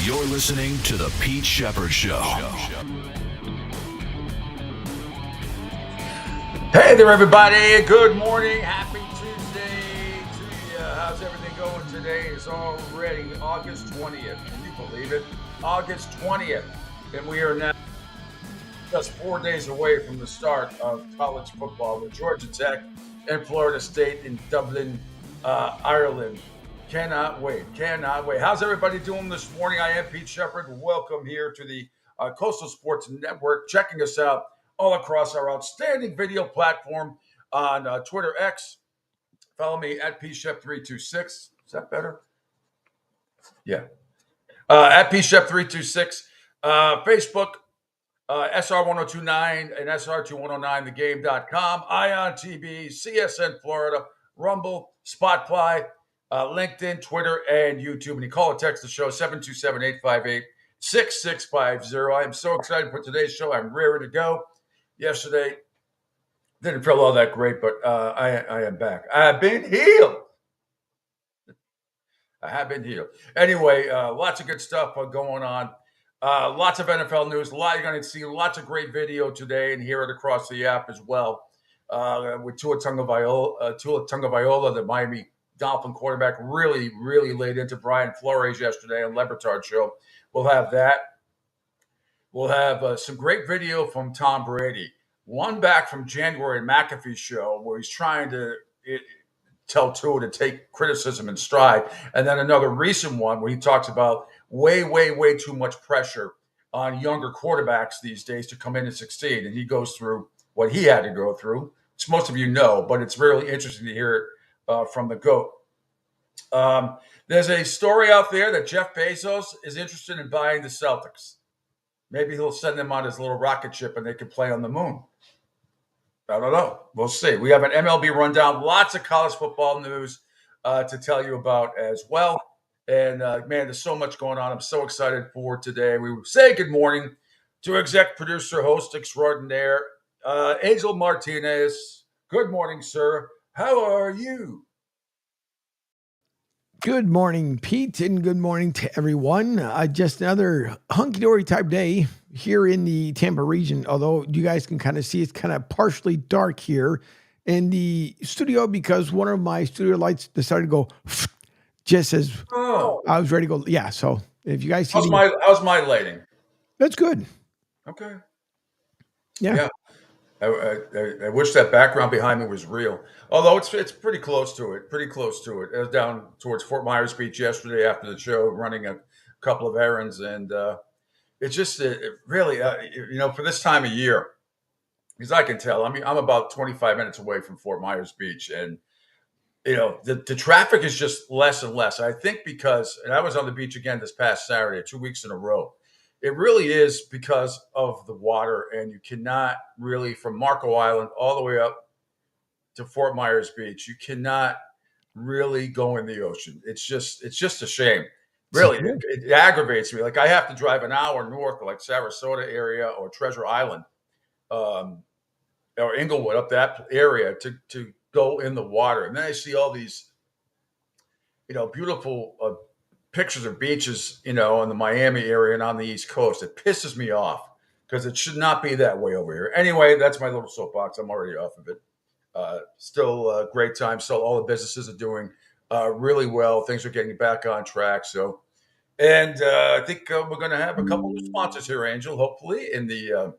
You're listening to The Pete Shepherd Show. Hey there, everybody. Good morning. Happy Tuesday to you. How's everything going today? It's already August 20th. Can you believe it? August 20th. And we are now just 4 days away from the start of college football with Georgia Tech and Florida State in Dublin, Ireland. Cannot wait. Cannot wait. How's everybody doing this morning? I am Pete Shepherd. Welcome here to the Coastal Sports Network. Checking us out all across our outstanding video platform on Twitter X. Follow me at PShep326. Is that better? Yeah. At PShep326. Facebook, SR1029 and SR2109thegame.com. Ion TV, CSN Florida, Rumble, Spotify, LinkedIn, Twitter, and YouTube. And you call or text the show, 727-858-6650. I am so excited for today's show. I'm ready to go. Yesterday, didn't feel all that great, but I am back. I've been healed. I have been healed. Anyway, lots of good stuff going on. Lots of NFL news. You're going to see lots of great video today and hear it across the app as well. With Tua Tagovailoa, the Miami Dolphin quarterback, really laid into Brian Flores yesterday on Le Batard Show. We'll have that. We'll have some great video from Tom Brady. One back from January McAfee show where he's trying to tell Tua to take criticism in stride. And then another recent one where he talks about way too much pressure on younger quarterbacks these days to come in and succeed. And he goes through what he had to go through, which most of you know, but it's really interesting to hear it from the GOAT. There's a story out there that Jeff Bezos is interested in buying the Celtics. Maybe he'll send them on his little rocket ship and they can play on the moon. I don't know. We'll see. We have an MLB rundown. Lots of college football news to tell you about as well. And, man, there's so much going on. I'm so excited for today. We say good morning to exec producer, host extraordinaire, Angel Martinez. Good morning, sir. How are you? Good morning, Pete, and good morning to everyone. Just another hunky-dory type day here in the Tampa region, although you guys can kind of see it's kind of partially dark here in the studio because one of my studio lights decided to go just as I was ready to go. Yeah, so if you guys see how's my lighting? That's good. Okay. Yeah. I wish that background behind me was real. Although it's pretty close to it. I was down towards Fort Myers Beach yesterday after the show, running a couple of errands, and it's just really, for this time of year, because I can tell. I mean, I'm about 25 minutes away from Fort Myers Beach, and the traffic is just less and less. I think because, and I was on the beach again this past Saturday, 2 weeks in a row. It really is because of the water, and you cannot really, from Marco Island all the way up to Fort Myers Beach, you cannot really go in the ocean. It's just a shame. Really, it aggravates me. Like I have to drive an hour north to like Sarasota area or Treasure Island, or Inglewood, up that area to go in the water. And then I see all these, beautiful pictures of beaches, in the Miami area and on the East Coast. It pisses me off because it should not be that way over here. Anyway, that's my little soapbox. I'm already off of it. Still a great time. Still, all the businesses are doing really well. Things are getting back on track. So, and I think we're going to have a couple of sponsors here, Angel, hopefully in the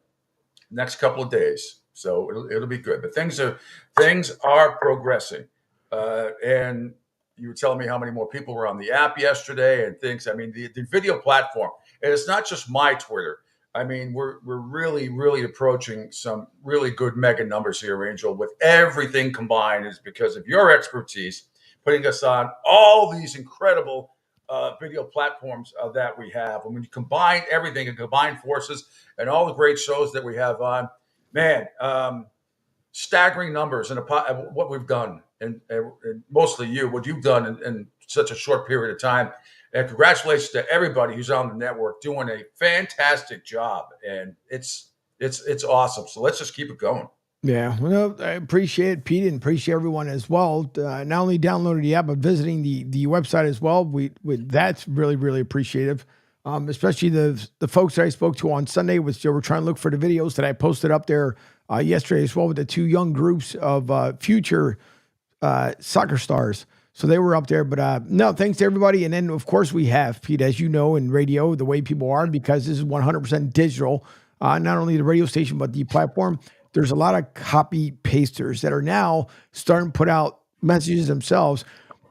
next couple of days. So it'll be good. But things are progressing, and you were telling me how many more people were on the app yesterday and things. I mean, the video platform, and it's not just my Twitter. I mean, we're really approaching some really good mega numbers here, Angel, with everything combined is because of your expertise, putting us on all these incredible video platforms that we have. And when you combine everything and combine forces and all the great shows that we have on, man, staggering numbers and what we've done. And mostly what you've done in such a short period of time. And congratulations to everybody who's on the network doing a fantastic job. And it's awesome. So let's just keep it going. Yeah, well, I appreciate it, Pete, and appreciate everyone as well. Not only downloading the app, but visiting the website as well. That's really appreciative. especially the folks that I spoke to on Sunday, which they were trying to look for the videos that I posted up there yesterday as well with the two young groups of future soccer stars. So they were up there, but no, thanks to everybody. And then of course we have, Pete, as you know, in radio, the way people are, because this is 100% digital, not only the radio station, but the platform. There's a lot of copy pasters that are now starting to put out messages themselves.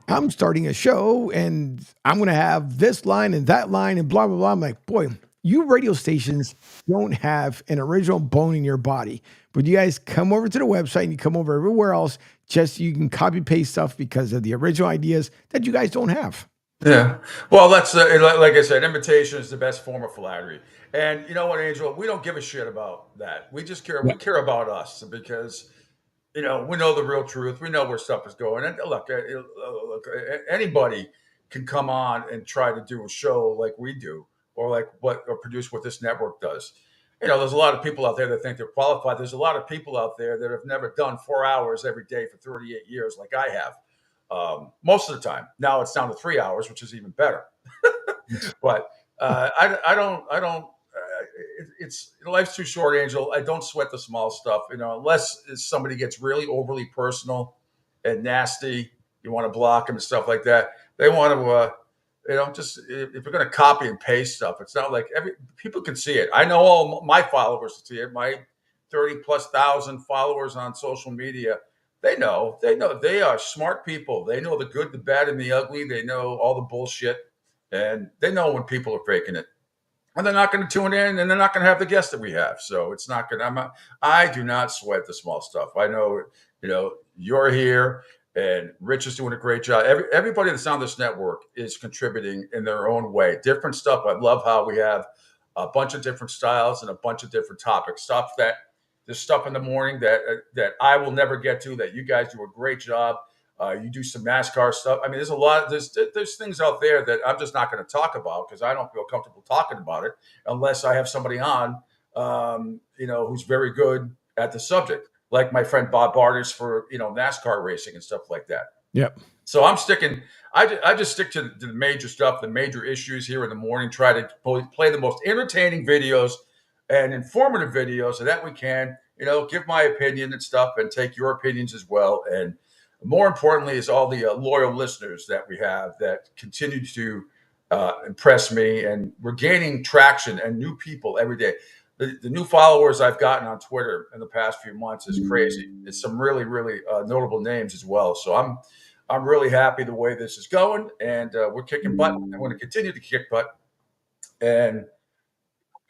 I'm starting a show and I'm going to have this line and that line and blah, blah, blah. I'm like, boy, you radio stations don't have an original bone in your body, but you guys come over to the website and you come over everywhere else just so you can copy paste stuff because of the original ideas that you guys don't have. Yeah. Well, that's like I said, imitation is the best form of flattery. And you know what, Angel? We don't give a shit about that. We just care. We care about us because we know the real truth. We know where stuff is going. And look, anybody can come on and try to do a show like we do, or produce what this network does. There's a lot of people out there that think they're qualified. There's a lot of people out there that have never done 4 hours every day for 38 years like I have. Most of the time. Now it's down to 3 hours, which is even better. But I don't. It's life's too short, Angel. I don't sweat the small stuff, unless somebody gets really overly personal and nasty. You want to block them and stuff like that. They want to. Just if you're going to copy and paste stuff, it's not like people can see it. I know all my followers see it. My 30,000+ followers on social media, they know they are smart people. They know the good, the bad, and the ugly. They know all the bullshit, and they know when people are faking it. And they're not going to tune in, and they're not going to have the guests that we have. So it's not going to. I do not sweat the small stuff. I know, you're here. And Rich is doing a great job. Everybody that's on this network is contributing in their own way. Different stuff. I love how we have a bunch of different styles and a bunch of different topics. There's stuff in the morning that I will never get to that you guys do a great job. You do some NASCAR stuff. I mean, there's a lot. There's things out there that I'm just not going to talk about because I don't feel comfortable talking about it unless I have somebody on, who's very good at the subject. Like my friend Bob Barters for NASCAR racing and stuff like that. Yep. So I'm sticking. I just stick to the major stuff, the major issues here in the morning. Try to play the most entertaining videos and informative videos so that we can, give my opinion and stuff, and take your opinions as well. And more importantly, is all the loyal listeners that we have that continue to impress me, and we're gaining traction and new people every day. The new followers I've gotten on Twitter in the past few months is crazy. It's some really, really notable names as well. So I'm really happy the way this is going, and we're kicking butt. I want to continue to kick butt. And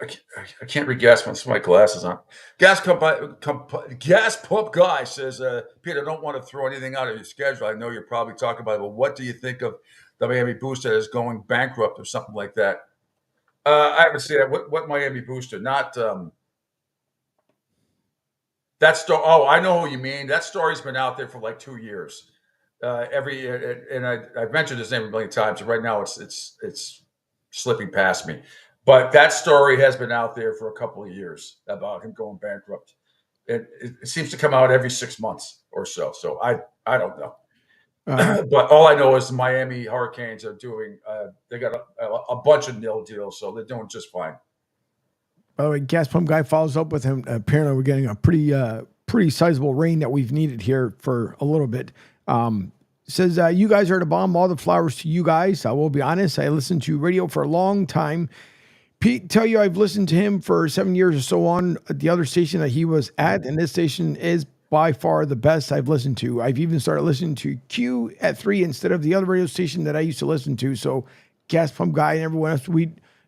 I can't read gas pump. My glasses on. Gas pump guy says, Peter, I don't want to throw anything out of your schedule. I know you're probably talking about it, but what do you think of the Miami Booster is going bankrupt or something like that? I haven't seen that. What Miami Booster? Not that story. Oh, I know who you mean. That story's been out there for like 2 years. And I've mentioned his name a million times. And right now, it's slipping past me. But that story has been out there for a couple of years about him going bankrupt. It seems to come out every 6 months or so. So I don't know. But all I know is the Miami Hurricanes are doing. They got a bunch of nil deals, so they're doing just fine. By the way, Gas Pump Guy follows up with him. Apparently, we're getting a pretty sizable rain that we've needed here for a little bit. Says you guys are the bomb. All the flowers to you guys. I will be honest. I listened to radio for a long time. Pete, tell you I've listened to him for 7 years or so on the other station that he was at, and this station is by far the best I've listened to. I've even started listening to Q at 3 instead of the other radio station that I used to listen to. So Gas Pump Guy and everyone else,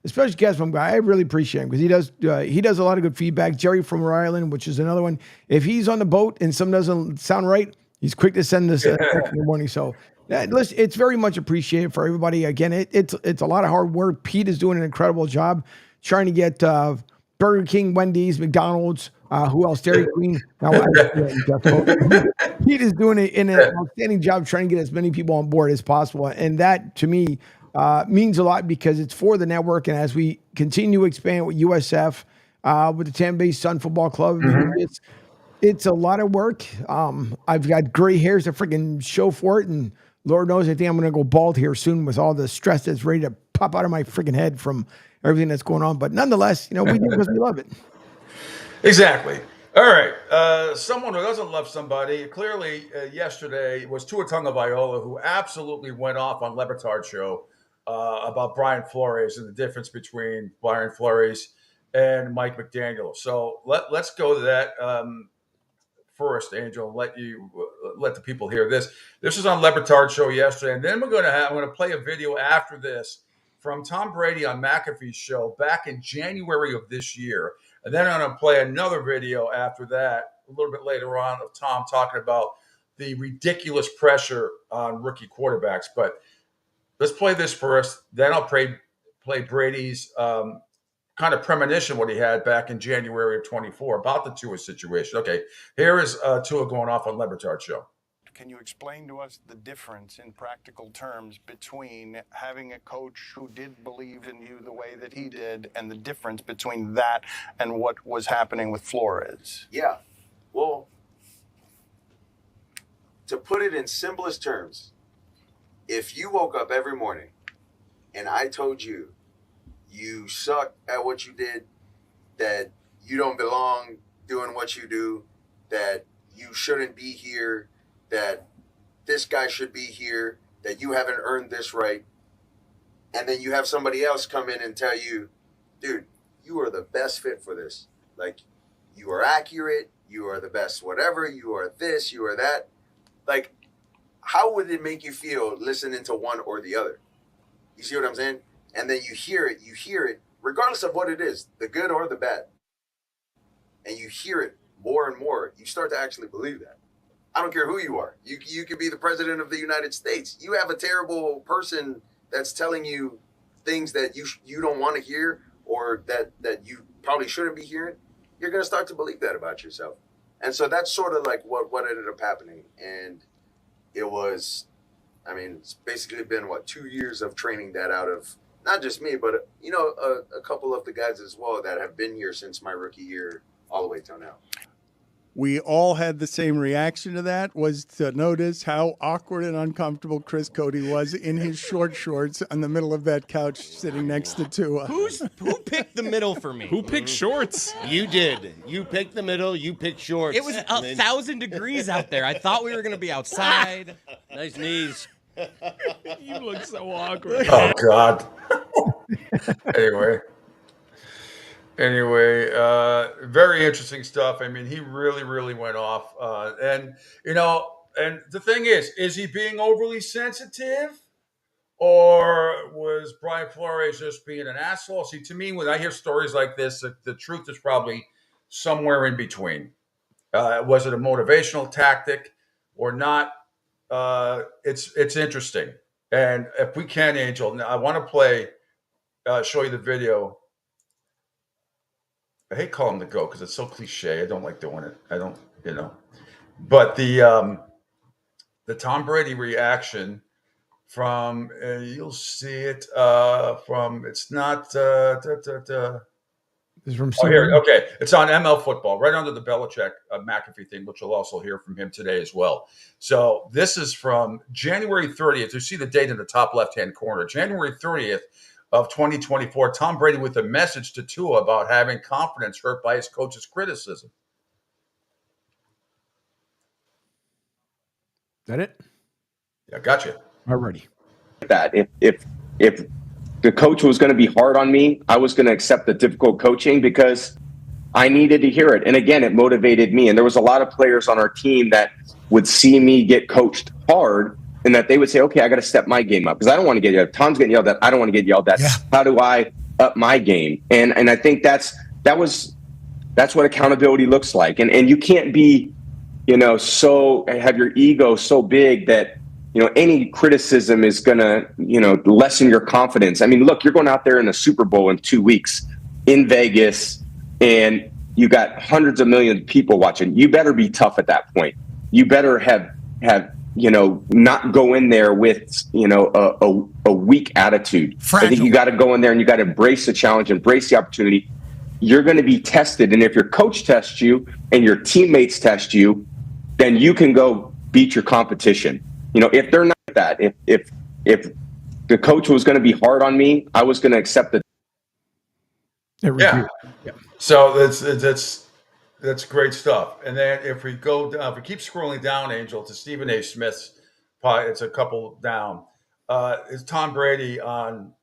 especially Gas Pump Guy, I really appreciate him because he does a lot of good feedback. Jerry from Rhode Island, which is another one. If he's on the boat and something doesn't sound right, he's quick to send this in the morning. So listen, it's very much appreciated for everybody. Again, it's a lot of hard work. Pete is doing an incredible job trying to get Burger King, Wendy's, McDonald's, who else? Dairy Queen. Pete is doing an outstanding job trying to get as many people on board as possible. And that, to me, means a lot because it's for the network. And as we continue to expand with USF, with the Tampa Bay Sun Football Club, it's a lot of work. I've got gray hairs to freaking show for it. And Lord knows, I think I'm going to go bald here soon with all the stress that's ready to pop out of my freaking head from everything that's going on. But nonetheless, we do because we love it. Exactly. All right. Someone who doesn't love somebody, clearly yesterday was Tua Tagovailoa, who absolutely went off on Le Batard show about Brian Flores and the difference between Brian Flores and Mike McDaniel. So let's go to that first, Angel. Let the people hear this. This was on Le Batard show yesterday, and then I'm going to play a video after this from Tom Brady on McAfee's show back in January of this year. And then I'm going to play another video after that, a little bit later on, of Tom talking about the ridiculous pressure on rookie quarterbacks. But let's play this first. Then I'll play Brady's kind of premonition what he had back in January of 24 about the Tua situation. Okay, here is Tua going off on Le Batard show. Can you explain to us the difference in practical terms between having a coach who did believe in you the way that he did and the difference between that and what was happening with Flores? Yeah. Well, to put it in simplest terms, if you woke up every morning and I told you you suck at what you did, that you don't belong doing what you do, that you shouldn't be here, that this guy should be here, that you haven't earned this right, and then you have somebody else come in and tell you, dude, you are the best fit for this. Like, you are accurate, you are the best whatever, you are this, you are that. Like, how would it make you feel listening to one or the other? You see what I'm saying? And then you hear it, regardless of what it is, the good or the bad. And you hear it more and more, you start to actually believe that. I don't care who you are. You could be the president of the United States. You have a terrible person that's telling you things that you don't want to hear, or that you probably shouldn't be hearing. You're going to start to believe that about yourself. And so that's sort of like what ended up happening. And it was, it's basically been 2 years of training that out of not just me, but a couple of the guys as well that have been here since my rookie year all the way till now. We all had the same reaction to that, was to notice how awkward and uncomfortable Chris Cody was in his short shorts on the middle of that couch sitting next to Tua. Who picked the middle for me? Who picked shorts? You did. You picked the middle. You picked shorts. It was 1,000 degrees out there. I thought we were going to be outside. Nice knees. You look so awkward. Oh, God. Anyway, very interesting stuff. He really, really went off. And the thing is he being overly sensitive, or was Brian Flores just being an asshole? See, to me, when I hear stories like this, the truth is probably somewhere in between. Was it a motivational tactic or not? It's interesting. And if we can, Angel, I want to show you the video. I hate calling him the GOAT because it's so cliche. I don't like doing it. I don't, But the Tom Brady reaction from, you'll see it from, it's not, It's from here. Okay. It's on ML Football, right under the Belichick McAfee thing, which you'll also hear from him today as well. So this is from January 30th. You see the date in the top left-hand corner. January 30th of 2024, Tom Brady with a message to Tua about having confidence hurt by his coach's criticism. That it? Yeah, gotcha. Alrighty. That if the coach was going to be hard on me, I was going to accept the difficult coaching because I needed to hear it. And again, it motivated me. And there was a lot of players on our team that would see me get coached hard, and that they would say, okay, I got to step my game up because I don't want to get yelled at. Tom's getting yelled at. I don't want to get yelled at. Yeah. How do I up my game? And I think that's what accountability looks like. And you can't be, so have your ego so big that, any criticism is going to, lessen your confidence. Look, you're going out there in the Super Bowl in 2 weeks in Vegas, and you got hundreds of millions of people watching. You better be tough at that point. You better have not go in there with, a weak attitude. Fragile. I think you got to go in there and you got to embrace the challenge, embrace the opportunity. You're going to be tested. And if your coach tests you and your teammates test you, then you can go beat your competition. If they're not that, if the coach was going to be hard on me, I was going to accept the. Yeah. So that's great stuff. And then if we go down, if we keep scrolling down, Angel, to Stephen A. Smith's pod, it's a couple down. Is Tom Brady on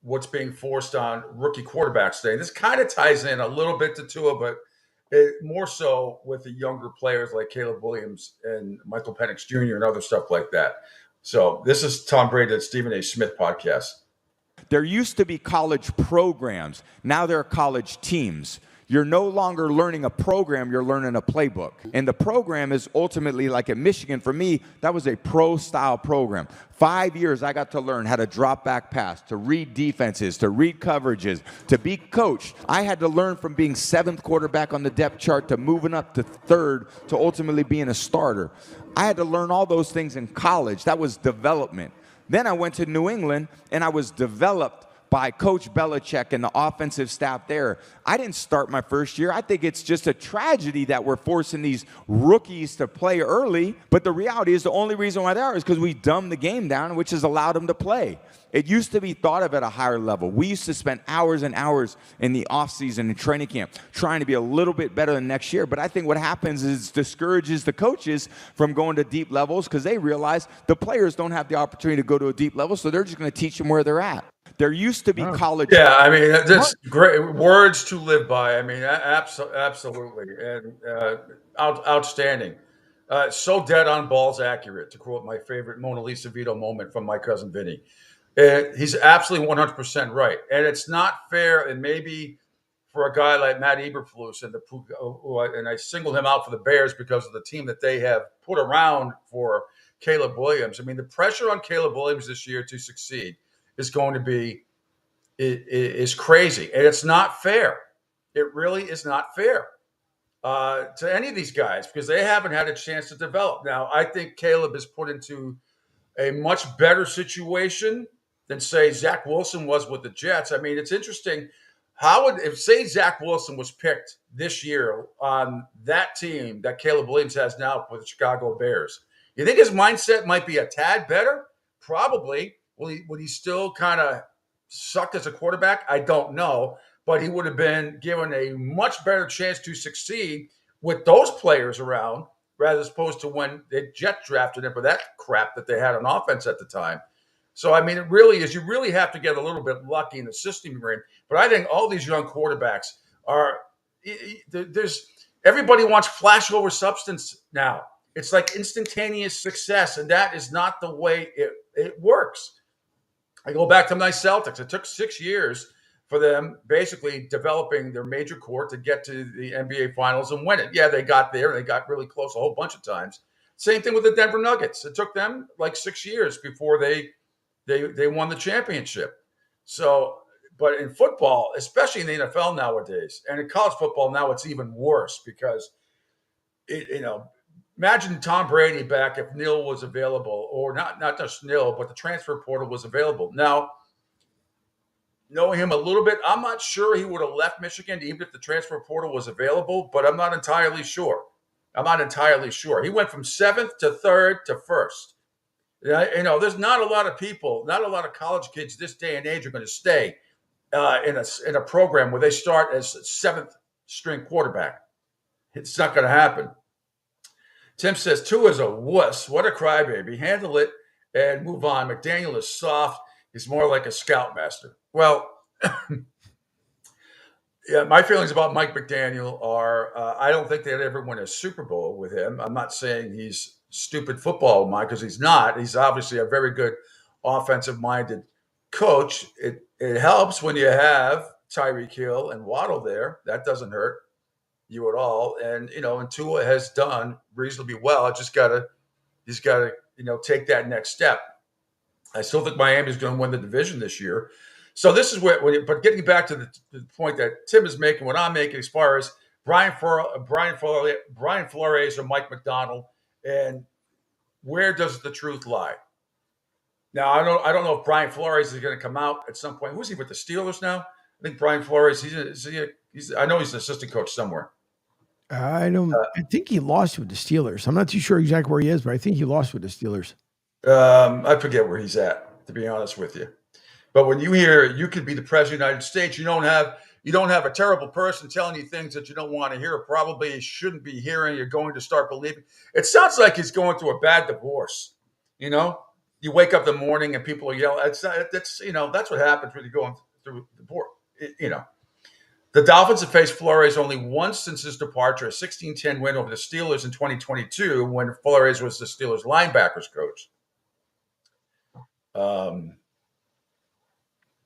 what's being forced on rookie quarterbacks today? This kind of ties in a little bit to Tua, but more so with the younger players like Caleb Williams and Michael Penix Jr. and other stuff like that. So this is Tom Brady at Stephen A. Smith podcast. There used to be college programs. Now there are college teams. You're no longer learning a program, you're learning a playbook. And the program is ultimately, like at Michigan, for me, that was a pro-style program. 5 years, I got to learn how to drop back pass, to read defenses, to read coverages, to be coached. I had to learn from being 7th quarterback on the depth chart to moving up to 3rd to ultimately being a starter. I had to learn all those things in college. That was development. Then I went to New England, and I was developed by Coach Belichick and the offensive staff there. I didn't start my first year. I think it's just a tragedy that we're forcing these rookies to play early. But the reality is the only reason why they are is because we dumbed the game down, which has allowed them to play. It used to be thought of at a higher level. We used to spend hours and hours in the offseason and training camp trying to be a little bit better than next year. But I think what happens is it discourages the coaches from going to deep levels because they realize the players don't have the opportunity to go to a deep level, so they're just going to teach them where they're at. There used to be college. Yeah, I mean, that's great words to live by. I mean, absolutely, and outstanding. So dead on balls accurate, to quote my favorite Mona Lisa Vito moment from My Cousin Vinny. He's absolutely 100% right, and it's not fair. And maybe for a guy like Matt Eberflus and I singled him out for the Bears because of the team that they have put around for Caleb Williams. I mean, the pressure on Caleb Williams this year to succeed is going to be is crazy, and it's not fair. It really is not fair to any of these guys because they haven't had a chance to develop. Now, I think Caleb is put into a much better situation than, say, Zach Wilson was with the Jets. I mean, it's interesting. If Zach Wilson was picked this year on that team that Caleb Williams has now with the Chicago Bears, you think his mindset might be a tad better? Probably. Would he still kind of suck as a quarterback? I don't know. But he would have been given a much better chance to succeed with those players around rather as opposed to when the Jets drafted him for that crap that they had on offense at the time. So, I mean, it really is. You really have to get a little bit lucky in the system you're in. But I think all these young quarterbacks everybody wants flash over substance now. It's like instantaneous success, and that is not the way it works. I go back to my Celtics. It took 6 years for them basically developing their major core to get to the NBA Finals and win it. Yeah, they got there. They got really close a whole bunch of times. Same thing with the Denver Nuggets. It took them like 6 years before they won the championship. So, but in football, especially in the NFL nowadays, and in college football now, it's even worse because, imagine Tom Brady back if Neil was available, or not just Neil, but the transfer portal was available. Now, knowing him a little bit, I'm not sure he would have left Michigan even if the transfer portal was available, but I'm not entirely sure. He went from 7th to 3rd to 1st. There's not a lot of people, not a lot of college kids this day and age are going to stay in a program where they start as 7th string quarterback. It's not going to happen. Tim says, Tua is a wuss. What a crybaby. Handle it and move on. McDaniel is soft. He's more like a scoutmaster. Well, yeah, my feelings about Mike McDaniel are I don't think they'd ever win a Super Bowl with him. I'm not saying he's stupid football mind because he's not. He's obviously a very good offensive-minded coach. It helps when you have Tyreek Hill and Waddle there. That doesn't hurt you at all. And Tua has done reasonably well. He's got to take that next step. I still think Miami's going to win the division this year. So this is but getting back to the point that Tim is making, what I'm making as far as Brian Flores or Mike Macdonald, and where does the truth lie? Now, I don't know if Brian Flores is going to come out at some point. Who's he with the Steelers now? I think Brian Flores, I know he's an assistant coach somewhere. I think he lost with the Steelers. I'm not too sure exactly where he is, but I think he lost with the Steelers. I forget where he's at. to be honest with you. But when you hear you could be the president of the United States, you don't have a terrible person telling you things that you don't want to hear, or probably shouldn't be hearing. You're going to start believing. It sounds like he's going through a bad divorce. You know, you wake up in the morning and people are yelling. That's what happens when you're going through the divorce. The Dolphins have faced Flores only once since his departure, a 16-10 win over the Steelers in 2022 when Flores was the Steelers linebackers coach.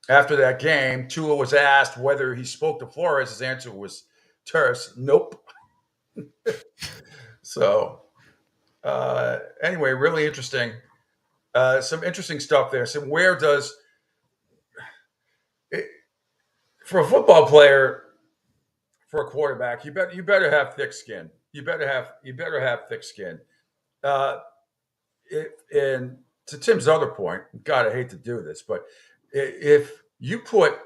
After that game, Tua was asked whether he spoke to Flores. His answer was terse, nope. So anyway, really interesting. Some interesting stuff there. So where does it, for a football player, for a quarterback, you better have thick skin. You better have thick skin. And to Tim's other point, God, I hate to do this, but if you put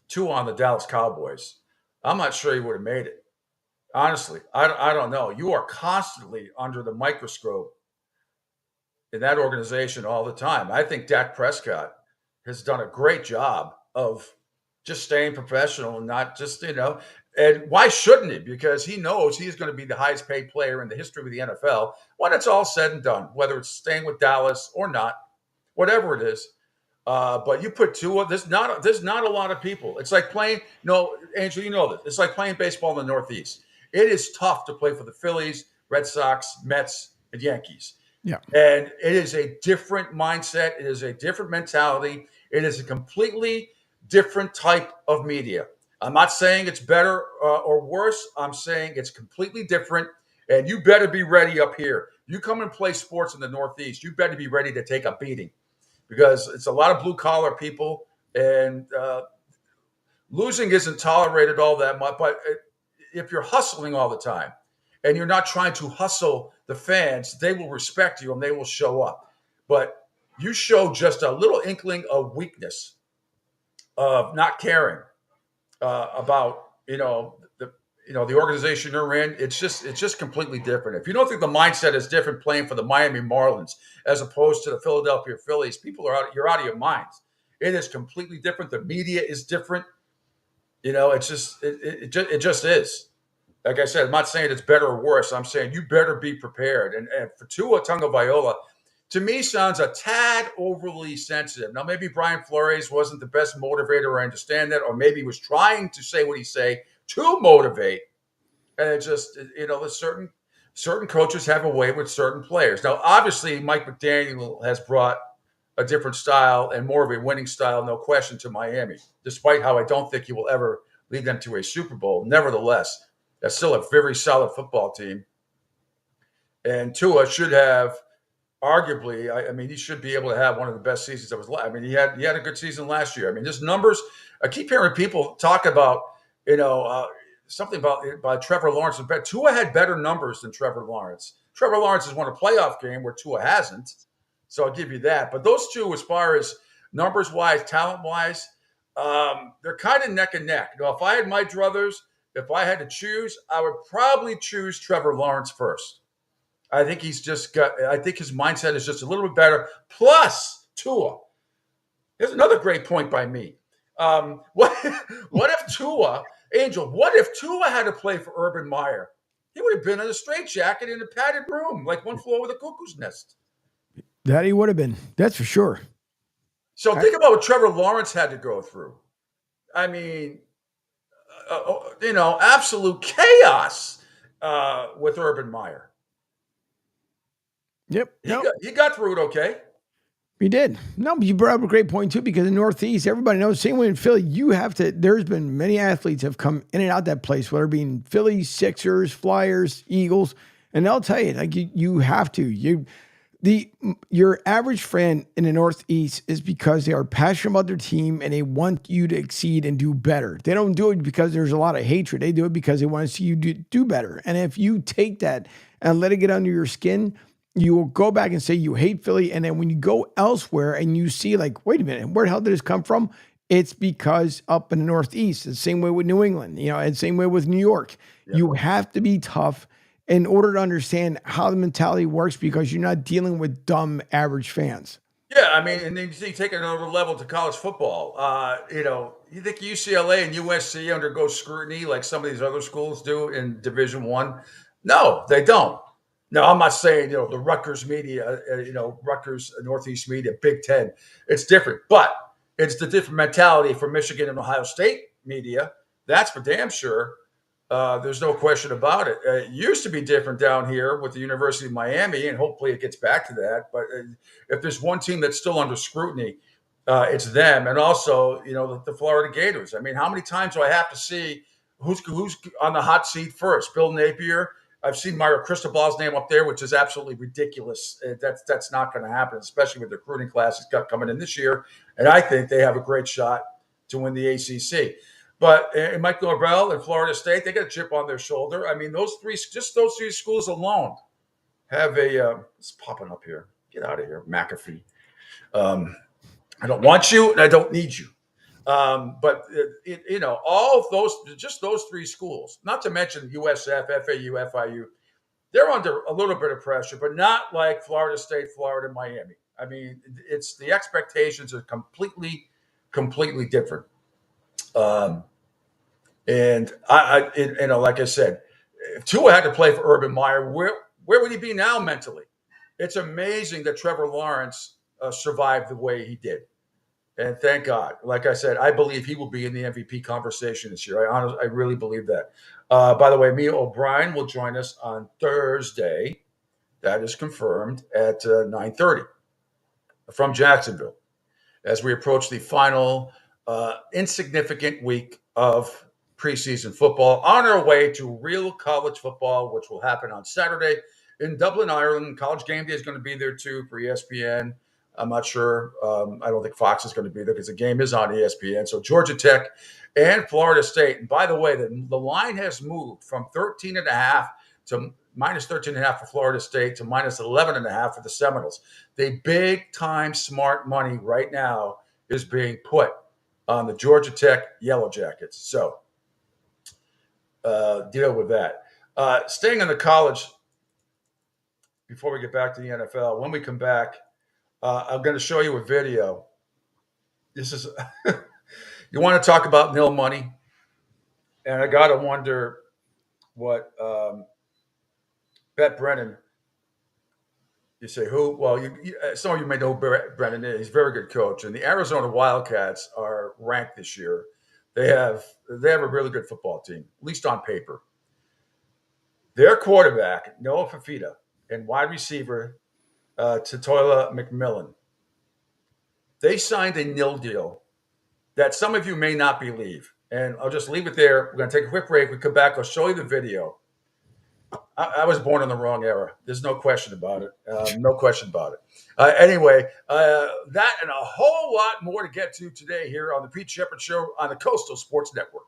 Tua on the Dallas Cowboys, I'm not sure he would have made it. Honestly, I don't know. You are constantly under the microscope in that organization all the time. I think Dak Prescott has done a great job of just staying professional and not just, and why shouldn't he? Because he knows he's going to be the highest paid player in the history of the NFL when it's all said and done, whether it's staying with Dallas or not, whatever it is. But you put Tua, there's not a lot of people. It's like playing, Angel, you know this. It's like playing baseball in the Northeast. It is tough to play for the Phillies, Red Sox, Mets, and Yankees. Yeah. And it is a different mindset. It is a different mentality. It is a completely different type of media. I'm not saying it's better or worse. I'm saying it's completely different. And you better be ready up here. You come and play sports in the Northeast, you better be ready to take a beating because it's a lot of blue-collar people. And losing isn't tolerated all that much. But if you're hustling all the time and you're not trying to hustle the fans, they will respect you and they will show up. But you show just a little inkling of weakness, of not caring about the organization you're in. It's just completely different. If you don't think the mindset is different playing for the Miami Marlins as opposed to the Philadelphia Phillies, you're out of your minds. It is completely different. The media is different. It's just it just is. Like I said, I'm not saying it's better or worse. I'm saying you better be prepared. And for Tua Tagovailoa, to me, sounds a tad overly sensitive. Now, maybe Brian Flores wasn't the best motivator. I understand that. Or maybe he was trying to say what he say to motivate. And it just, there's certain coaches have a way with certain players. Now, obviously, Mike McDaniel has brought a different style and more of a winning style, no question, to Miami, despite how I don't think he will ever lead them to a Super Bowl. Nevertheless, that's still a very solid football team. And Tua should have, arguably, he should be able to have one of the best seasons of his life. He had a good season last year. His numbers, I keep hearing people talk about, something about Trevor Lawrence. Tua had better numbers than Trevor Lawrence. Trevor Lawrence has won a playoff game where Tua hasn't. So I'll give you that. But those two, as far as numbers-wise, talent-wise, they're kind of neck and neck. If I had my druthers, if I had to choose, I would probably choose Trevor Lawrence first. I think his mindset is just a little bit better. Plus, Tua. Here's another great point by me. What if Tua, Angel, what if Tua had to play for Urban Meyer? He would have been in a straitjacket in a padded room, like One Flew Over the Cuckoo's Nest. That he would have been. That's for sure. So think about what Trevor Lawrence had to go through. Absolute chaos with Urban Meyer. Yep. He got through it okay. He did. No, but you brought up a great point too, because in the Northeast, everybody knows, same way in Philly, there's been many athletes have come in and out that place, whether it be in Philly, Sixers, Flyers, Eagles, and they'll tell you, you have to. Your average fan in the Northeast is because they are passionate about their team and they want you to exceed and do better. They don't do it because there's a lot of hatred. They do it because they want to see you do better. And if you take that and let it get under your skin, you will go back and say you hate Philly. And then when you go elsewhere and you see wait a minute, where the hell did this come from? It's because up in the Northeast, the same way with New England, and same way with New York. Yep. You have to be tough in order to understand how the mentality works, because you're not dealing with dumb average fans. Yeah, I mean, and then you take it another level to college football. You think UCLA and USC undergo scrutiny like some of these other schools do in Division One? No, they don't. No, I'm not saying the Rutgers media, Rutgers Northeast media, Big Ten. It's different, but it's the different mentality for Michigan and Ohio State media. That's for damn sure. There's no question about it. It used to be different down here with the University of Miami, and hopefully it gets back to that. But if there's one team that's still under scrutiny, it's them, and also the Florida Gators. I mean, how many times do I have to see who's on the hot seat first? Bill Napier. I've seen Mario Cristobal's name up there, which is absolutely ridiculous. That's not going to happen, especially with the recruiting classes coming in this year. And I think they have a great shot to win the ACC. But Mike Norvell and Florida State, they got a chip on their shoulder. I mean, those three schools alone have it's popping up here. Get out of here, McAfee. I don't want you, and I don't need you. But all of those three schools, not to mention USF, FAU, FIU, they're under a little bit of pressure, but not like Florida State, Florida, Miami. I mean, it's the expectations are completely different. And like I said, if Tua had to play for Urban Meyer, where would he be now mentally? It's amazing that Trevor Lawrence survived the way he did. And thank God. Like I said, I believe he will be in the MVP conversation this year. I really believe that. By the way, Mia O'Brien will join us on Thursday. That is confirmed at 9:30 from Jacksonville as we approach the final insignificant week of preseason football on our way to real college football, which will happen on Saturday in Dublin, Ireland. College Game Day is going to be there too for ESPN. I'm not sure. I don't think Fox is going to be there because the game is on ESPN. So Georgia Tech and Florida State. And by the way, the line has moved from 13.5 to minus 13.5 for Florida State to minus 11.5 for the Seminoles. The big time smart money right now is being put on the Georgia Tech Yellow Jackets. So deal with that. Staying on the college before we get back to the NFL, when we come back, I'm going to show you a video. This is, you want to talk about nil money? And I got to wonder what Bet Brennan, you say who? Well, some of you may know who Brennan is. He's a very good coach. And the Arizona Wildcats are ranked this year. They have a really good football team, at least on paper. Their quarterback, Noah Fafita, and wide receiver, Totola McMillan, they signed a nil deal that some of you may not believe. And I'll just leave it there. We're going to take a quick break. We come back. I'll show you the video. I was born in the wrong era. There's no question about it. No question about it. Anyway, that and a whole lot more to get to today here on the Pete Shepard Show on the Coastal Sports Network.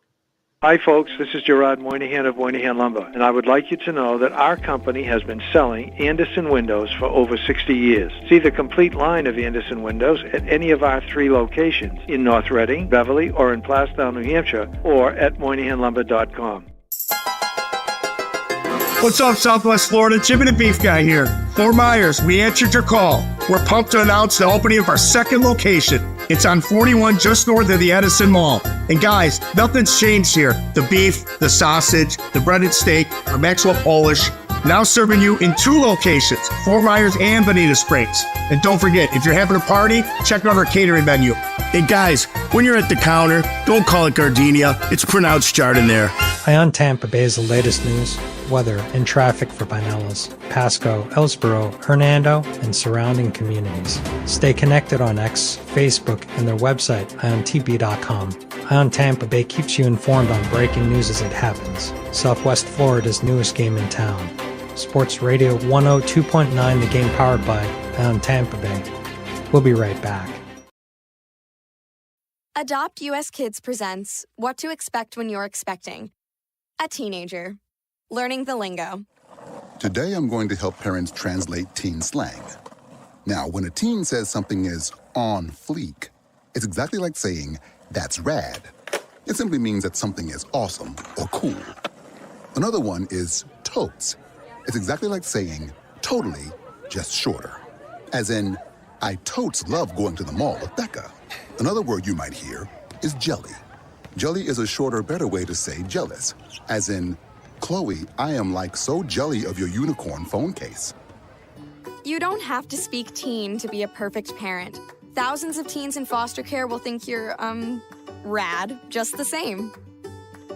Hi, folks. This is Gerard Moynihan of Moynihan Lumber, and I would like you to know that our company has been selling Anderson windows for over 60 years. See the complete line of Anderson windows at any of our 3 locations in North Reading, Beverly, or in Plastown, New Hampshire, or at MoynihanLumber.com. What's up, Southwest Florida? Jim and the Beef Guy here. Fort Myers, we answered your call. We're pumped to announce the opening of our second location. It's on 41 just north of the Edison Mall. And guys, nothing's changed here. The beef, the sausage, the breaded steak, our Maxwell Polish. Now serving you in 2 locations, Fort Myers and Bonita Springs. And don't forget, if you're having a party, check out our catering menu. And guys, when you're at the counter, don't call it Gardenia. It's pronounced Jardiniere. Ion Tampa Bay is the latest news, weather, and traffic for Pinellas, Pasco, Ellsboro, Hernando, and surrounding communities. Stay connected on X, Facebook, and their website, iontp.com. Ion Tampa Bay keeps you informed on breaking news as it happens. Southwest Florida's newest game in town. Sports Radio 102.9, the game powered by Ion Tampa Bay. We'll be right back. Adopt US Kids presents What to Expect When You're Expecting. A teenager. Learning the lingo. Today I'm going to help parents translate teen slang. Now, when a teen says something is on fleek, it's exactly like saying, that's rad. It simply means that something is awesome or cool. Another one is totes. It's exactly like saying totally, just shorter. As in, I totes love going to the mall with Becca. Another word you might hear is jelly. Jelly is a shorter, better way to say jealous. As in, Chloe, I am like so jelly of your unicorn phone case. You don't have to speak teen to be a perfect parent. Thousands of teens in foster care will think you're, rad just the same.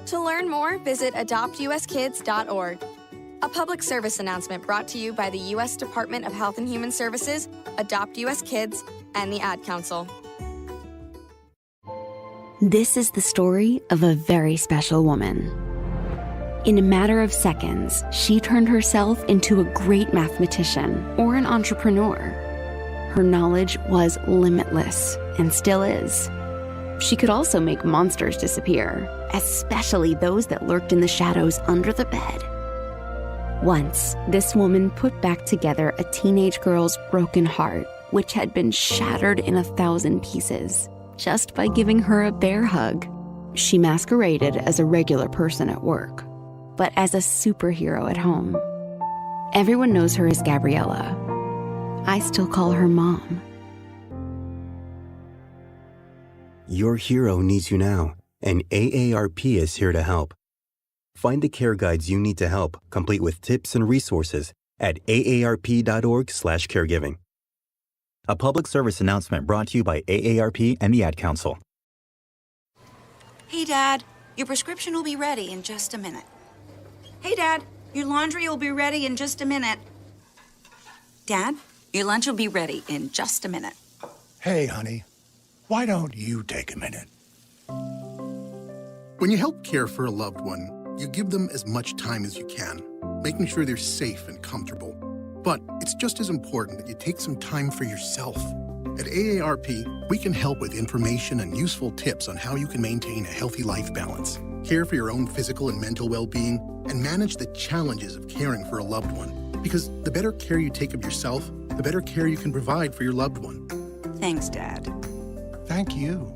To learn more, visit adoptuskids.org. A public service announcement brought to you by the U.S. Department of Health and Human Services, Adopt U.S. Kids, and the Ad Council. This is the story of a very special woman. In a matter of seconds, she turned herself into a great mathematician or an entrepreneur. Her knowledge was limitless and still is. She could also make monsters disappear, especially those that lurked in the shadows under the bed. Once, this woman put back together a teenage girl's broken heart, which had been shattered in 1,000 pieces, just by giving her a bear hug. She masqueraded as a regular person at work, but as a superhero at home. Everyone knows her as Gabriella. I still call her Mom. Your hero needs you now, and AARP is here to help. Find the care guides you need to help, complete with tips and resources at aarp.org/caregiving. A public service announcement brought to you by AARP and the Ad Council. Hey, Dad, your prescription will be ready in just a minute. Hey, Dad, your laundry will be ready in just a minute. Dad, your lunch will be ready in just a minute. Hey, honey, why don't you take a minute? When you help care for a loved one, you give them as much time as you can, making sure they're safe and comfortable. But it's just as important that you take some time for yourself. At AARP, we can help with information and useful tips on how you can maintain a healthy life balance, care for your own physical and mental well-being, and manage the challenges of caring for a loved one. Because the better care you take of yourself, the better care you can provide for your loved one. Thanks, Dad. Thank you.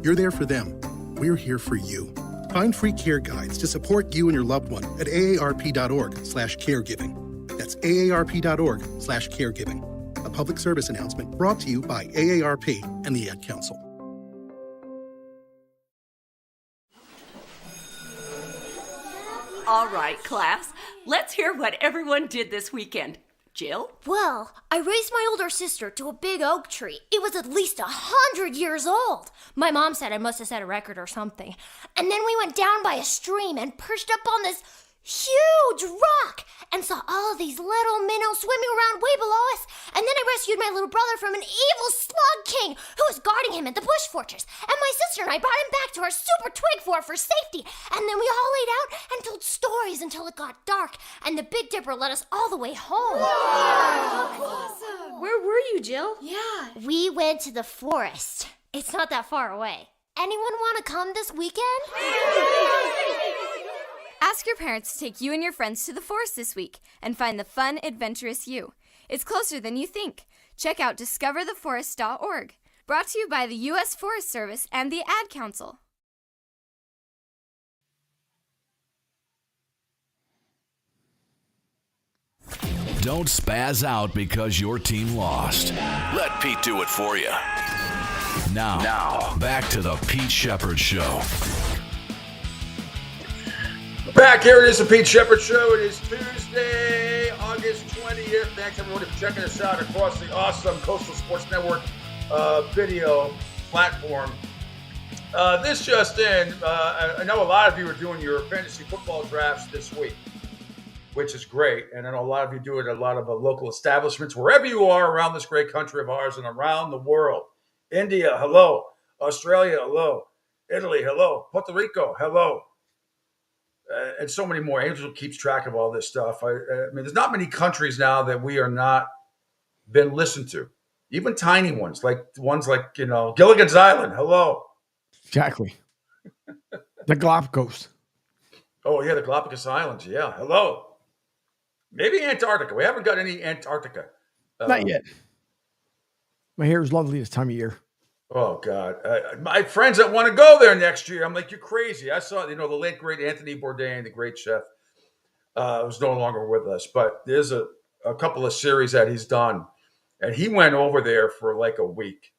You're there for them. We're here for you. Find free care guides to support you and your loved one at aarp.org/caregiving. That's aarp.org/caregiving. A public service announcement brought to you by AARP and the Ad Council. All right, class. Let's hear what everyone did this weekend. Jill? Well, I raised my older sister to a big oak tree. It was at least 100 years old. My mom said I must have set a record or something. And then we went down by a stream and perched up on this huge rock and saw all of these little minnows swimming around way below us. And then I rescued my little brother from an evil slug king who was guarding him at the bush fortress. And my sister and I brought him back to our super twig fort for safety. And then we all laid out and told stories until it got dark. And the Big Dipper led us all the way home. Wow. Awesome. Where were you, Jill? Yeah. We went to the forest. It's not that far away. Anyone want to come this weekend? Ask your parents to take you and your friends to the forest this week and find the fun, adventurous you. It's closer than you think. Check out discovertheforest.org. Brought to you by the U.S. Forest Service and the Ad Council. Don't spaz out because your team lost. Let Pete do it for you. Now, back to the Pete Shepherd Show. Back here, it is the Pete Shepherd Show. It is Tuesday, August 20th. Thanks, everybody, for checking us out across the awesome Coastal Sports Network video platform. This just in, I know a lot of you are doing your fantasy football drafts this week, which is great. And I know a lot of you do it at a lot of local establishments, wherever you are around this great country of ours and around the world. India, hello. Australia, hello. Italy, hello. Puerto Rico, hello. And so many more. Angel keeps track of all this stuff. I mean, there's not many countries now that we are not been listened to. Even tiny ones, like Gilligan's Island. Hello. Exactly. The Galapagos. Oh, yeah, the Galapagos Islands. Yeah, hello. Maybe Antarctica. We haven't got any Antarctica. Not yet. My hair is lovely this time of year. Oh, God. My friends that want to go there next year, I'm like, you're crazy. I saw, the late, great Anthony Bourdain, the great chef, was no longer with us. But there's a couple of series that he's done And he went over there for like a week.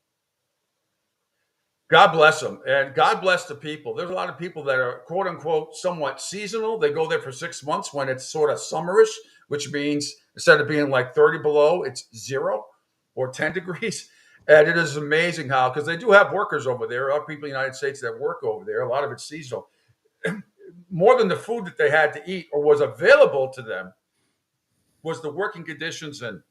God bless him. And God bless the people. There's a lot of people that are, quote unquote, somewhat seasonal. They go there for 6 months when it's sort of summerish, which means instead of being like 30 below, it's 0 or 10 degrees. And it is amazing how, because they do have workers over there, other people in the United States that work over there. A lot of it's seasonal. More than the food that they had to eat or was available to them was the working conditions. And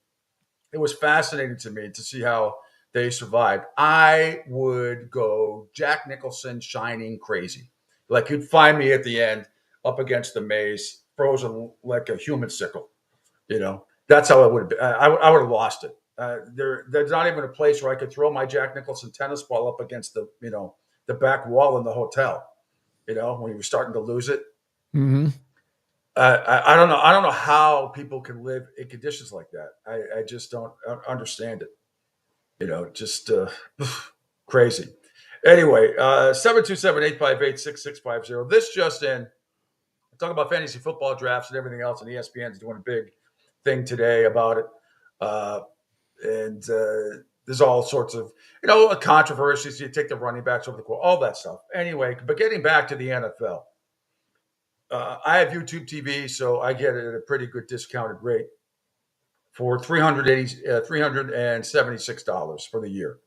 it was fascinating to me to see how they survived. I would go Jack Nicholson shining crazy. Like you'd find me at the end up against the maze, frozen like a human sickle. You know, that's how it would have been. I would have lost it. There's not even a place where I could throw my Jack Nicholson tennis ball up against the, the back wall in the hotel, when you were starting to lose it. Mm-hmm. I don't know. I don't know how people can live in conditions like that. I just don't understand it. Just crazy. Anyway, 727-858-6650. This just in. Talk about fantasy football drafts and everything else, and ESPN's doing a big thing today about it. And there's all sorts of, controversies. You take the running backs over the court, all that stuff. Anyway, but getting back to the NFL. I have YouTube TV, so I get it at a pretty good discounted rate for $376 for the year,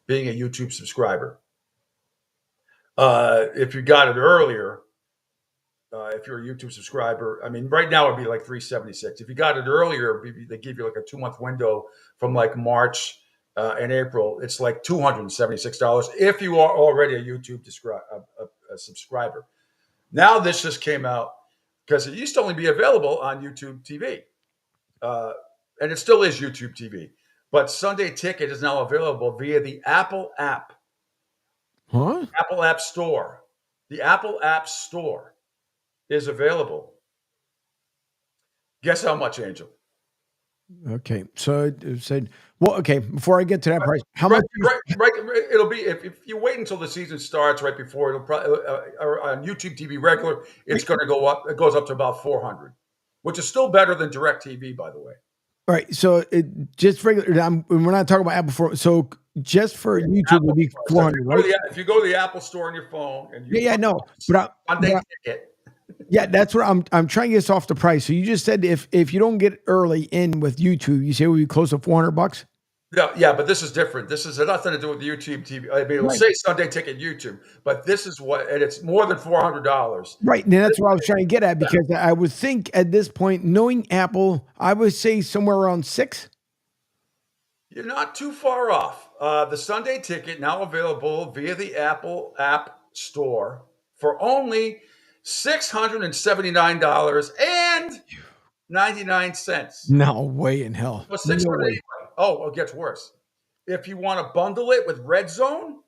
being a YouTube subscriber. If you got it earlier, if you're a YouTube subscriber, I mean, right now it'd be like $376. If you got it earlier, they give you like a 2-month window from like March and April. It's like $276 if you are already a YouTube subscriber. Now this just came out because it used to only be available on YouTube TV. And it still is YouTube TV. But Sunday Ticket is now available via the Apple app. Huh? Apple App Store. The Apple App Store is available. Guess how much, Angel? Okay. So it said, well, okay, before I get to that price, how much? Right. It'll be, if you wait until the season starts right before, it'll probably, on YouTube TV regular, it's going to go up. It goes up to about $400, which is still better than DirecTV, by the way. All right. So it just regular, we're not talking about Apple for, so just for YouTube Apple would be $400, right? If you go to the Apple Store on your phone and you no, but Ticket. Yeah, that's what I'm trying to get us off the price. So you just said if you don't get early in with YouTube, you say we'll be close to $400. Yeah, but this is different. This has nothing to do with YouTube TV. I mean, it'll say Sunday Ticket YouTube, but this is and it's more than $400. Right, and that's what I was trying to get at, because I would think at this point, knowing Apple, I would say somewhere around $6. You're not too far off. The Sunday Ticket now available via the Apple App Store for only $679.99. No way in hell. Well, it gets worse. If you want to bundle it with Red Zone,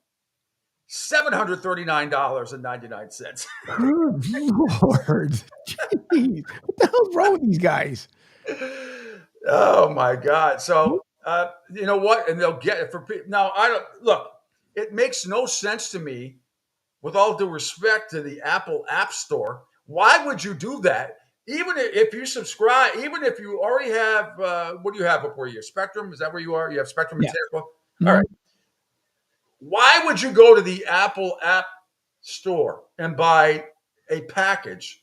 $739.99. Good Lord. Jeez. What the hell's wrong with these guys? Oh my God. So you know what? And they'll get it for now. It makes no sense to me, with all due respect to the Apple App Store. Why would you do that? Even if you subscribe, even if you already have, what do you have up where you? Spectrum? Is that where you are? You have Spectrum? Yeah. Mm-hmm. All right. Why would you go to the Apple App Store and buy a package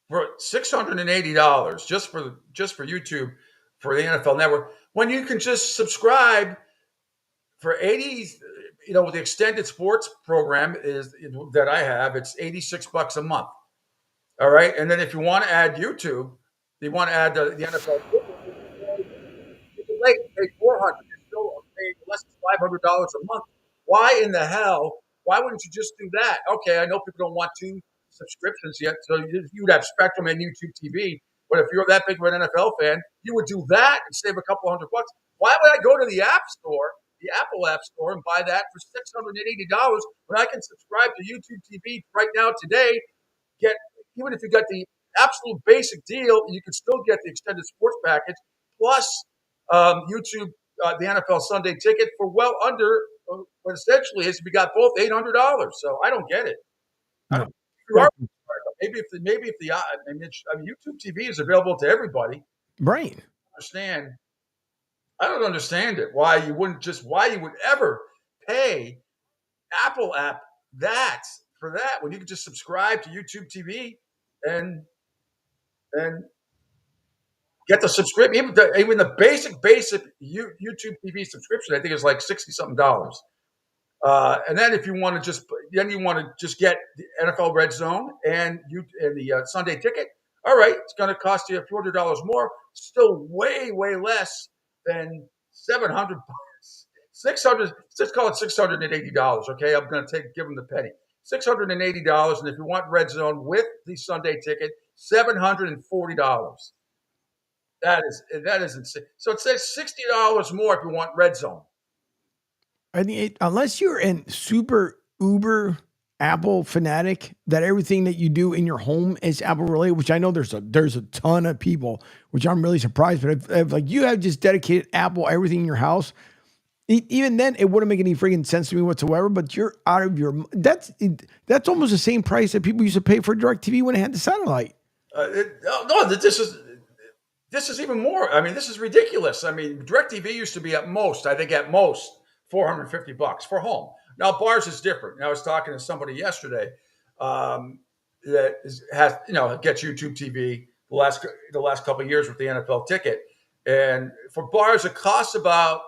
for $680 just for YouTube for the NFL Network when you can just subscribe for $80? With the extended sports program that I have, it's $86 a month. All right. And then if you want to add YouTube, you want to add the NFL, you can pay $400. You're still paying less than $500 a month. Why in the hell? Why wouldn't you just do that? Okay, I know people don't want 2 subscriptions yet, so you'd have Spectrum and YouTube TV. But if you're that big of an NFL fan, you would do that and save a couple $100. Why would I go to the App Store, the Apple App Store, and buy that for $680 when I can subscribe to YouTube TV right now today? Even if you got the absolute basic deal, you can still get the extended sports package plus YouTube, the NFL Sunday Ticket for well under what essentially is. We got both $800. So I don't get it. No. Maybe if YouTube TV is available to everybody, right? I understand. I don't understand it. Why you would ever pay Apple app for that when you could just subscribe to YouTube TV and get the subscription. Even the basic YouTube TV subscription, I think is like $60 something. And then if you want to just get the NFL Red Zone and the Sunday Ticket. All right, it's going to cost you $400 more. Still way less than $700, $600. Let's call it $680. Okay, I'm going to give them the penny. $680, and if you want Red Zone with the Sunday Ticket, $740. That is insane. So it says $60 more if you want Red Zone. I think unless you're in super uber Apple fanatic, that everything that you do in your home is Apple related, which I know there's a ton of people, which I'm really surprised. But if like you have just dedicated Apple everything in your house, even then it wouldn't make any freaking sense to me whatsoever. But you're out of your that's almost the same price that people used to pay for DirecTV when it had the satellite. This is even more. I mean, this is ridiculous. I mean, DirecTV used to be at most $450 for home. Now, bars is different. I was talking to somebody yesterday that gets YouTube TV the last couple of years with the NFL ticket, and for bars it costs about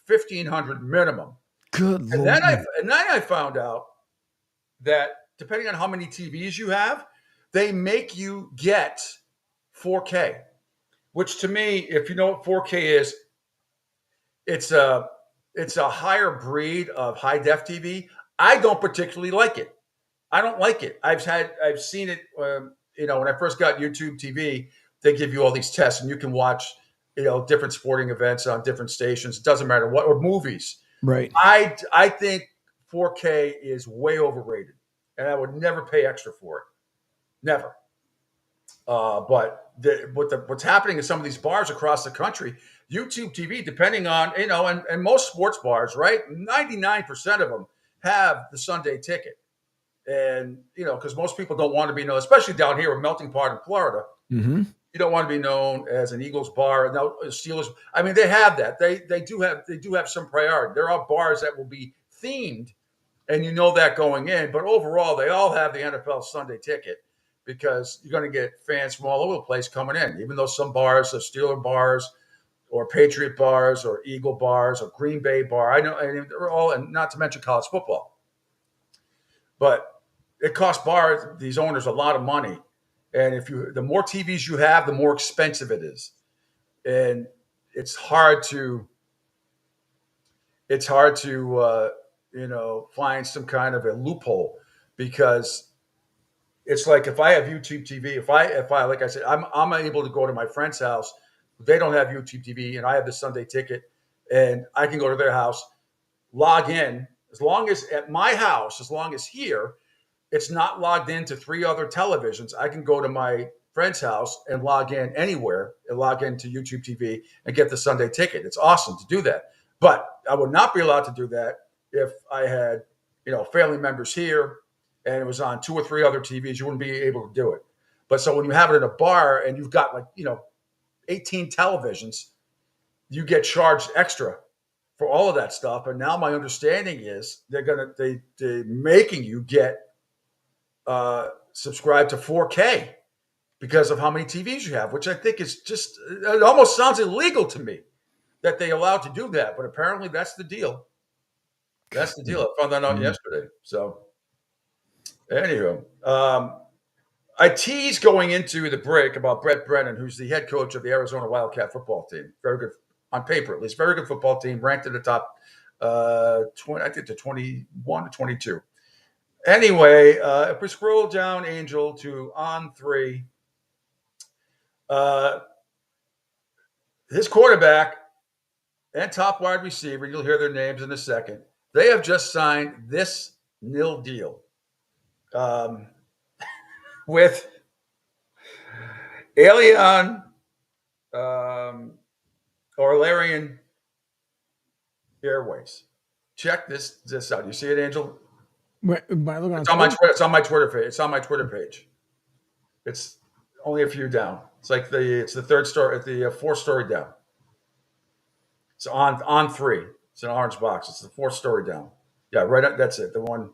$1,500 minimum. Good and Lord. Then I found out that depending on how many TVs you have, they make you get 4K, which to me, if you know what 4K is, it's a higher breed of high def TV. I don't particularly like it. I don't like it. I've seen it. When I first got YouTube TV, they give you all these tests, and you can watch, different sporting events on different stations. It doesn't matter what, or movies. Right. I think 4K is way overrated, and I would never pay extra for it. Never. But what's happening in some of these bars across the country, YouTube TV, depending on, and most sports bars, right? 99% of them have the Sunday Ticket. And, because most people don't want to be known, especially down here in Melting Pot in Florida, Mm-hmm. you don't want to be known as an Eagles bar. No, Steelers. I mean, they have that. They do have some priority. There are bars that will be themed, and you know that going in. But overall, they all have the NFL Sunday Ticket, because you're going to get fans from all over the place coming in. Even though some bars are Steeler bars, or Patriot bars, or Eagle bars, or Green Bay bar, I know, and they're all, and not to mention college football. But it costs these owners a lot of money. And the more TVs you have, the more expensive it is. And it's hard to find some kind of a loophole, because it's like, if I have YouTube TV, if I like I said, I'm able to go to my friend's house. They don't have YouTube TV, and I have the Sunday Ticket, and I can go to their house, log in, as long as here, it's not logged into 3 other televisions. I can go to my friend's house and log in anywhere and log into YouTube TV and get the Sunday Ticket. It's awesome to do that. But I would not be allowed to do that if I had, family members here and it was on 2 or 3 other TVs. You wouldn't be able to do it. But so when you have it in a bar and you've got 18 televisions, you get charged extra for all of that stuff. And now my understanding is they're making you get subscribe to 4K because of how many TVs you have, which I think is it almost sounds illegal to me that they allowed to do that. But apparently that's the deal. That's the deal. I found that out yesterday. So anyway, I teased going into the break about Brett Brennan, who's the head coach of the Arizona Wildcat football team. Very good, on paper at least, very good football team, ranked in the top 20, I think to 21 to 22. Anyway, if we scroll down, Angel, to on 3, his quarterback and top wide receiver, you'll hear their names in a second, they have just signed this nil deal with Alien Orlarian Airways. Check this out. You see it, Angel? It's on my Twitter. It's on my Twitter page. It's on my Twitter page. It's only a few down. It's like it's the 4th story down. It's on 3. It's an orange box. It's the 4th story down. Yeah, right up. That's it. The one.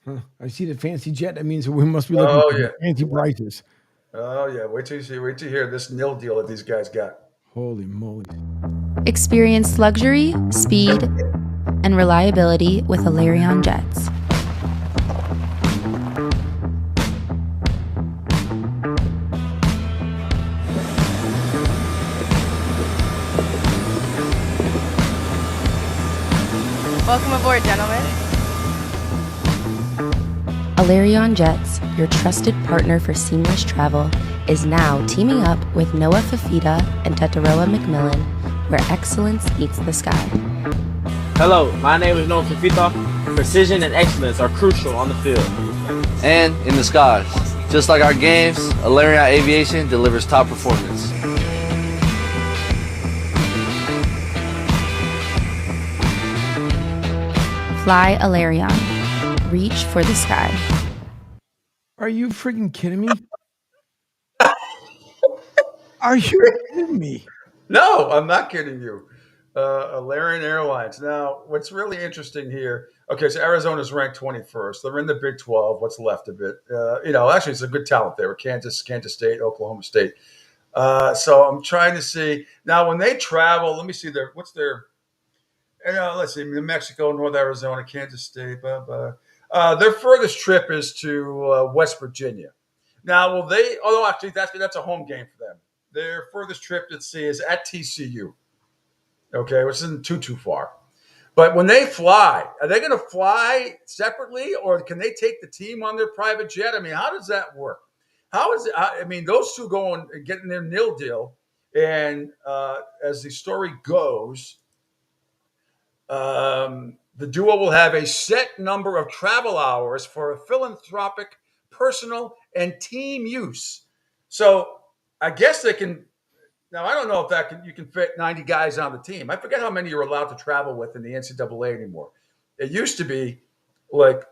Huh. I see the fancy jet. That means we must be looking for fancy prices. Oh yeah. Wait till you hear this nil deal that these guys got. Holy moly. Experience luxury, speed, and reliability with Alarion jets. Welcome aboard, gentlemen. Alarion Jets, your trusted partner for seamless travel, is now teaming up with Noah Fafita and Tataroa McMillan, where excellence meets the sky. Hello, my name is Noah Fafita. Precision and excellence are crucial on the field and in the skies. Just like our games, Alarion Aviation delivers top performance. Fly Alarion. Reach for the sky. Are you freaking kidding me? Are you kidding me? No, I'm not kidding you. Alarion Airlines. Now, what's really interesting here, okay, so Arizona's ranked 21st. They're in the Big 12, what's left of it. Actually, it's a good talent there. Kansas State, Oklahoma State. So I'm trying to see. Now, when they travel, let me see what's their, let's see, New Mexico, North Arizona, Kansas State, blah, blah. Their furthest trip is to West Virginia. Now, will they, although actually that's a home game for them. Their furthest trip, let's see, is at TCU. Okay, which isn't too far. But when they fly, are they going to fly separately, or can they take the team on their private jet? I mean, how does that work? How is it? I mean, those two going and getting their nil deal, and as the story goes, the duo will have a set number of travel hours for philanthropic, personal, and team use. So I guess they can. Now, I don't know if you can fit 90 guys on the team. I forget how many you're allowed to travel with in the NCAA anymore. It used to be like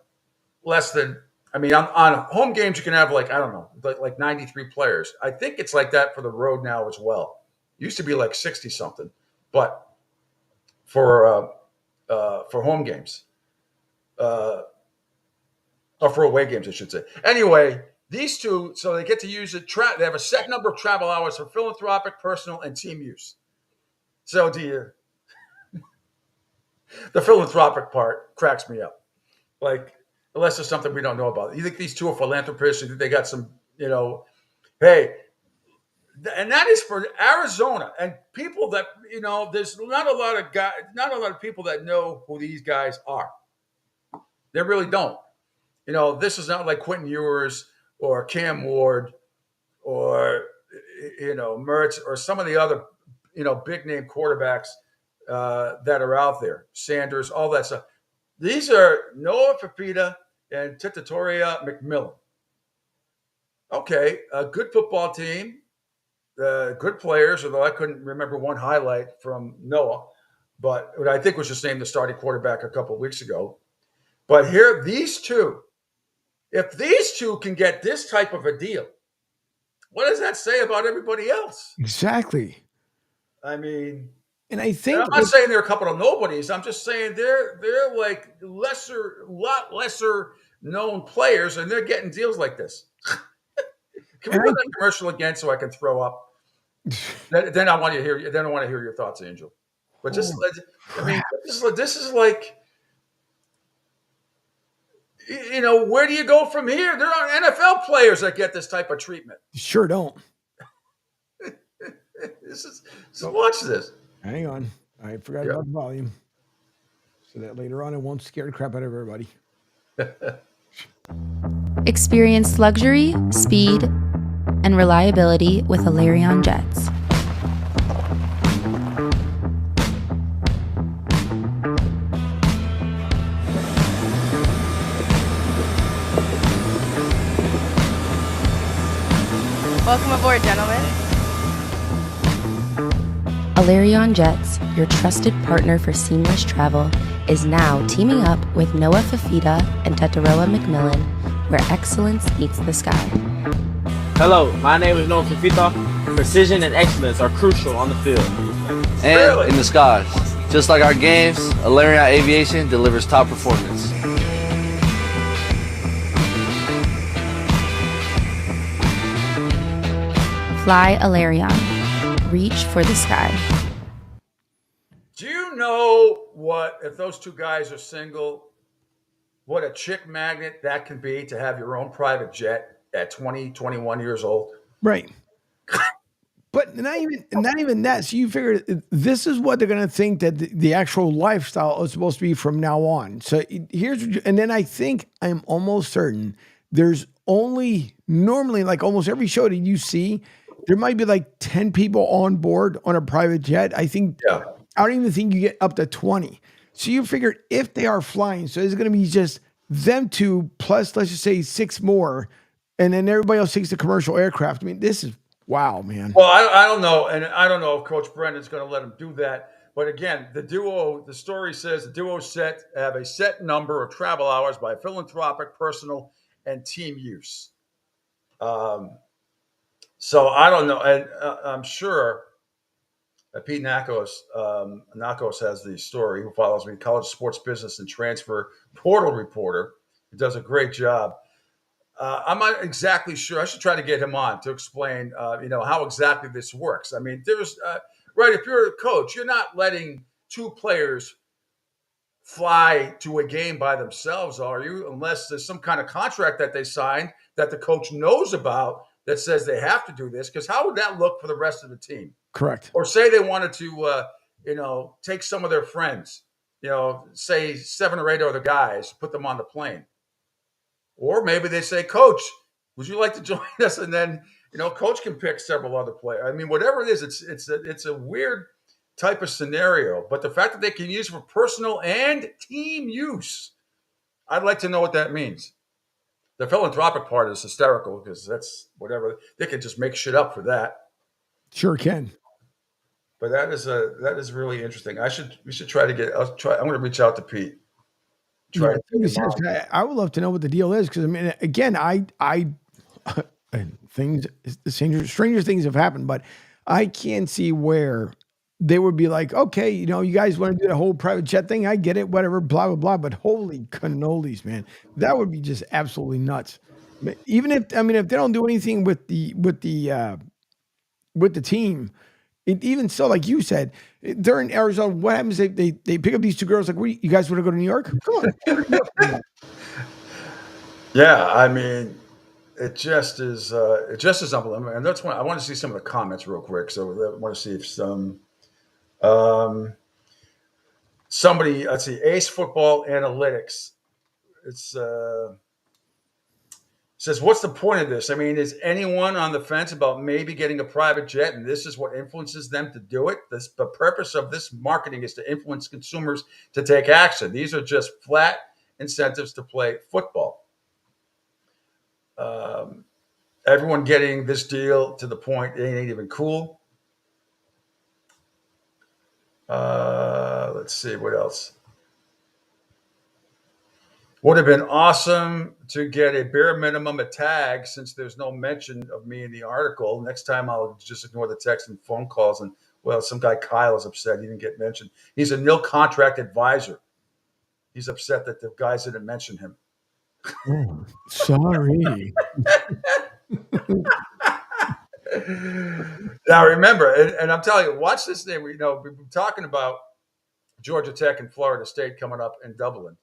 less than, I mean, on home games, you can have like 93 players. I think it's like that for the road now as well. It used to be like 60 something, but for home games, or for away games, I should say. Anyway, these two, so they get to use it. They have a set number of travel hours for philanthropic, personal, and team use. So the philanthropic part cracks me up. Like, unless there's something we don't know about. You think these two are philanthropists? You think they got some, hey, and that is for Arizona and people that, there's not a lot of people that know who these guys are. They really don't. This is not like Quentin Ewers or Cam Ward or, Mertz or some of the other, big name quarterbacks that are out there, Sanders, all that stuff. These are Noah Fafita and Tataroa McMillan. Okay, a good football team, good players, although I couldn't remember one highlight from Noah, but I think was just named the starting quarterback a couple of weeks ago. But here, these two, if these two can get this type of a deal, what does that say about everybody else? Exactly. I mean, and I think I'm not saying they're a couple of nobodies. I'm just saying they're like lot lesser known players, and they're getting deals like this. Can we run that commercial again so I can throw up? Then I want to hear. Then I want to hear your thoughts, Angel. But just, this is like. Where do you go from here? There are NFL players that get this type of treatment. Sure don't. So watch this. Hang on. I forgot about the volume. So that later on it won't scare the crap out of everybody. Experience luxury, speed, and reliability with Alarion jets. Welcome aboard, gentlemen. Alarion Jets, your trusted partner for seamless travel, is now teaming up with Noah Fafita and Tataroa McMillan, where excellence meets the sky. Hello, my name is Noah Fafita. Precision and excellence are crucial on the field and in the skies. Just like our games, Alarion Aviation delivers top performance. Fly Alarion. Reach for the sky. Do you know what, if those two guys are single, what a chick magnet that can be to have your own private jet at 20, 21 years old? Right. But not even that. So you figure this is what they're going to think that the actual lifestyle is supposed to be from now on. So and then I think I'm almost certain there's only normally like almost every show that you see, there might be like 10 people on board on a private jet. I don't even think you get up to 20. So you figure if they are flying, so it's going to be just them two plus, let's just say 6 more. And then everybody else takes the commercial aircraft. I mean, this is wow, man. Well, I don't know. And I don't know if Coach Brendan's going to let him do that. But again, the story says the duo have a set number of travel hours by philanthropic, personal, and team use. So I don't know. And I'm sure Pete Nakos has the story, who follows me, college sports business and transfer portal reporter, who does a great job. I'm not exactly sure. I should try to get him on to explain, how exactly this works. I mean, there's right. If you're a coach, you're not letting 2 players fly to a game by themselves, are you? Unless there's some kind of contract that they signed that the coach knows about that says they have to do this. Because how would that look for the rest of the team? Correct. Or say they wanted to, take some of their friends, say 7 or 8 other guys, put them on the plane. Or maybe they say, Coach, would you like to join us? And then, Coach can pick several other players. I mean, whatever it is, it's a weird type of scenario. But the fact that they can use it for personal and team use, I'd like to know what that means. The philanthropic part is hysterical because that's whatever. They can just make shit up for that. Sure can. But that is really interesting. We should try to get. I'm going to reach out to Pete. I would love to know what the deal is because I mean, again, stranger things have happened, but I can't see where they would be like, okay, you guys want to do the whole private jet thing? I get it, whatever, blah blah blah. But holy cannolis, man, that would be just absolutely nuts. Even if they don't do anything with the team. Even so, like you said, they're in Arizona. What happens if they pick up these 2 girls? Like, you guys want to go to New York? Come on. Yeah, I mean, it just is unbelievable. And that's why I want to see some of the comments real quick. So I want to see if somebody, let's see, Ace Football Analytics. It's says, what's the point of this? I mean, is anyone on the fence about maybe getting a private jet and this is what influences them to do it? The purpose of this marketing is to influence consumers to take action. These are just flat incentives to play football. Everyone getting this deal to the point it ain't even cool. Let's see, what else? Would have been awesome to get a bare minimum a tag since there's no mention of me in the article. Next time I'll just ignore the text and phone calls. And, well, some guy, Kyle, is upset he didn't get mentioned. He's a nil contract advisor. He's upset that the guys didn't mention him. Oh, sorry. Now, remember, and I'm telling you, watch this thing. We've been talking about Georgia Tech and Florida State coming up in Dublin.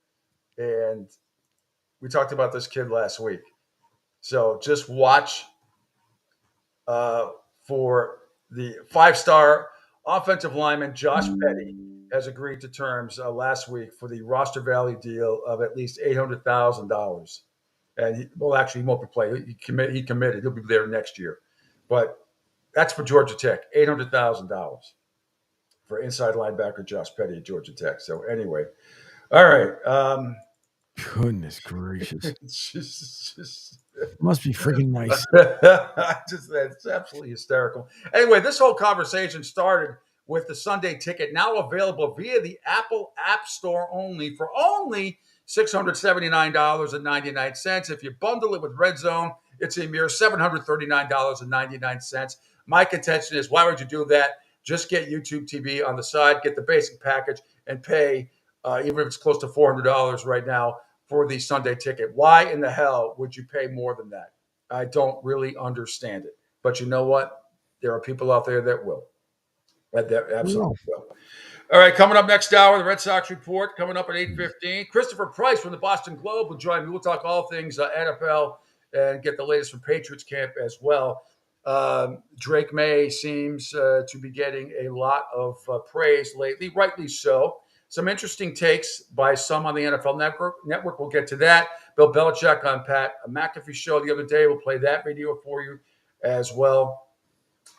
And we talked about this kid last week. So just watch for the 5-star offensive lineman Josh Petty has agreed to terms last week for the roster value deal of at least $800,000. And he won't be playing. He committed. He'll be there next year. But that's for Georgia Tech, $800,000 for inside linebacker Josh Petty at Georgia Tech. So anyway, all right. Goodness gracious. Must be freaking nice. It's absolutely hysterical. Anyway, this whole conversation started with the Sunday Ticket, now available via the Apple App Store only for only $679.99. If you bundle it with Red Zone, it's a mere $739.99. My contention is, why would you do that? Just get YouTube TV on the side, get the basic package, and pay, even if it's close to $400 right now, for the Sunday ticket. Why in the hell would you pay more than that? I don't really understand it. But you know what? There are people out there that will. That absolutely will. All right, coming up next hour, the Red Sox report coming up at 8:15. Christopher Price from the Boston Globe will join me. We'll talk all things NFL and get the latest from Patriots camp as well. Drake May seems to be getting a lot of praise lately, rightly so. Some interesting takes by some on the NFL Network. We'll get to that. Bill Belichick on Pat McAfee show the other day. We'll play that video for you as well.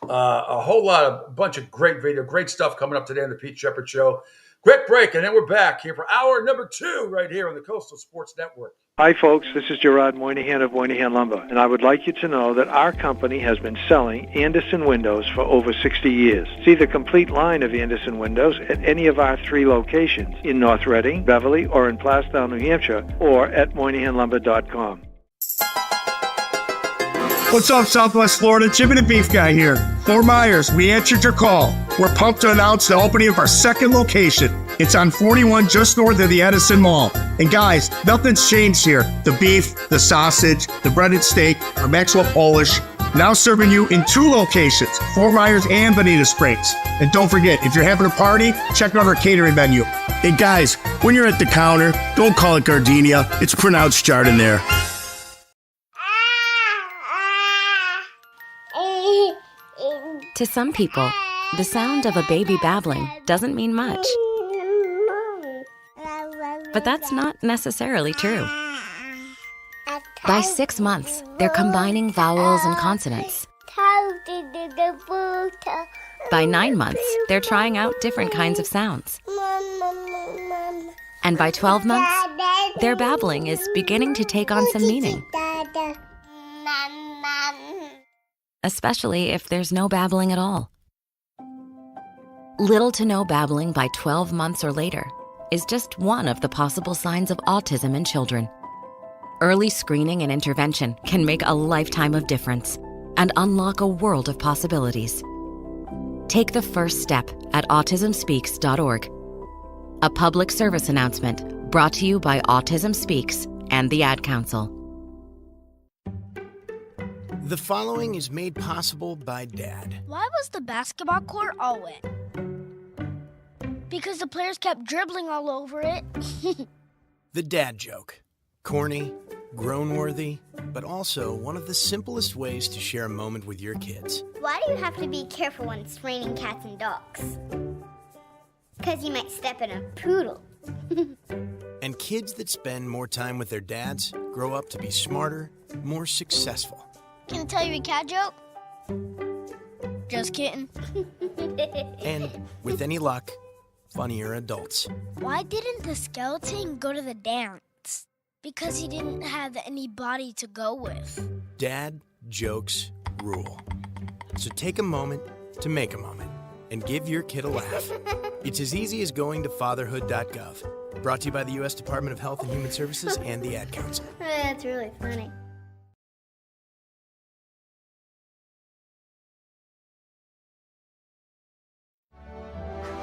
A bunch of great video, great stuff coming up today on the Pete Shepherd Show. Quick break, and then we're back here for hour number 2 right here on the Coastal Sports Network. Hi, folks. This is Gerard Moynihan of Moynihan Lumber, and I would like you to know that our company has been selling Anderson windows for over 60 years. See the complete line of Anderson windows at any of our 3 locations in North Reading, Beverly, or in Plastown, New Hampshire, or at MoynihanLumber.com. What's up, Southwest Florida? Chicken and Beef Guy here. Fort Myers, we answered your call. We're pumped to announce the opening of our second location. It's on 41 just north of the Edison Mall. And guys, nothing's changed here. The beef, the sausage, the breaded steak, our Maxwell Polish. Now serving you in 2 locations, Fort Myers and Bonita Springs. And don't forget, if you're having a party, check out our catering menu. Hey guys, when you're at the counter, don't call it gardenia. It's pronounced jardiniere. To some people, the sound of a baby babbling doesn't mean much. But that's not necessarily true. By 6 months, they're combining vowels and consonants. By 9 months, they're trying out different kinds of sounds. And by 12 months, their babbling is beginning to take on some meaning. Especially if there's no babbling at all. Little to no babbling by 12 months or later is just one of the possible signs of autism in children. Early screening and intervention can make a lifetime of difference and unlock a world of possibilities. Take the first step at autismspeaks.org. A public service announcement brought to you by Autism Speaks and the Ad Council. The following is made possible by Dad. Why was the basketball court all wet? Because the players kept dribbling all over it. The dad joke. Corny, groan-worthy, but also one of the simplest ways to share a moment with your kids. Why do you have to be careful when it's raining cats and dogs? Because you might step in a poodle. And kids that spend more time with their dads grow up to be smarter, more successful. Can I tell you a cat joke? Just kidding. And, with any luck, funnier adults. Why didn't the skeleton go to the dance? Because he didn't have any body to go with. Dad jokes rule. So take a moment to make a moment and give your kid a laugh. It's as easy as going to fatherhood.gov. Brought to you by the U.S. Department of Health and Human Services and the Ad Council. That's really funny.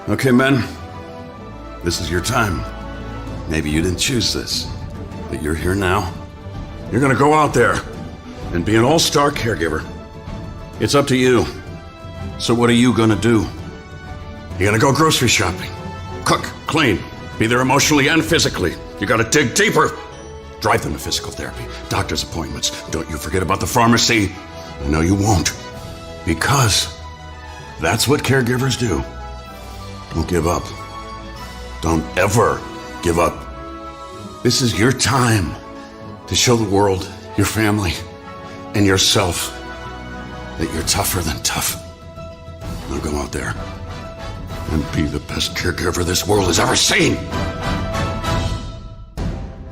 Okay, men, this is your time. Maybe you didn't choose this, but you're here now. You're gonna go out there and be an all-star caregiver. It's up to you. So what are you gonna do? You're gonna go grocery shopping, cook, clean, be there emotionally and physically. You gotta dig deeper. Drive them to physical therapy, doctor's appointments. Don't you forget about the pharmacy. No, you won't. Because that's what caregivers do. Don't give up. Don't ever give up. This is your time to show the world, your family, and yourself that you're tougher than tough. Now go out there and be the best caregiver this world has ever seen.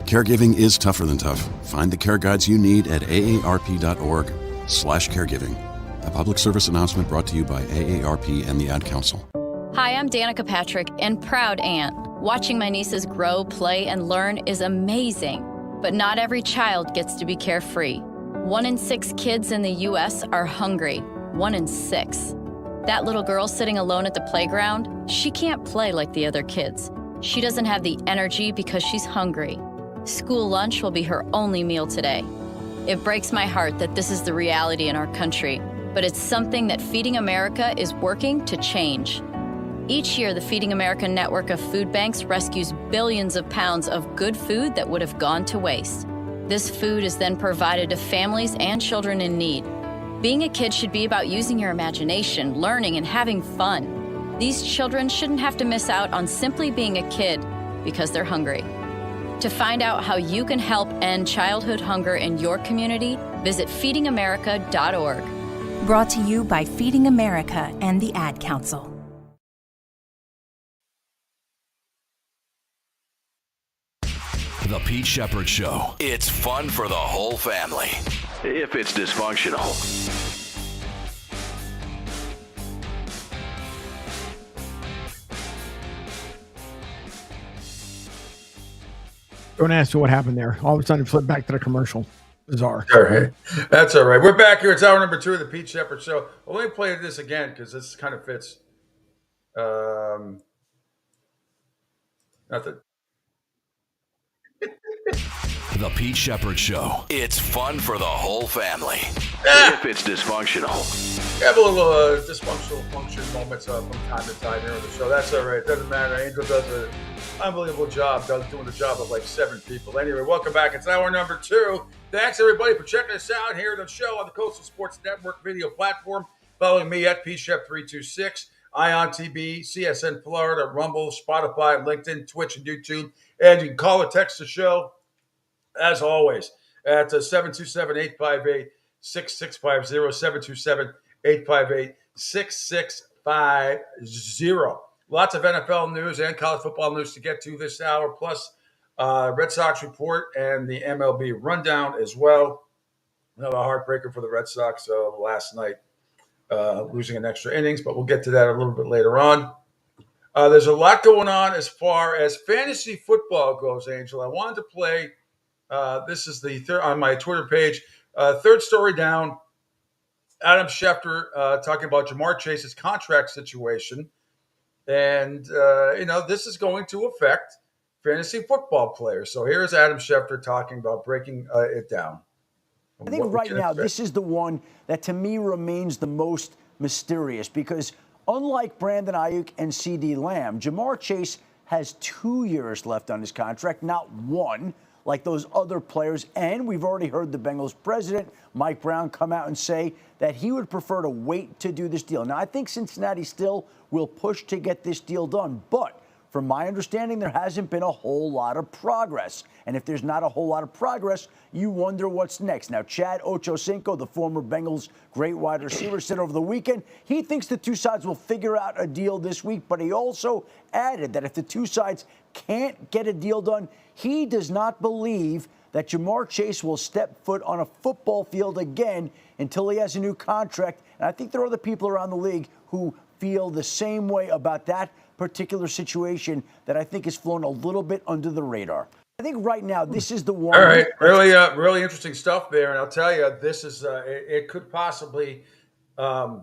Caregiving is tougher than tough. Find the care guides you need at aarp.org/caregiving. A public service announcement brought to you by AARP and the Ad Council. Hi, I'm Danica Patrick and proud aunt. Watching my nieces grow, play, and learn is amazing. But not every child gets to be carefree. 1 in 6 kids in the U.S. are hungry. 1 in 6. That little girl sitting alone at the playground, she can't play like the other kids. She doesn't have the energy because she's hungry. School lunch will be her only meal today. It breaks my heart that this is the reality in our country, but it's something that Feeding America is working to change. Each year, the Feeding America network of food banks rescues billions of pounds of good food that would have gone to waste. This food is then provided to families and children in need. Being a kid should be about using your imagination, learning, and having fun. These children shouldn't have to miss out on simply being a kid because they're hungry. To find out how you can help end childhood hunger in your community, visit feedingamerica.org. Brought to you by Feeding America and the Ad Council. The Pete Shepherd Show. It's fun for the whole family. If it's dysfunctional. Don't ask me what happened there. All of a sudden, flip back to the commercial. Bizarre. All right. That's all right. We're back here. It's hour number 2 of the Pete Shepherd Show. Well, let me play this again because this kind of fits. Nothing. The Pete Shepherd Show. It's fun for the whole family. If it's dysfunctional. We have a little dysfunctional function moments from time to time here on the show. That's all right. It doesn't matter. Angel does an unbelievable job, doing the job of like 7 people. Anyway, welcome back. It's hour number 2. Thanks, everybody, for checking us out here on the show on the Coastal Sports Network video platform. Following me at PShep326, Ion TV, CSN Florida, Rumble, Spotify, LinkedIn, Twitch, and YouTube. And you can call or text the show, as always, at 727-858-6650, 727-858-6650. Lots of NFL news and college football news to get to this hour, plus Red Sox report and the MLB rundown as well. Another heartbreaker for the Red Sox last night, losing an extra innings, but we'll get to that a little bit later on. There's a lot going on as far as fantasy football goes, Angel. I wanted to play, this is the third on my Twitter page, third story down, Adam Schefter talking about Jamar Chase's contract situation. And, this is going to affect fantasy football players. So here's Adam Schefter talking about breaking it down. I think right now, this is the one that to me remains the most mysterious because unlike Brandon Ayuk and CeeDee Lamb, Jamar Chase has 2 years left on his contract, not 1, like those other players. And we've already heard the Bengals president, Mike Brown, come out and say that he would prefer to wait to do this deal. Now, I think Cincinnati still will push to get this deal done, but from my understanding, there hasn't been a whole lot of progress. And if there's not a whole lot of progress, you wonder what's next. Now, Chad Ochocinco, the former Bengals great wide receiver, said over the weekend he thinks the two sides will figure out a deal this week, but he also added that if the two sides can't get a deal done, he does not believe that Jamar Chase will step foot on a football field again until he has a new contract. And I think there are other people around the league who feel the same way about that particular situation that I think has flown a little bit under the radar. I think right now this is the one. All right, really interesting stuff there, and I'll tell you, this is it could possibly the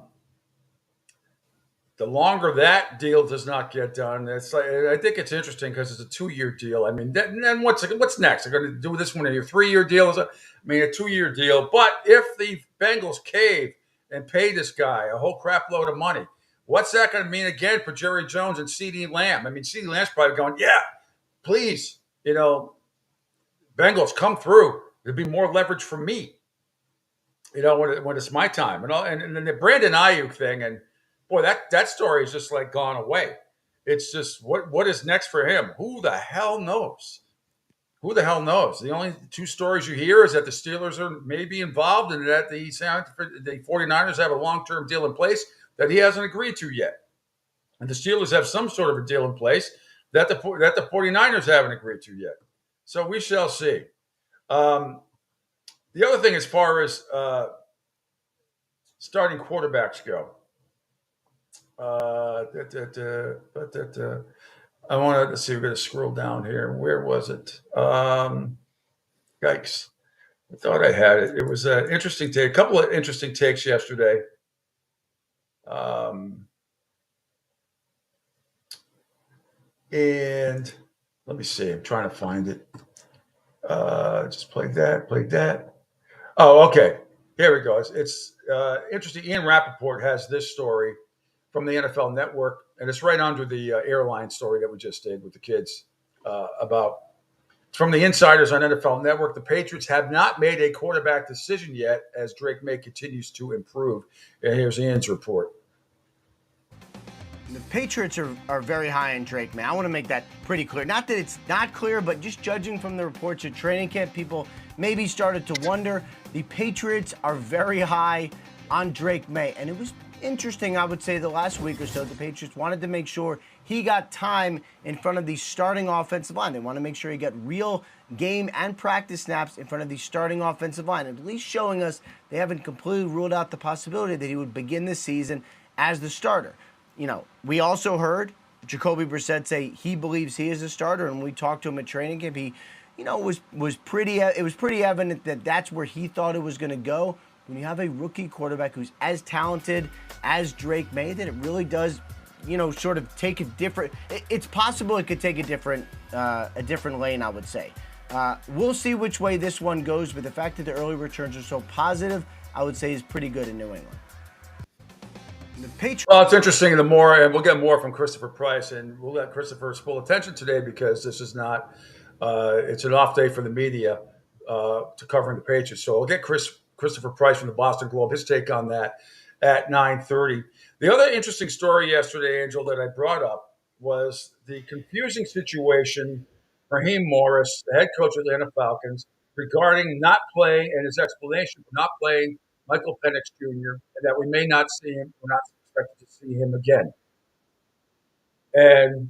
longer that deal does not get done. It's like, I think it's interesting because it's a 2-year deal. I mean, then what's next? They're going to do this one a 3-year deal. A 2-year deal. But if the Bengals cave and pay this guy a whole crap load of money, what's that going to mean again for Jerry Jones and CeeDee Lamb? I mean, CeeDee Lamb's probably going, yeah, please, Bengals come through. There'd be more leverage for me, when it's my time. And then the Brandon Ayuk thing, and boy, that story is just like gone away. It's just what is next for him? Who the hell knows? The only 2 stories you hear is that the Steelers are maybe involved and that the 49ers have a long-term deal in place that he hasn't agreed to yet. And the Steelers have some sort of a deal in place that the 49ers haven't agreed to yet. So we shall see. The other thing as far as starting quarterbacks go, I wanted to see, we're going to scroll down here. Where was it? Yikes. I thought I had it. It was an interesting take, a couple of interesting takes yesterday. And let me see. I'm trying to find it. Just played that. Oh, okay. Here we go. It's interesting. Ian Rappaport has this story from the NFL Network, and it's right under the airline story that we just did with the kids about. From the insiders on NFL Network, the Patriots have not made a quarterback decision yet as Drake May continues to improve. And here's Ian's report. The Patriots are very high on Drake May. I want to make that pretty clear. Not that it's not clear, but just judging from the reports at training camp, people maybe started to wonder. The Patriots are very high on Drake May. And it was interesting, I would say, the last week or so, the Patriots wanted to make sure he got time in front of the starting offensive line. They want to make sure he got real game and practice snaps in front of the starting offensive line, at least showing us they haven't completely ruled out the possibility that he would begin this season as the starter. You know, we also heard Jacoby Brissett say he believes he is a starter, and we talked to him at training camp. He, you know, it was pretty evident that that's where he thought it was going to go. When you have a rookie quarterback who's as talented as Drake May, that it really does, you know, sort of take a different. It's possible it could take a different lane, I would say. We'll see which way this one goes, but the fact that the early returns are so positive, I would say is pretty good in New England. Well, it's interesting. The more, and we'll get more from Christopher Price, and we'll let Christopher's full attention today because this is not. It's an off day for the media to covering the Patriots. So we'll get Christopher Price from the Boston Globe, his take on that at 9:30. The other interesting story yesterday, Angel, that I brought up was the confusing situation for Raheem Morris, the head coach of the Atlanta Falcons, regarding not playing and his explanation for not playing Michael Penix Jr., and that we may not see him, we're not expected to see him again. And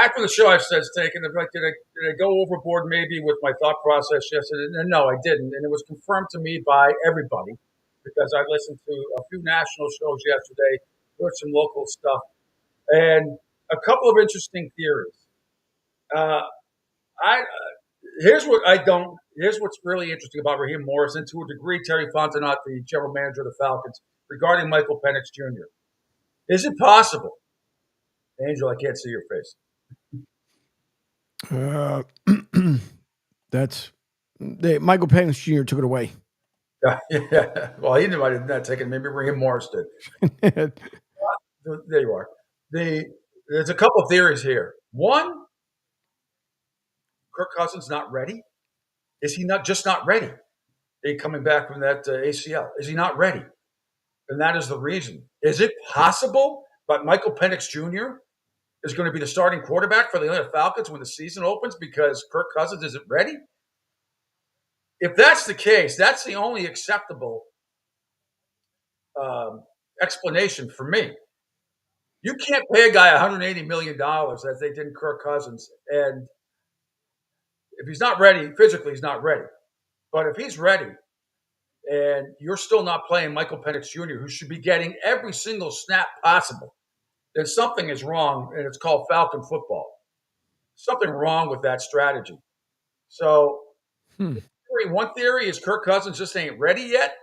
after the show, I said, did I go overboard maybe with my thought process yesterday? And no, I didn't. And it was confirmed to me by everybody because I listened to a few national shows yesterday, heard some local stuff, and a couple of interesting theories. Here's what's really interesting about Raheem Morris, and to a degree, Terry Fontenot, the general manager of the Falcons, regarding Michael Penix Jr. Is it possible? Angel, I can't see your face. Michael Penix Jr. took it away. Yeah. Well, he might have not taken it. Maybe Raheem Morris did. There you are. There's a couple of theories here. One, Kirk Cousins not ready. Is he not ready? Coming back from that ACL. Is he not ready? And that is the reason. Is it possible that Michael Penix Jr. is going to be the starting quarterback for the Atlanta Falcons when the season opens because Kirk Cousins isn't ready? If that's the case, that's the only acceptable explanation for me. You can't pay a guy $180 million as they did Kirk Cousins, and if he's not ready, physically he's not ready. But if he's ready and you're still not playing Michael Penix Jr., who should be getting every single snap possible, then something is wrong, and it's called Falcon football. Something wrong with that strategy. So one theory is Kirk Cousins just ain't ready yet.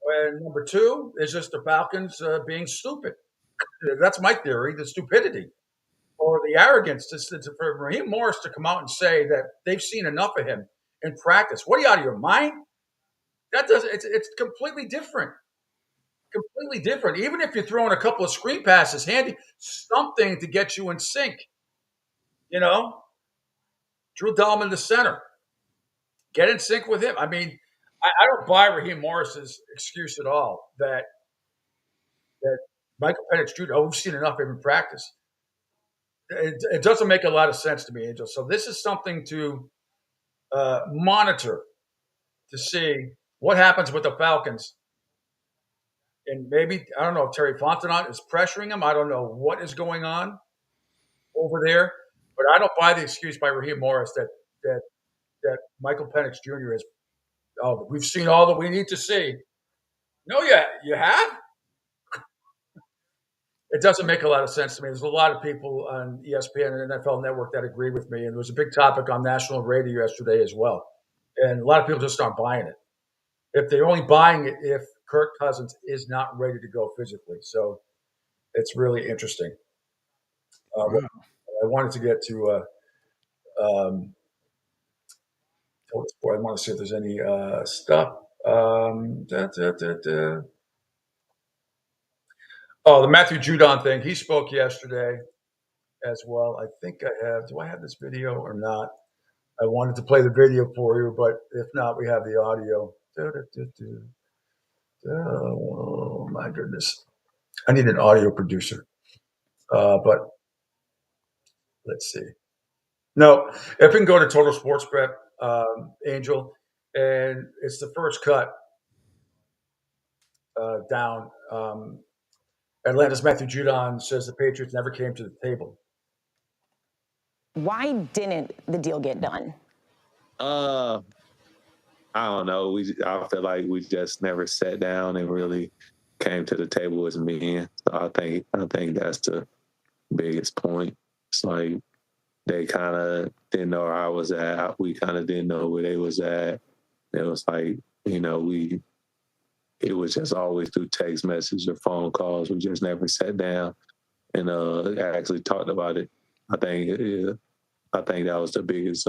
And number two is just the Falcons being stupid. That's my theory, the stupidity or the arrogance for Raheem Morris to come out and say that they've seen enough of him in practice. What are you, out of your mind? It's completely different. Completely different. Even if you're throwing a couple of screen passes, handy, something to get you in sync. You know, Drew Dalman the center. Get in sync with him. I mean, I don't buy Raheem Morris's excuse at all that Michael Penix Jr., we've seen enough of him in practice. It doesn't make a lot of sense to me, Angel. So this is something to monitor to see what happens with the Falcons. And maybe, I don't know if Terry Fontenot is pressuring him. I don't know what is going on over there. But I don't buy the excuse by Raheem Morris that Michael Penix Jr. is, we've seen all that we need to see. No, you have? It doesn't make a lot of sense to me. There's a lot of people on ESPN and NFL Network that agree with me. And there was a big topic on national radio yesterday as well. And a lot of people just aren't buying it. If they're only buying it if Kirk Cousins is not ready to go physically. So it's really interesting. I wanted to get to I want to see if there's any stuff. Oh, the Matthew Judon thing. He spoke yesterday as well. I think I have. Do I have this video or not? I wanted to play the video for you, but if not, we have the audio. Oh, my goodness. I need an audio producer. But let's see. No, if we can go to Total Sports Bet, Angel, and it's the first cut down. Atlanta's Matthew Judon says the Patriots never came to the table. Why didn't the deal get done? I don't know. I feel like we just never sat down and really came to the table as men. So I think that's the biggest point. It's like they kind of didn't know where I was at. We kind of didn't know where they was at. It was like, it was just always through text message or phone calls. We just never sat down and actually talked about it. I think that was the biggest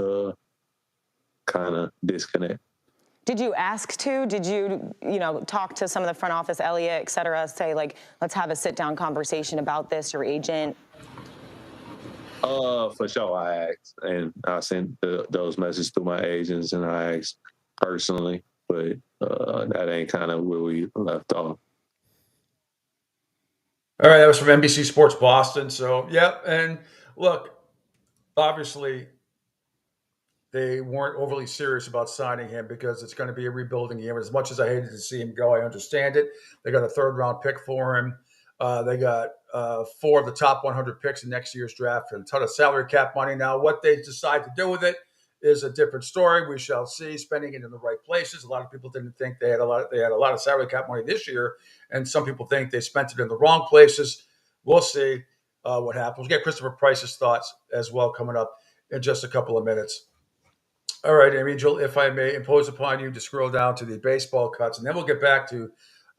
kind of disconnect. Did you ask to? Did you, talk to some of the front office, Elliott, et cetera, say, like, let's have a sit-down conversation about this, your agent? For sure, I asked. And I sent those messages through my agents, and I asked personally. But that ain't kind of where we left off. All right, that was from NBC Sports Boston. So, yeah, and look, obviously they weren't overly serious about signing him because it's going to be a rebuilding year. As much as I hated to see him go, I understand it. They got a third-round pick for him. They got 4 of the top 100 picks in next year's draft and a ton of salary cap money. Now, what they decide to do with it is a different story. We shall see. Spending it in the right places. A lot of people didn't think they had a lot of salary cap money this year, and some people think they spent it in the wrong places. We'll see what happens. We'll get Christopher Price's thoughts as well coming up in just a couple of minutes. All right, Angel, if I may impose upon you to scroll down to the baseball cuts, and then we'll get back to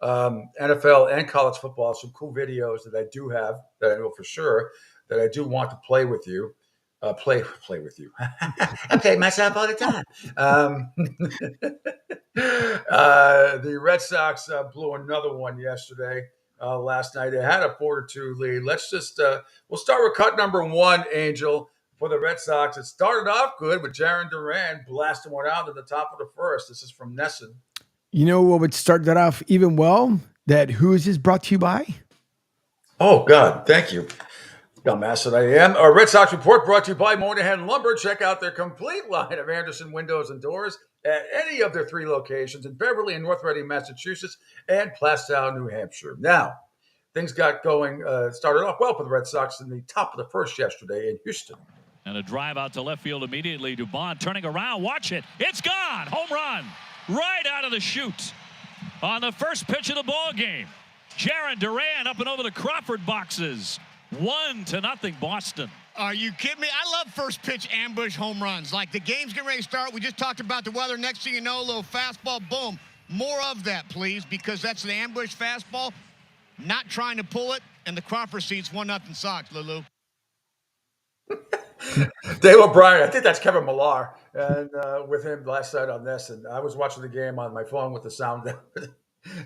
NFL and college football. Some cool videos that I do have that I know for sure that I do want to play with you. Play with you. I play myself all the time. The Red Sox blew another one yesterday. Last night they had a 4-2 lead. Let's just we'll start with cut number 1, Angel, for the Red Sox. It started off good with Jarren Duran blasting one out at the top of the first. This is from Nesson. You know what would start that off even well? That who is this brought to you by? Oh God, thank you. Dumbass that I am. Our Red Sox report brought to you by Moynihan Lumber. Check out their complete line of Anderson windows and doors at any of their 3 locations in Beverly and North Reading, Massachusetts, and Plastow, New Hampshire. Now, things got going, started off well for the Red Sox in the top of the first yesterday in Houston. And a drive out to left field immediately. Dubon turning around. Watch it. It's gone. Home run. Right out of the chute on the first pitch of the ball game. Jarren Duran up and over the Crawford boxes. 1-0 Boston. Are you kidding me? I love first pitch ambush home runs. Like the game's getting ready to start. We just talked about the weather. Next thing you know, a little fastball, boom. More of that, please, because that's an ambush fastball. Not trying to pull it, and the Crawford seats 1-0 Sox, Lulu. Dave O'Brien, I think that's Kevin Millar, and with him last night on this, and I was watching the game on my phone with the sound down.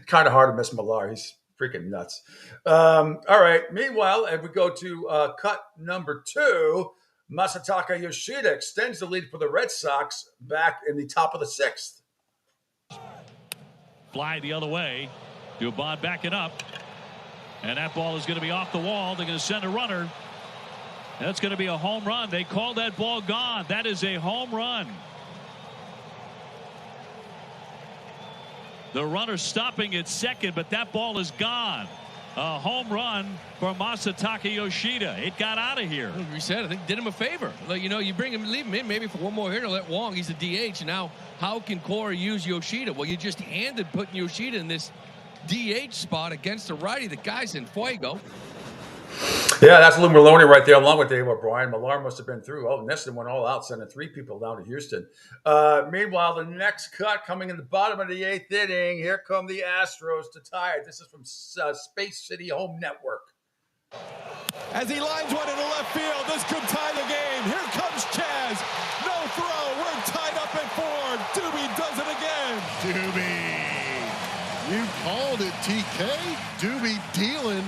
Kind of hard to miss Millar. He's freaking nuts. All right. Meanwhile, if we go to cut number 2, Masataka Yoshida extends the lead for the Red Sox back in the top of the 6th. Fly the other way. Dubon backing up. And that ball is going to be off the wall. They're going to send a runner. That's going to be a home run. They called that ball gone. That is a home run. The runner stopping at second, but that ball is gone. A home run for Masataka Yoshida. It got out of here. Like we said, I think did him a favor. Like, you bring him, leave him in maybe for one more hitter. Let Wong. He's a DH. Now, how can Cora use Yoshida? Well, you just handed putting Yoshida in this DH spot against the righty. The guy's in fuego. Yeah, that's Lou Maloney right there, along with Dave O'Brien. Millar must have been through. Oh, Nesson went all out, sending 3 people down to Houston. Meanwhile, the next cut coming in the bottom of the 8th inning. Here come the Astros to tie it. This is from Space City Home Network. As he lines one into left field, this could tie the game. Here comes Chaz. No throw. We're tied up at 4. Doobie does it again. Doobie. You called it, TK. Doobie dealing.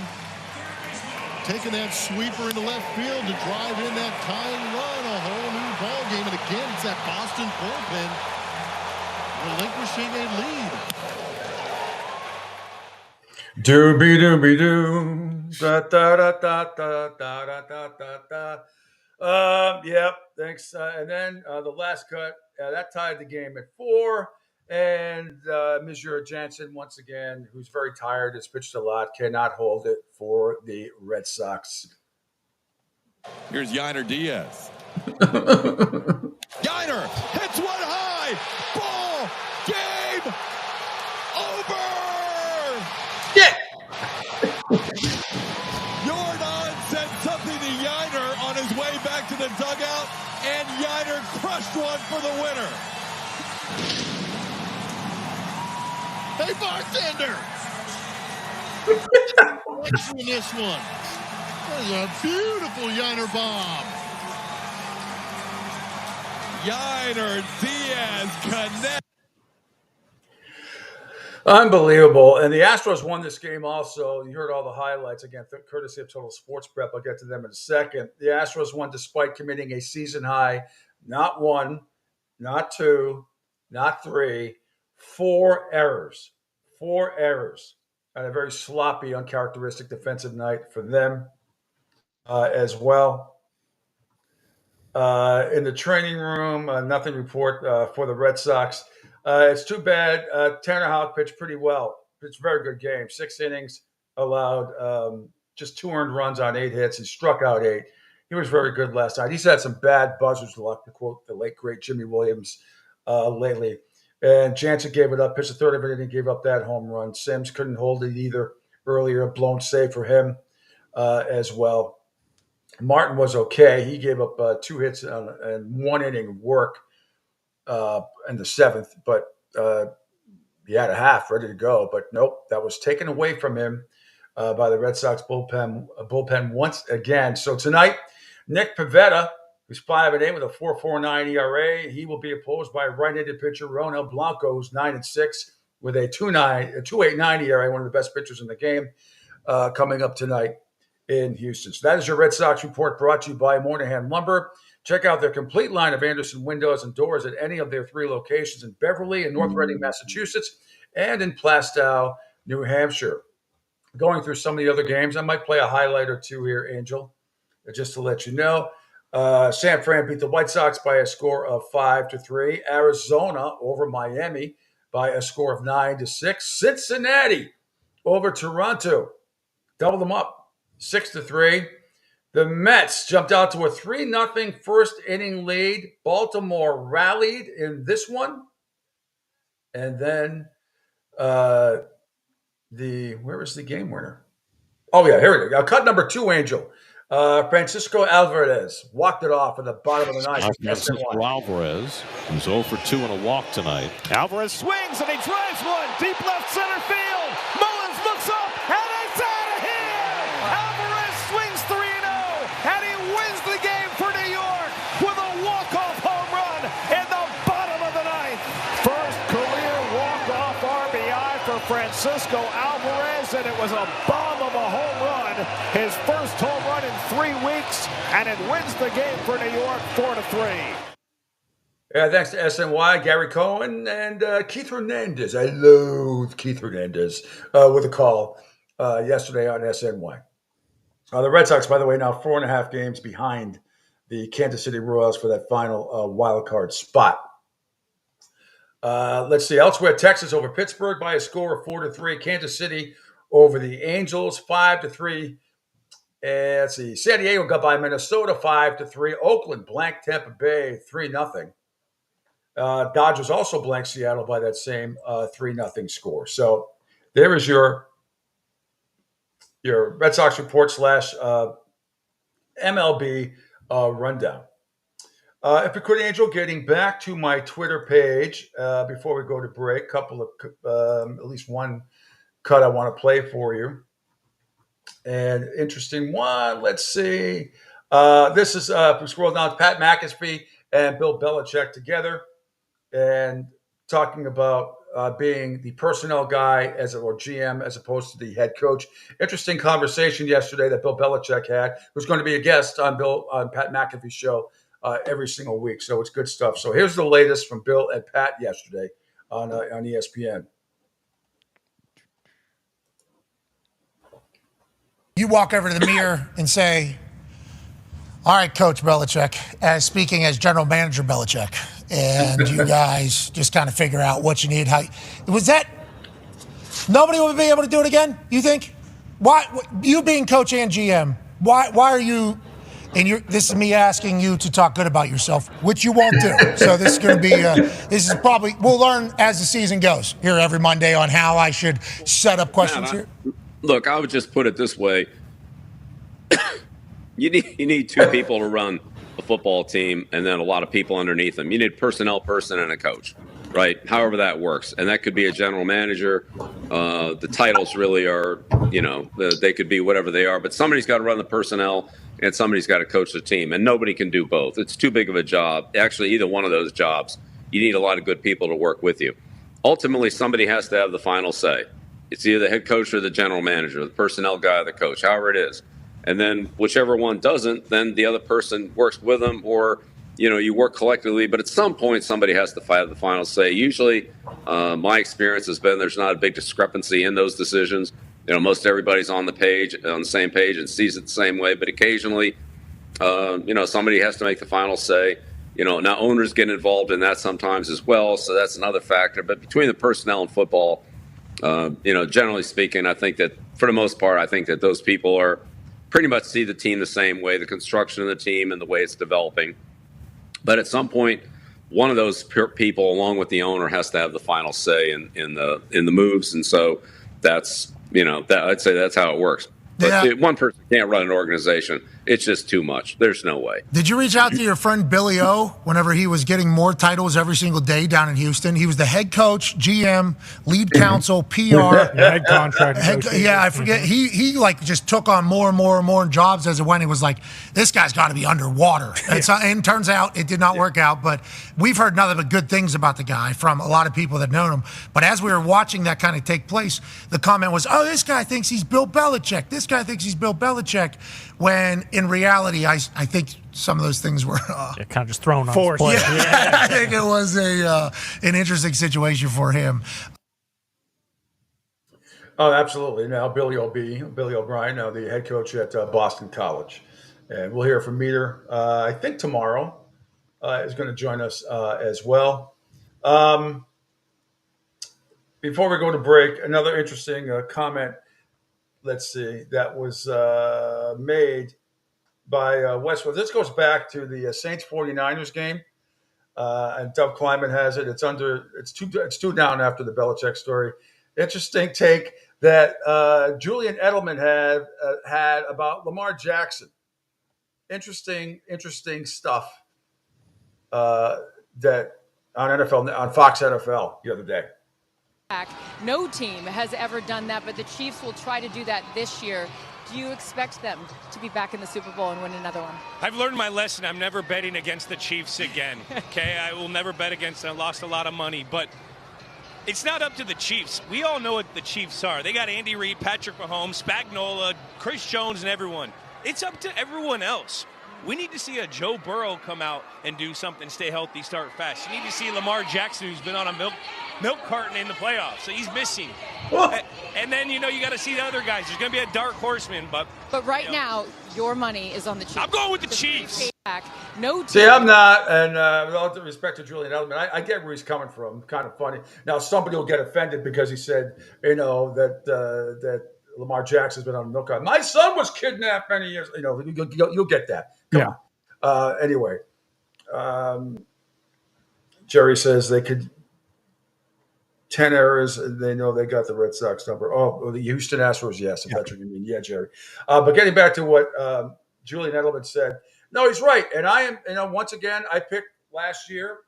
Taking that sweeper into left field to drive in that tying run. A whole new ball game. And again, it's that Boston bullpen relinquishing a lead. Doobie doobie doo. Da da da da da da da da da. Yep, thanks. And then the last cut, that tied the game at 4. And Monsieur Jansen, once again, who's very tired, has pitched a lot, cannot hold it for the Red Sox. Here's Yainer Diaz. Yainer hits one high. Ball game over. Yeah. Jordan said something to Yainer on his way back to the dugout, and Yainer crushed one for the winner. Hey, bartender! What's in this one? There's a beautiful Yainer bomb. Yainer Diaz connect. Unbelievable. And the Astros won this game also. You heard all the highlights, again, courtesy of Total Sports Prep. I'll get to them in a second. The Astros won despite committing a season high, not 1, not 2, not 3, 4 errors. 4 errors. And a very sloppy, uncharacteristic defensive night for them as well. In the training room, nothing report for the Red Sox. It's too bad. Tanner Houck pitched pretty well. It's a very good game. 6 innings, allowed just 2 earned runs on 8 hits. He struck out 8. He was very good last night. He's had some bad buzzers luck, to quote the late, great Jimmy Williams lately. And Jansen gave it up, pitched the 3rd of it, and he gave up that home run. Sims couldn't hold it either earlier. Blown save for him as well. Martin was okay. He gave up 2 hits and 1 inning of work in the 7th, but he had a half ready to go. But nope, that was taken away from him by the Red Sox bullpen once again. So tonight, Nick Pivetta, who's 5-8 with a 4.49 ERA. He will be opposed by right-handed pitcher Ronel Blanco, who's 9-6 with a 2.89 ERA, one of the best pitchers in the game, coming up tonight in Houston. So that is your Red Sox report, brought to you by Moynihan Lumber. Check out their complete line of Anderson windows and doors at any of their 3 locations in Beverly and North Reading, Massachusetts, and in Plastow, New Hampshire. Going through some of the other games, I might play a highlight or 2 here, Angel, just to let you know. San Fran beat the White Sox by a score of 5-3. Arizona over Miami by a score of 9-6. Cincinnati over Toronto, double them up, 6-3. The Mets jumped out to a 3-0 first inning lead. Baltimore rallied in this one, and then where is the game winner? Oh yeah, here we go. Cut number 2, Angel. Francisco Alvarez walked it off at the bottom of the ninth. Francisco Alvarez is 0 for 2 and a walk tonight. Alvarez swings and he drives one deep left center field. Mullins looks up and it's out of here. Alvarez swings 3-0 and he wins the game for New York with a walk-off home run in the bottom of the ninth. First career walk-off RBI for Francisco Alvarez, and it was a bomb of a home run. His first home run in 3 weeks, and it wins the game for New York 4-3. Yeah, thanks to SNY, Gary Cohen, and Keith Hernandez. I loathe Keith Hernandez with a call yesterday on SNY. The Red Sox, by the way, now 4.5 games behind the Kansas City Royals for that final wild card spot. Let's see. Elsewhere, Texas over Pittsburgh by a score of 4-3. Kansas City over the Angels, 5-3. Let's see. San Diego got by Minnesota, 5-3. Oakland blanked Tampa Bay, 3-0. Dodgers also blanked Seattle by that same 3-0 score. So there is your Red Sox report / MLB rundown. If we could, Angel, getting back to my Twitter page before we go to break, couple of at least one cut I want to play for you. And interesting one. Let's see. This is if we scroll down, Pat McAfee and Bill Belichick together, and talking about being the personnel guy or GM as opposed to the head coach. Interesting conversation yesterday that Bill Belichick had, who's going to be a guest on Pat McAfee's show every single week. So it's good stuff. So here's the latest from Bill and Pat yesterday on ESPN. You walk over to the mirror and say, all right, Coach Belichick, speaking as General Manager Belichick, and you guys just kind of figure out what you need. Was that nobody would be able to do it again, you think? Why, you being coach and GM, why are you, and this is me asking you to talk good about yourself, which you won't do. So this is going to be, this is probably, we'll learn as the season goes here every Monday on how I should set up questions here. Look, I would just put it this way. You need two people to run a football team and then a lot of people underneath them. You need a personnel person and a coach, right? However that works. And that could be a general manager. The titles really are, they could be whatever they are. But somebody's got to run the personnel and somebody's got to coach the team. And nobody can do both. It's too big of a job. Actually, either one of those jobs, you need a lot of good people to work with you. Ultimately, somebody has to have the final say. It's either the head coach or the general manager, the personnel guy or the coach, however it is. And then whichever one doesn't, then the other person works with them or, you work collectively. But at some point, somebody has to have the final say. Usually, my experience has been there's not a big discrepancy in those decisions. Most everybody's on the same page and sees it the same way. But occasionally, somebody has to make the final say. Now owners get involved in that sometimes as well. So that's another factor. But between the personnel and football, generally speaking, I think that for the most part, I think that those people are pretty much see the team the same way, the construction of the team and the way it's developing. But at some point, one of those people, along with the owner, has to have the final say in the moves. And so that's, I'd say that's how it works. But one person can't run an organization. It's just too much. There's no way. Did you reach out to your friend Billy O whenever he was getting more titles every single day down in Houston? He was the head coach, GM, lead counsel, PR. Head contract. I forget. He just took on more and more and more jobs as it went. He was like, this guy's got to be underwater. And turns out it did not work out. But we've heard nothing but good things about the guy from a lot of people that know him. But as we were watching that kind of take place, the comment was, oh, this guy thinks he's Bill Belichick. This guy thinks he's Bill Belichick. When in reality, I think some of those things were kind of just thrown on forced. I think it was an interesting situation for him. Oh, absolutely. Now, Billy O'Brien, now the head coach at Boston College. And we'll hear from Meter, I think tomorrow, is going to join us as well. Before we go to break, another interesting comment, let's see, that was made by Westwood. This goes back to the Saints 49ers game. And Dov Kleiman has it. It's two down after the Belichick story. Interesting take that Julian Edelman had about Lamar Jackson. Interesting stuff that on Fox NFL the other day. No team has ever done that, but the Chiefs will try to do that this year. Do you expect them to be back in the Super Bowl and win another one? I've learned my lesson. I'm never betting against the Chiefs again. Okay, I will never bet against them. I lost a lot of money, but it's not up to the Chiefs. We all know what the Chiefs are. They got Andy Reid, Patrick Mahomes, Spagnuolo, Chris Jones, and everyone. It's up to everyone else. We need to see a Joe Burrow come out and do something, stay healthy, start fast. You need to see Lamar Jackson, who's been on a milk carton in the playoffs, so he's missing. And then, you got to see the other guys. There's going to be a dark horseman, but right now, your money is on the Chiefs. I'm going with the Chiefs. No team. See, I'm not, and with all due respect to Julian Edelman, I get where he's coming from. Kind of funny. Now, somebody will get offended because he said, that Lamar Jackson's been on a milk carton. My son was kidnapped many years. You'll get that. Come on. Anyway, Jerry says they could 10 errors. They know they got the Red Sox number. Oh, the Houston Astros. Yes, if that's what you mean. Yeah, Jerry. But getting back to what Julian Edelman said. No, he's right. And I am, once again, I picked last year,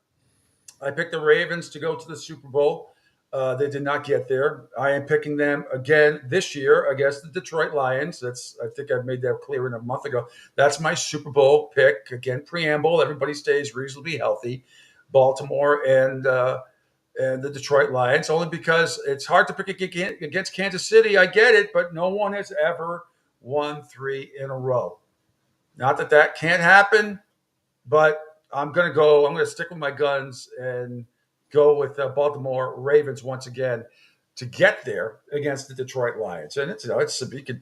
I picked the Ravens to go to the Super Bowl. They did not get there. I am picking them again this year against the Detroit Lions. I think I made that clear a month ago. That's my Super Bowl pick. Again, preamble, everybody stays reasonably healthy. Baltimore and the Detroit Lions, only because it's hard to pick against Kansas City. I get it, but no one has ever won 3 in a row. Not that can't happen, but I'm going to stick with my guns and go with Baltimore Ravens once again to get there against the Detroit Lions. And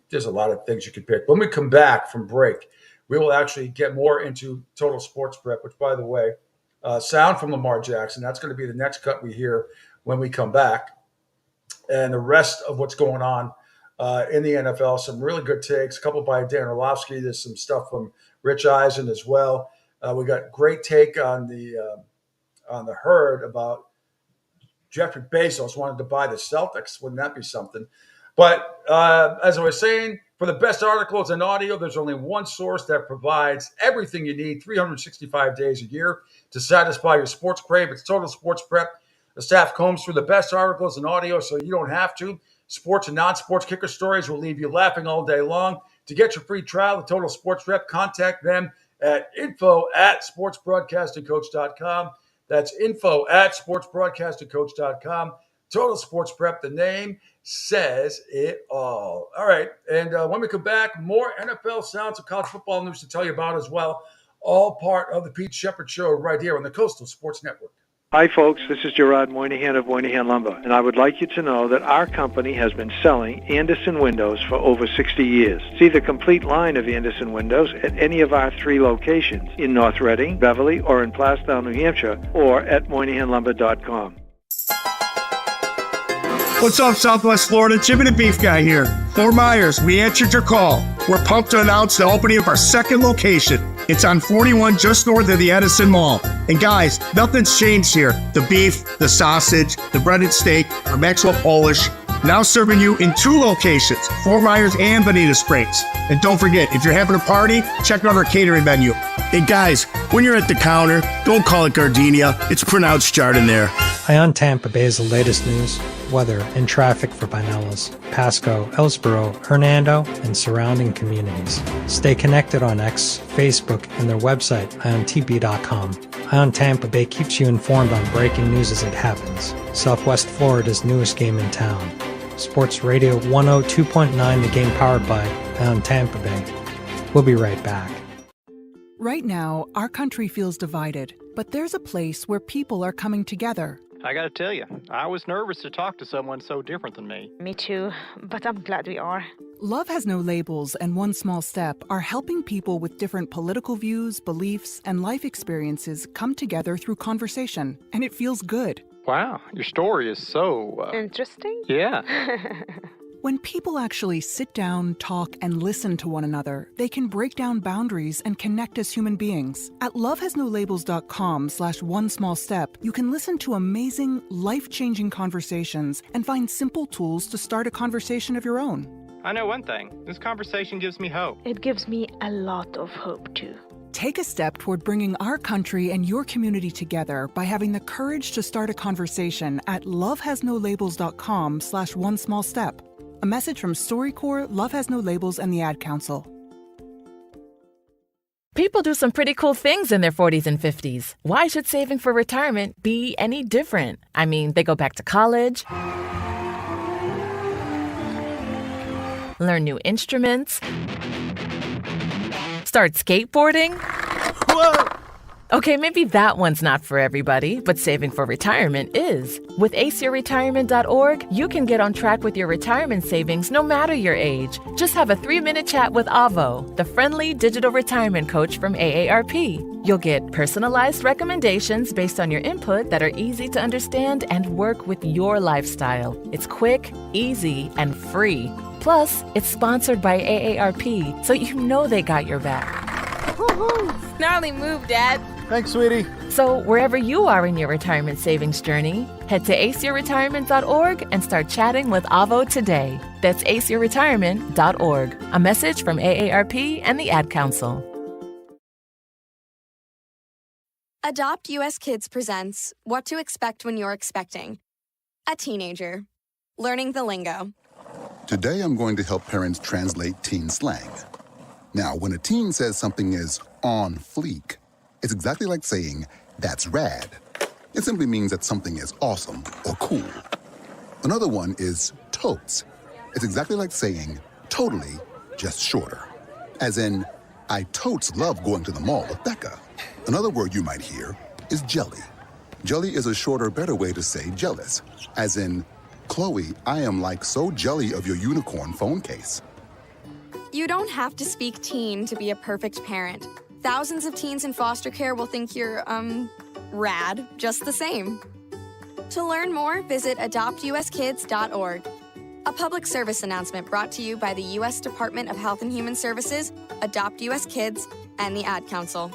there's a lot of things you could pick. When we come back from break, we will actually get more into Total Sports Prep, which, by the way, sound from Lamar Jackson. That's going to be the next cut we hear when we come back. And the rest of what's going on in the NFL, some really good takes, a couple by Dan Orlovsky. There's some stuff from Rich Eisen as well. We got great take on the herd about Jeffrey Bezos wanted to buy the Celtics. Wouldn't that be something? But as I was saying, for the best articles and audio, there's only one source that provides everything you need 365 days a year to satisfy your sports crave. It's Total Sports Prep. The staff combs through the best articles and audio so you don't have to. Sports and non-sports kicker stories will leave you laughing all day long. To get your free trial of Total Sports Prep, contact them at info@sportsbroadcastingcoach.com. That's info@sportsbroadcastingcoach.com. Total Sports Prep, the name says it all. All right, and when we come back, more NFL sounds of college football news to tell you about as well. All part of the Pete Shepard Show right here on the Coastal Sports Network. Hi, folks. This is Gerard Moynihan of Moynihan Lumber, and I would like you to know that our company has been selling Anderson windows for over 60 years. See the complete line of Anderson windows at any of our 3 locations in North Reading, Beverly, or in Plastown, New Hampshire, or at MoynihanLumber.com. What's up, Southwest Florida? Jimmy the Beef Guy here. Fort Myers, we answered your call. We're pumped to announce the opening of our second location. It's on 41 just north of the Edison Mall. And guys, nothing's changed here. The beef, the sausage, the breaded steak, our Maxwell Polish. Now serving you in 2 locations, Fort Myers and Bonita Springs. And don't forget, if you're having a party, check out our catering menu. Hey guys, when you're at the counter, don't call it gardenia. It's pronounced Chardonnay. Ion Tampa Bay is the latest news, weather, and traffic for Pinellas, Pasco, Ellsboro, Hernando, and surrounding communities. Stay connected on X, Facebook, and their website, iontp.com. Ion Tampa Bay keeps you informed on breaking news as it happens. Southwest Florida's newest game in town. Sports Radio 102.9, the game powered by Ion Tampa Bay. We'll be right back. Right now, our country feels divided, but there's a place where people are coming together. I gotta tell you, I was nervous to talk to someone so different than me. Me too, but I'm glad we are. Love Has No Labels and One Small Step are helping people with different political views, beliefs, and life experiences come together through conversation, and it feels good. Wow, your story is so... interesting? Yeah. When people actually sit down, talk, and listen to one another, they can break down boundaries and connect as human beings. At lovehasnolabels.com/onesmallstep, you can listen to amazing, life-changing conversations and find simple tools to start a conversation of your own. I know one thing. This conversation gives me hope. It gives me a lot of hope, too. Take a step toward bringing our country and your community together by having the courage to start a conversation at lovehasnolabels.com/onesmallstep. A message from StoryCorps, Love Has No Labels, and the Ad Council. People do some pretty cool things in their 40s and 50s. Why should saving for retirement be any different? I mean, they go back to college, learn new instruments, start skateboarding. Whoa! Okay, maybe that one's not for everybody, but saving for retirement is. With aceyourretirement.org, you can get on track with your retirement savings no matter your age. Just have a 3-minute chat with Avo, the friendly digital retirement coach from AARP. You'll get personalized recommendations based on your input that are easy to understand and work with your lifestyle. It's quick, easy, and free. Plus, it's sponsored by AARP, so you know they got your back. Woohoo! Gnarly move, Dad. Thanks, sweetie. So wherever you are in your retirement savings journey, head to aceyourretirement.org and start chatting with Avo today. That's aceyourretirement.org. A message from AARP and the Ad Council. Adopt US Kids presents What to Expect When You're Expecting a Teenager. Learning the lingo. Today I'm going to help parents translate teen slang. Now, when a teen says something is on fleek, it's exactly like saying, that's rad. It simply means that something is awesome or cool. Another one is totes. It's exactly like saying, totally, just shorter. As in, I totes love going to the mall with Becca. Another word you might hear is jelly. Jelly is a shorter, better way to say jealous. As in, Chloe, I am like so jelly of your unicorn phone case. You don't have to speak teen to be a perfect parent. Thousands of teens in foster care will think you're, rad, just the same. To learn more, visit adoptuskids.org. A public service announcement brought to you by the U.S. Department of Health and Human Services, Adopt U.S. Kids, and the Ad Council.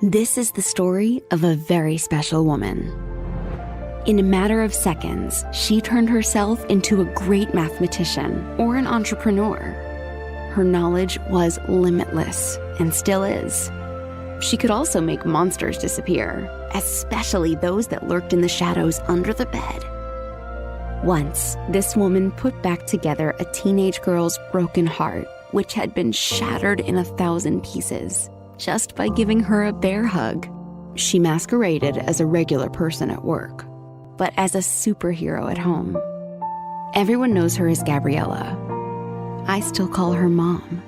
This is the story of a very special woman. In a matter of seconds, she turned herself into a great mathematician or an entrepreneur. Her knowledge was limitless and still is. She could also make monsters disappear, especially those that lurked in the shadows under the bed. Once, this woman put back together a teenage girl's broken heart, which had been shattered in 1,000 pieces, just by giving her a bear hug. She masqueraded as a regular person at work, but as a superhero at home. Everyone knows her as Gabriella. I still call her Mom.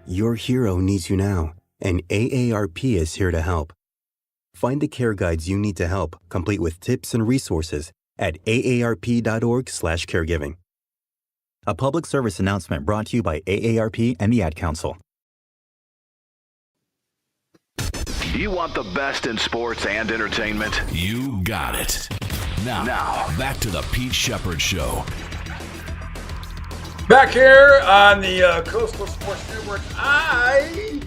Your hero needs you now, and AARP is here to help. Find the care guides you need to help, complete with tips and resources at aarp.org/caregiving. A public service announcement brought to you by AARP and the Ad Council. You want the best in sports and entertainment? You got it. Now back to the Pete Shepherd Show. Back here on the Coastal Sports Network, I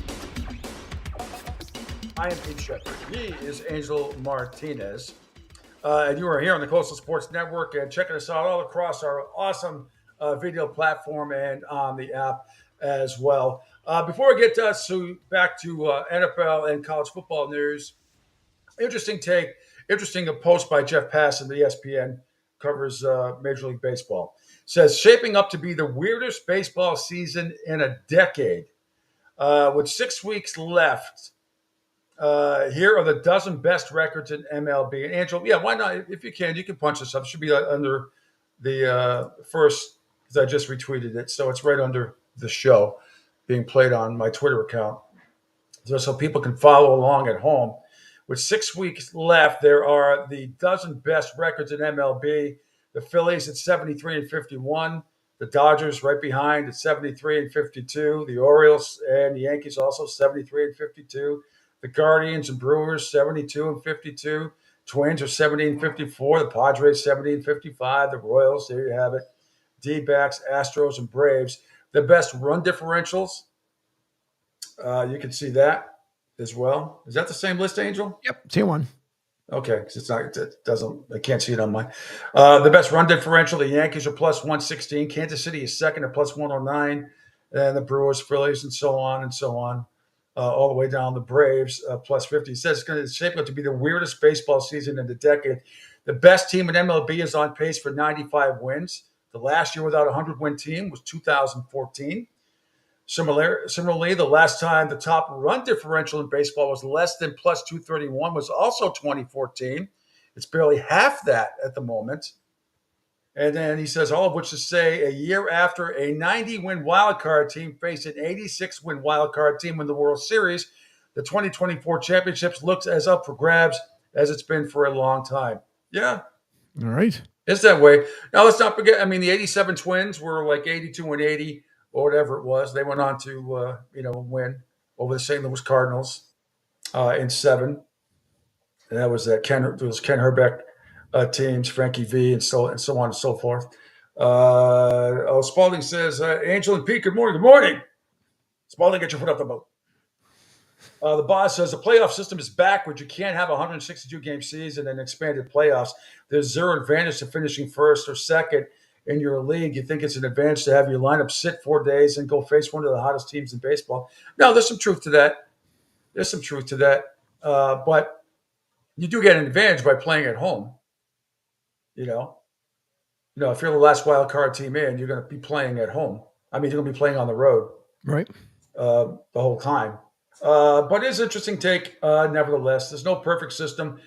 am Pete Shepherd. He is Angel Martinez. And you are here on the Coastal Sports Network and checking us out all across our awesome video platform and on the app as well. Before we get back to NFL and college football news, interesting post by Jeff Passan, the ESPN covers Major League Baseball. Says, shaping up to be the weirdest baseball season in a decade. With 6 weeks left, here are the dozen best records in MLB. And Angel, yeah, why not? If you can punch this up. It should be under the first, because I just retweeted it. So it's right under the show being played on my Twitter account. So people can follow along at home. With 6 weeks left, there are the dozen best records in MLB. The Phillies at 73 and 51. The Dodgers right behind at 73 and 52. The Orioles and the Yankees also 73 and 52. The Guardians and Brewers 72 and 52. Twins are 70 and 54. The Padres 70 and 55. The Royals, there you have it. D-backs, Astros, and Braves. The best run differentials. You can see that as well. Is that the same list, Angel? Yep, same one. Okay, because I can't see it on mine. The best run differential, the Yankees are plus 116. Kansas City is second at plus 109. And the Brewers, Phillies, and so on, all the way down the Braves, plus 50. It says it's going to shape up to be the weirdest baseball season in the decade. The best team in MLB is on pace for 95 wins. The last year without a 100-win team was 2014. Similarly, the last time the top run differential in baseball was less than plus 231 was also 2014. It's barely half that at the moment. And then he says, all of which to say, a year after a 90-win wildcard team faced an 86-win wildcard team in the World Series, the 2024 championships looks as up for grabs as it's been for a long time. Yeah. All right. It's that way. Now, let's not forget, the 87 Twins were like 82 and 80. Or whatever it was, they went on to win over the St. Louis Cardinals in 7. And that was Ken Herbeck teams, Frankie V, and so on and so forth. Spalding says, Angel and Pete, good morning. Good morning. Spalding, get your foot off the boat. The boss says the playoff system is backwards. You can't have a 162-game season and expanded playoffs. There's zero advantage to finishing first or second in your league. You think it's an advantage to have your lineup sit 4 days and go face one of the hottest teams in baseball. No, there's some truth to that. But you do get an advantage by playing at home. If you're the last wild card team in, you're going to be playing at home. I mean, you're going to be playing on the road. Right. The whole time. But it's an interesting take, nevertheless. There's no perfect system.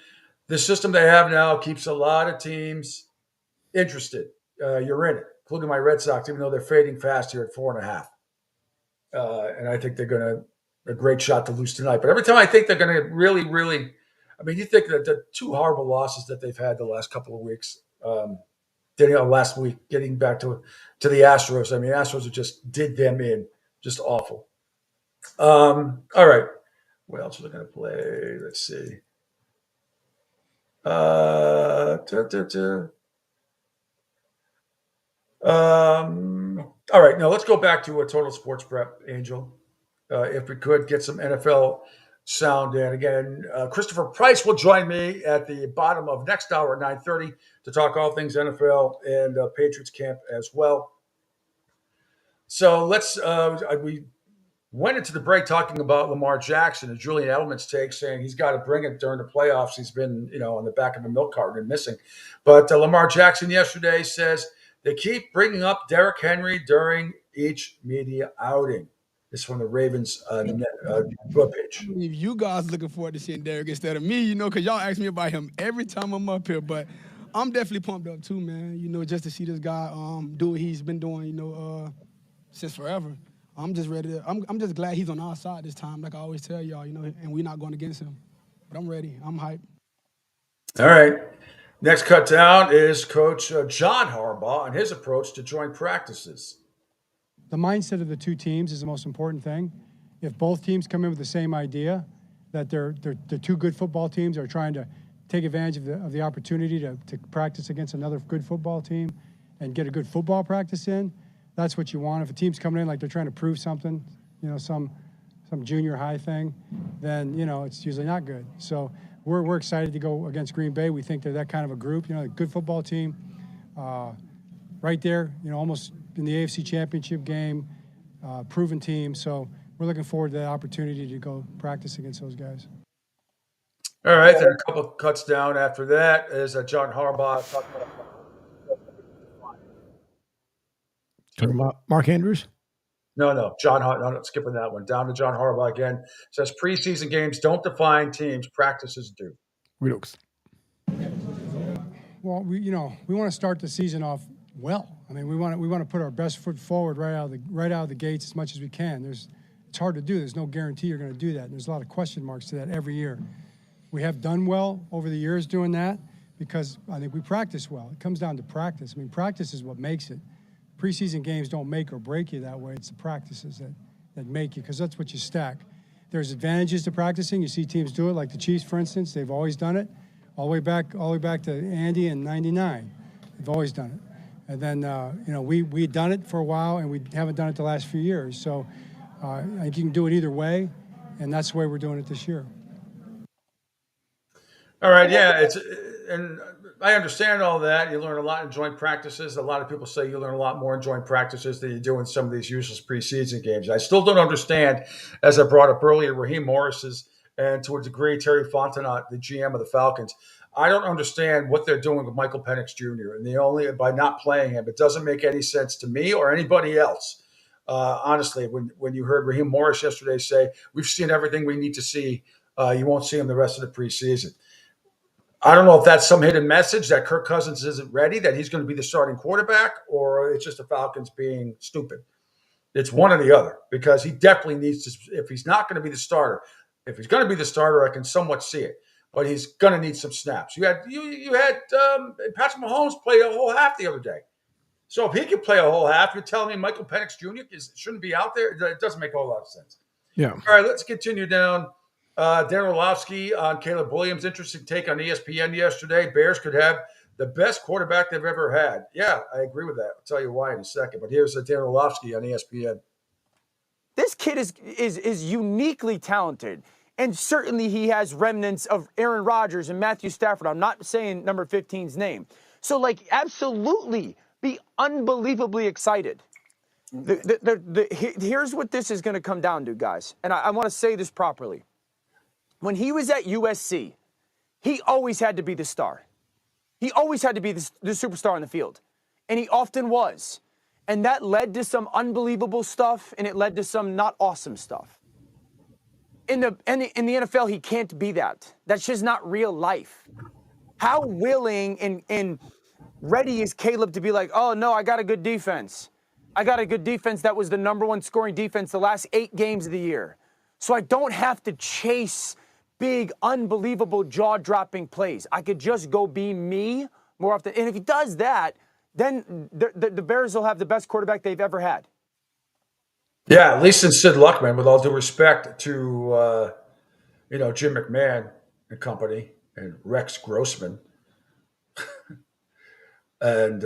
The system they have now keeps a lot of teams interested. You're in it, including my Red Sox, even though they're fading fast here at 4.5. And I think they're going to a great shot to lose tonight. But every time I think they're going to really, really, I mean, you think that the two horrible losses that they've had the last couple of weeks, last week, getting back to the Astros. I mean, Astros just did them in, just awful. All right. What else are they going to play? Let's see. All right. Now let's go back to a total sports prep, Angel. If we could get some NFL sound in. Again, Christopher Price will join me at the bottom of next hour at 9:30 to talk all things NFL and Patriots camp as well. So we went into the break talking about Lamar Jackson and Julian Edelman's take, saying he's got to bring it during the playoffs. He's been, on the back of a milk carton and missing. But Lamar Jackson yesterday says they keep bringing up Derrick Henry during each media outing. This is from the Ravens webpage. If you guys looking forward to seeing Derrick instead of me, because y'all ask me about him every time I'm up here. But I'm definitely pumped up too, man. Just to see this guy do what he's been doing, since forever. I'm just ready to. I'm just glad he's on our side this time, like I always tell y'all, and we're not going against him. But I'm ready. I'm hyped. All right. Next cut down is Coach John Harbaugh and his approach to joint practices. The mindset of the two teams is the most important thing. If both teams come in with the same idea, that they're two good football teams are trying to take advantage of the opportunity to practice against another good football team and get a good football practice in, that's what you want. If a team's coming in like they're trying to prove something, some junior high thing, then, it's usually not good. So we're excited to go against Green Bay. We think they're that kind of a group, a good football team, right there, almost in the AFC Championship game, proven team. So we're looking forward to that opportunity to go practice against those guys. All right, then a couple of cuts down after that is John Harbaugh talking about Mark Andrews? No, John Harbaugh. No, skipping that one. Down to John Harbaugh again. Says preseason games don't define teams, practices do. Well, we want to start the season off well. I mean, we want to put our best foot forward right out of the gates as much as we can. It's hard to do. There's no guarantee you're going to do that. And there's a lot of question marks to that every year. We have done well over the years doing that because I think we practice well. It comes down to practice. I mean, practice is what makes it. Preseason games don't make or break you that way. It's the practices that make you, because that's what you stack. There's advantages to practicing. You see teams do it, like the Chiefs, for instance. They've always done it, all the way back to Andy in '99. They've always done it. And then we'd done it for a while, and we haven't done it the last few years. So I think you can do it either way, and that's the way we're doing it this year. All right, yeah, and I understand all that. You learn a lot in joint practices. A lot of people say you learn a lot more in joint practices than you do in some of these useless preseason games. I still don't understand, as I brought up earlier, Raheem Morris's and to a degree Terry Fontenot, the GM of the Falcons. I don't understand what they're doing with Michael Penix Jr. and by not playing him. It doesn't make any sense to me or anybody else. Honestly, when you heard Raheem Morris yesterday say, we've seen everything we need to see, you won't see him the rest of the preseason. I don't know if that's some hidden message that Kirk Cousins isn't ready, that he's going to be the starting quarterback, or it's just the Falcons being stupid. It's one or the other, because he definitely needs to, if he's not going to be the starter, if he's going to be the starter, I can somewhat see it, but he's going to need some snaps. You had Patrick Mahomes play a whole half the other day. So if he can play a whole half, you're telling me Michael Penix Jr. shouldn't be out there? It doesn't make a whole lot of sense. Yeah. All right, let's continue down. Dan Orlovsky on Caleb Williams. Interesting take on ESPN yesterday. Bears could have the best quarterback they've ever had. Yeah, I agree with that. I'll tell you why in a second. But here's Dan Orlovsky on ESPN. This kid is uniquely talented. And certainly he has remnants of Aaron Rodgers and Matthew Stafford. I'm not saying number 15's name. So, like, absolutely be unbelievably excited. Here's what this is going to come down to, guys. And I want to say this properly. When he was at USC, he always had to be the star. He always had to be the superstar on the field. And he often was. And that led to some unbelievable stuff, and it led to some not awesome stuff. In the NFL, he can't be that. That's just not real life. How willing and ready is Caleb to be like, oh, no, I got a good defense. I got a good defense that was the #1 scoring defense the last 8 games of the year. So I don't have to chase big, unbelievable, jaw-dropping plays. I could just go be me more often. And if he does that, then the Bears will have the best quarterback they've ever had. Yeah, at least in Sid Luckman, with all due respect to, Jim McMahon and company and Rex Grossman and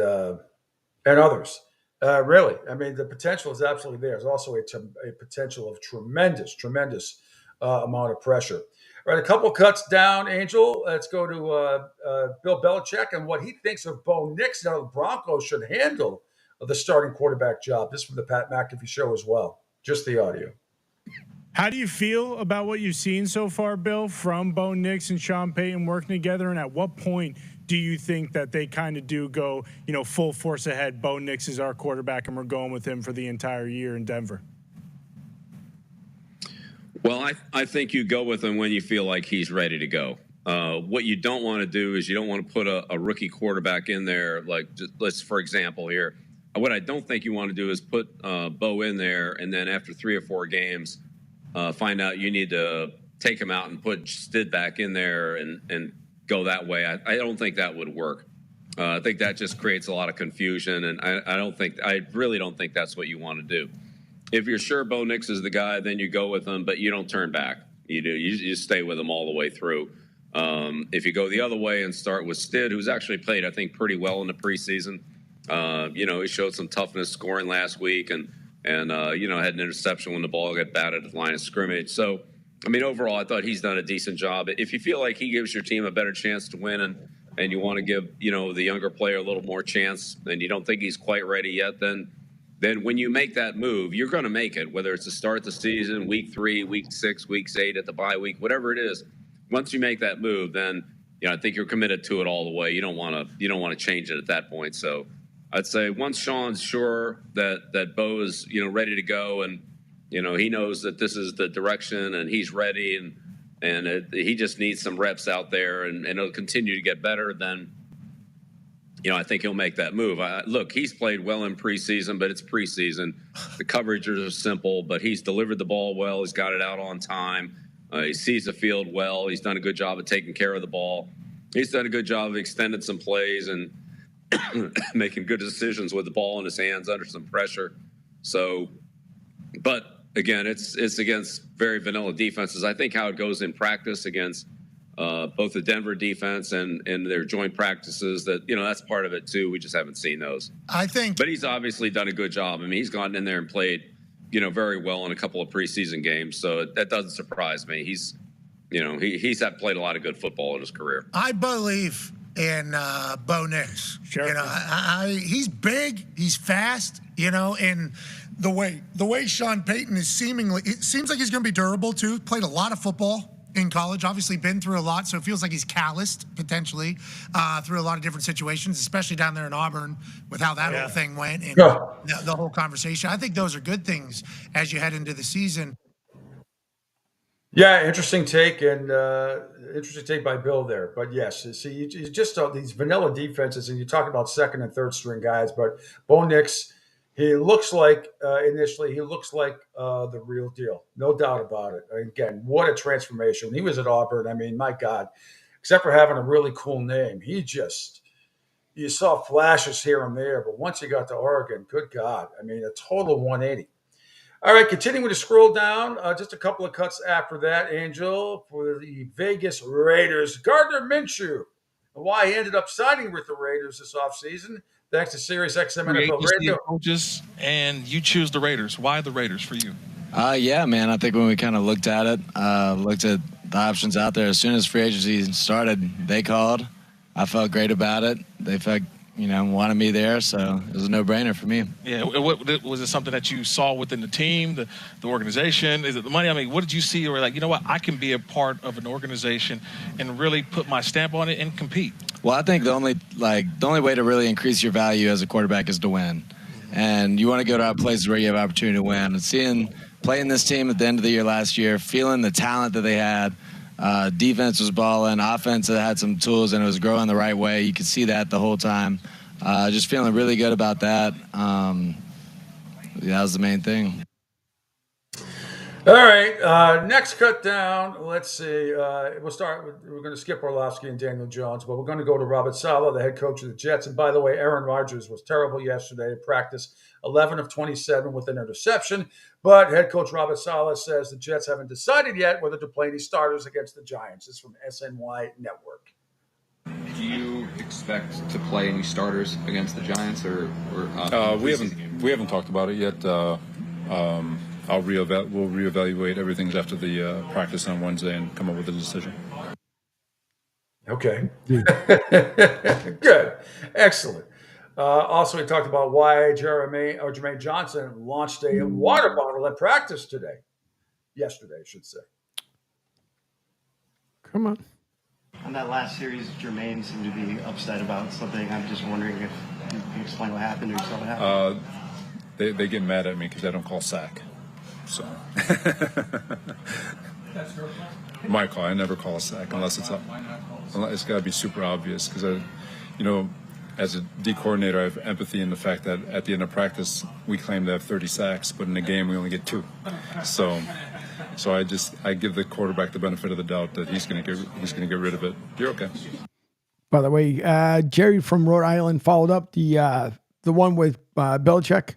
others. Really, I mean, the potential is absolutely there. There's also a potential of tremendous amount of pressure. All right, a couple cuts down, Angel. Let's go to Bill Belichick and what he thinks of Bo Nix. Now, the Broncos should handle the starting quarterback job. This is from the Pat McAfee show as well. Just the audio. How do you feel about what you've seen so far, Bill, from Bo Nix and Sean Payton working together? And at what point do you think that they kind of do go, full force ahead? Bo Nix is our quarterback, and we're going with him for the entire year in Denver. Well, I think you go with him when you feel like he's ready to go. What you don't want to do is you don't want to put a rookie quarterback in there. Like, let's, for example, here. What I don't think you want to do is put Bo in there, and then after 3 or 4 games, find out you need to take him out and put Stid back in there and go that way. I don't think that would work. I think that just creates a lot of confusion, and I really don't think that's what you want to do. If you're sure Bo Nix is the guy, then you go with him, but you don't turn back. You stay with him all the way through. If you go the other way and start with Stid, who's actually played, I think, pretty well in the preseason. He showed some toughness scoring last week and had an interception when the ball got batted at the line of scrimmage. So, I mean, overall, I thought he's done a decent job. If you feel like he gives your team a better chance to win and you want to give, the younger player a little more chance and you don't think he's quite ready yet, then when you make that move, you're going to make it, whether it's to start the season, week 3, week 6, week 8 at the bye week, whatever it is. Once you make that move, then, I think you're committed to it all the way. You don't want to change it at that point. So, I'd say once Sean's sure that Bo is, ready to go and, he knows that this is the direction and he's ready and he just needs some reps out there and it'll continue to get better, then, I think he'll make that move. Look, he's played well in preseason, but it's preseason. The coverages are simple, but he's delivered the ball well. He's got it out on time. He sees the field well. He's done a good job of taking care of the ball. He's done a good job of extending some plays and making good decisions with the ball in his hands under some pressure. So, but again, it's against very vanilla defenses. I think how it goes in practice against both the Denver defense and their joint practices, that's part of it too. We just haven't seen those. But he's obviously done a good job. I mean, he's gone in there and played, very well in a couple of preseason games. So that doesn't surprise me. He's played a lot of good football in his career. I believe in Bo Nix. Sure. He's big, he's fast, and the way Sean Payton is it seems like he's going to be durable too. Played a lot of football in college, obviously been through a lot, so it feels like he's calloused potentially through a lot of different situations, especially down there in Auburn with how that whole thing went and the whole conversation. I think those are good things as you head into the season. Yeah, interesting take by Bill there. But yes, see, you just these vanilla defenses, and you talk about second and third string guys. But Bo Nix, he looks like the real deal, no doubt about it. Again, what a transformation! When he was at Auburn, I mean, my God, except for having a really cool name, you saw flashes here and there. But once he got to Oregon, good God, I mean, a total 180. All right, continuing to scroll down, just a couple of cuts after that, Angel, for the Vegas Raiders. Gardner Minshew, and why he ended up signing with the Raiders this offseason, thanks to Sirius XM NFL Radio. Coaches, and you choose the Raiders. Why the Raiders for you? Yeah, man. I think when we kind of looked at it, looked at the options out there, as soon as free agency started, they called. I felt great about it. They felt, wanted me there, so it was a no-brainer for me. Yeah, was it something that you saw within the team, the organization? Is it the money? I mean, what did you see? Or like, you know what, I can be a part of an organization and really put my stamp on it and compete. Well, I think the only way to really increase your value as a quarterback is to win, and you want to go to places where you have opportunity to win. And playing this team at the end of the year last year, feeling the talent that they had. Defense was balling, offense had some tools, and it was growing the right way. You could see that the whole time. Just feeling really good about that. That was the main thing. All right, next cut down. Let's see. We'll start with, we're going to skip Orlovsky and Daniel Jones, but we're going to go to Robert Saleh, the head coach of the Jets. And by the way, Aaron Rodgers was terrible yesterday at practice, 11 of 27 with an interception. But head coach Robert Saleh says the Jets haven't decided yet whether to play any starters against the Giants. This is from SNY Network. Do you expect to play any starters against the Giants, or we haven't talked about it yet. We'll reevaluate everything after the practice on Wednesday and come up with a decision. Okay. Good. Excellent. Also, we talked about why Jermaine Johnson launched a water bottle at practice yesterday, I should say. Come on. On that last series, Jermaine seemed to be upset about something. I'm just wondering if you can explain what happened or you saw what happened. They get mad at me because I don't call sack. So, my call. I never call a sack unless it's up. It's got to be super obvious because as a D coordinator, I have empathy in the fact that at the end of practice, we claim to have 30 sacks, but in a game we only get 2. So I give the quarterback the benefit of the doubt that he's going to get rid of it. You're okay. By the way, Jerry from Rhode Island followed up the one with Belichick.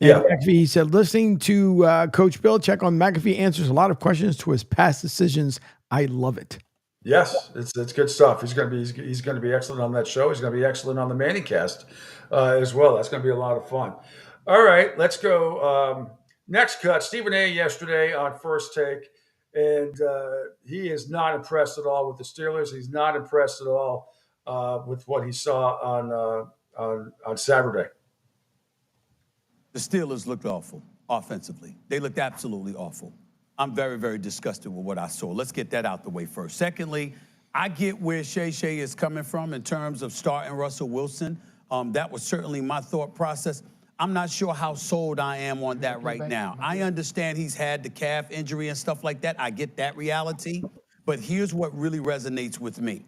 Yeah. McAfee, he said, listening to Coach Belichick on McAfee answers a lot of questions to his past decisions. I love it. Yes, it's good stuff. He's going to be excellent on that show. He's going to be excellent on the Manningcast as well. That's going to be a lot of fun. All right, let's go. Next cut. Stephen A. yesterday on First Take, and he is not impressed at all with the Steelers. He's not impressed at all with what he saw on Saturday. The Steelers looked awful offensively. They looked absolutely awful. I'm very, very disgusted with what I saw. Let's get that out the way first. Secondly, I get where Shay is coming from in terms of starting Russell Wilson. That was certainly my thought process. I'm not sure how sold I am on that right now. I understand he's had the calf injury and stuff like that. I get that reality. But here's what really resonates with me.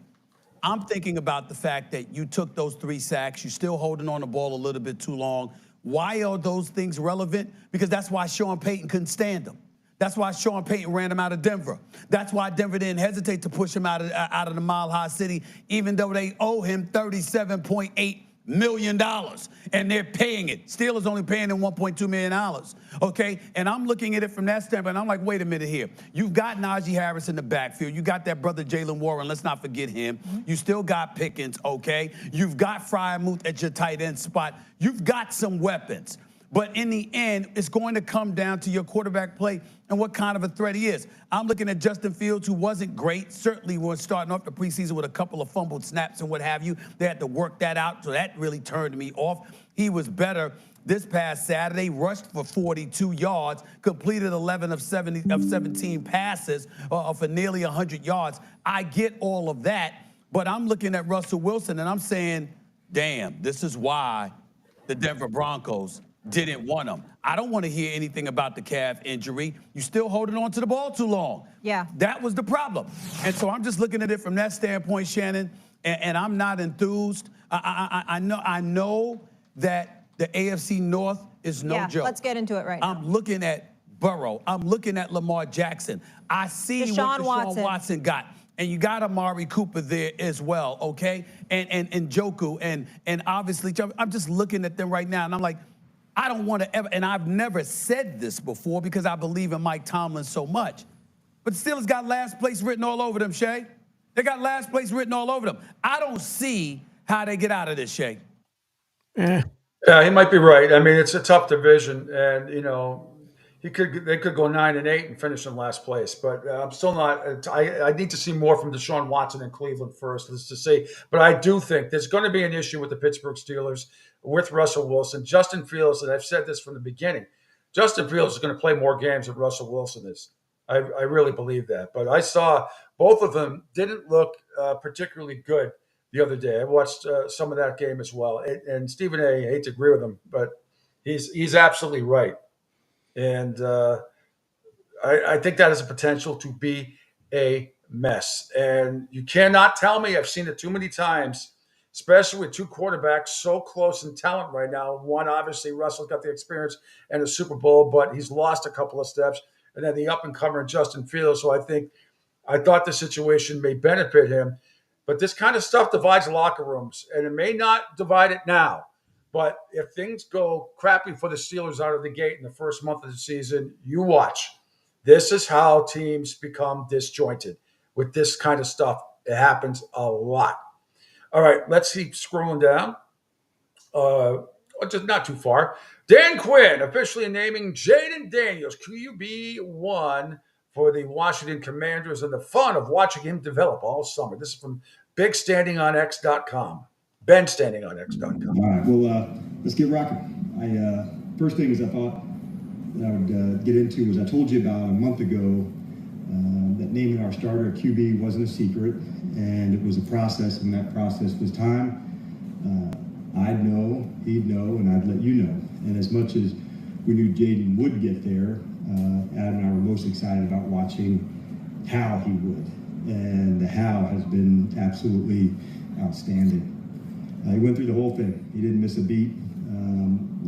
I'm thinking about the fact that you took those 3 sacks. You're still holding on the ball a little bit too long. Why are those things relevant? Because that's why Sean Payton couldn't stand them. That's why Sean Payton ran him out of Denver. That's why Denver didn't hesitate to push him out of the Mile High City, even though they owe him $37.8 million, and they're paying it. Steelers only paying him $1.2 million, okay? And I'm looking at it from that standpoint, and I'm like, wait a minute here. You've got Najee Harris in the backfield. You got that brother Jalen Warren. Let's not forget him. You still got Pickens, okay? You've got Freiermuth at your tight end spot. You've got some weapons. But in the end, it's going to come down to your quarterback play and what kind of a threat he is. I'm looking at Justin Fields, who wasn't great. Certainly was starting off the preseason with a couple of fumbled snaps and what have you. They had to work that out, so that really turned me off. He was better this past Saturday, rushed for 42 yards, completed 11 of 17 passes for nearly 100 yards. I get all of that, but I'm looking at Russell Wilson, and I'm saying, damn, this is why the Denver Broncos didn't want him. I don't want to hear anything about the calf injury. You still holding on to the ball too long. Yeah. That was the problem. And so I'm just looking at it from that standpoint, Shannon, and I'm not enthused. I know that the AFC North is no joke. Let's get into it right now. I'm looking at Burrow. I'm looking at Lamar Jackson. I see what Deshaun Watson got. And you got Amari Cooper there as well, okay? And Njoku and obviously, I'm just looking at them right now, and I'm like, I don't want to ever, and I've never said this before because I believe in Mike Tomlin so much. But the Steelers got last place written all over them, Shay. They got last place written all over them. I don't see how they get out of this, Shay. Yeah, he might be right. I mean, it's a tough division, and They could go 9-8 and finish in last place, but I'm still not. I need to see more from Deshaun Watson in Cleveland first, let's just say. But I do think there's going to be an issue with the Pittsburgh Steelers with Russell Wilson. Justin Fields, and I've said this from the beginning, Justin Fields is going to play more games than Russell Wilson is. I really believe that. But I saw both of them didn't look particularly good the other day. I watched some of that game as well. And Stephen A., I hate to agree with him, but he's absolutely right. And I think that has a potential to be a mess. And you cannot tell me, I've seen it too many times, especially with two quarterbacks so close in talent right now. One, obviously, Russell got the experience and a Super Bowl, but he's lost a couple of steps. And then the up-and-comer Justin Fields. So I thought the situation may benefit him. But this kind of stuff divides locker rooms, and it may not divide it now. But if things go crappy for the Steelers out of the gate in the first month of the season, you watch. This is how teams become disjointed with this kind of stuff. It happens a lot. All right, let's keep scrolling down. Just not too far. Dan Quinn officially naming Jaden Daniels QB1 for the Washington Commanders, and the fun of watching him develop all summer. This is from BigStandingOnX.com. BenStandingOnX.com. All right, well, let's get rocking. First thing is I thought that I would get into was I told you about a month ago that naming our starter at QB wasn't a secret, and it was a process, and that process was time. I'd know, he'd know, and I'd let you know. And as much as we knew Jaden would get there, Adam and I were most excited about watching how he would. And the how has been absolutely outstanding. He went through the whole thing. He didn't miss a beat.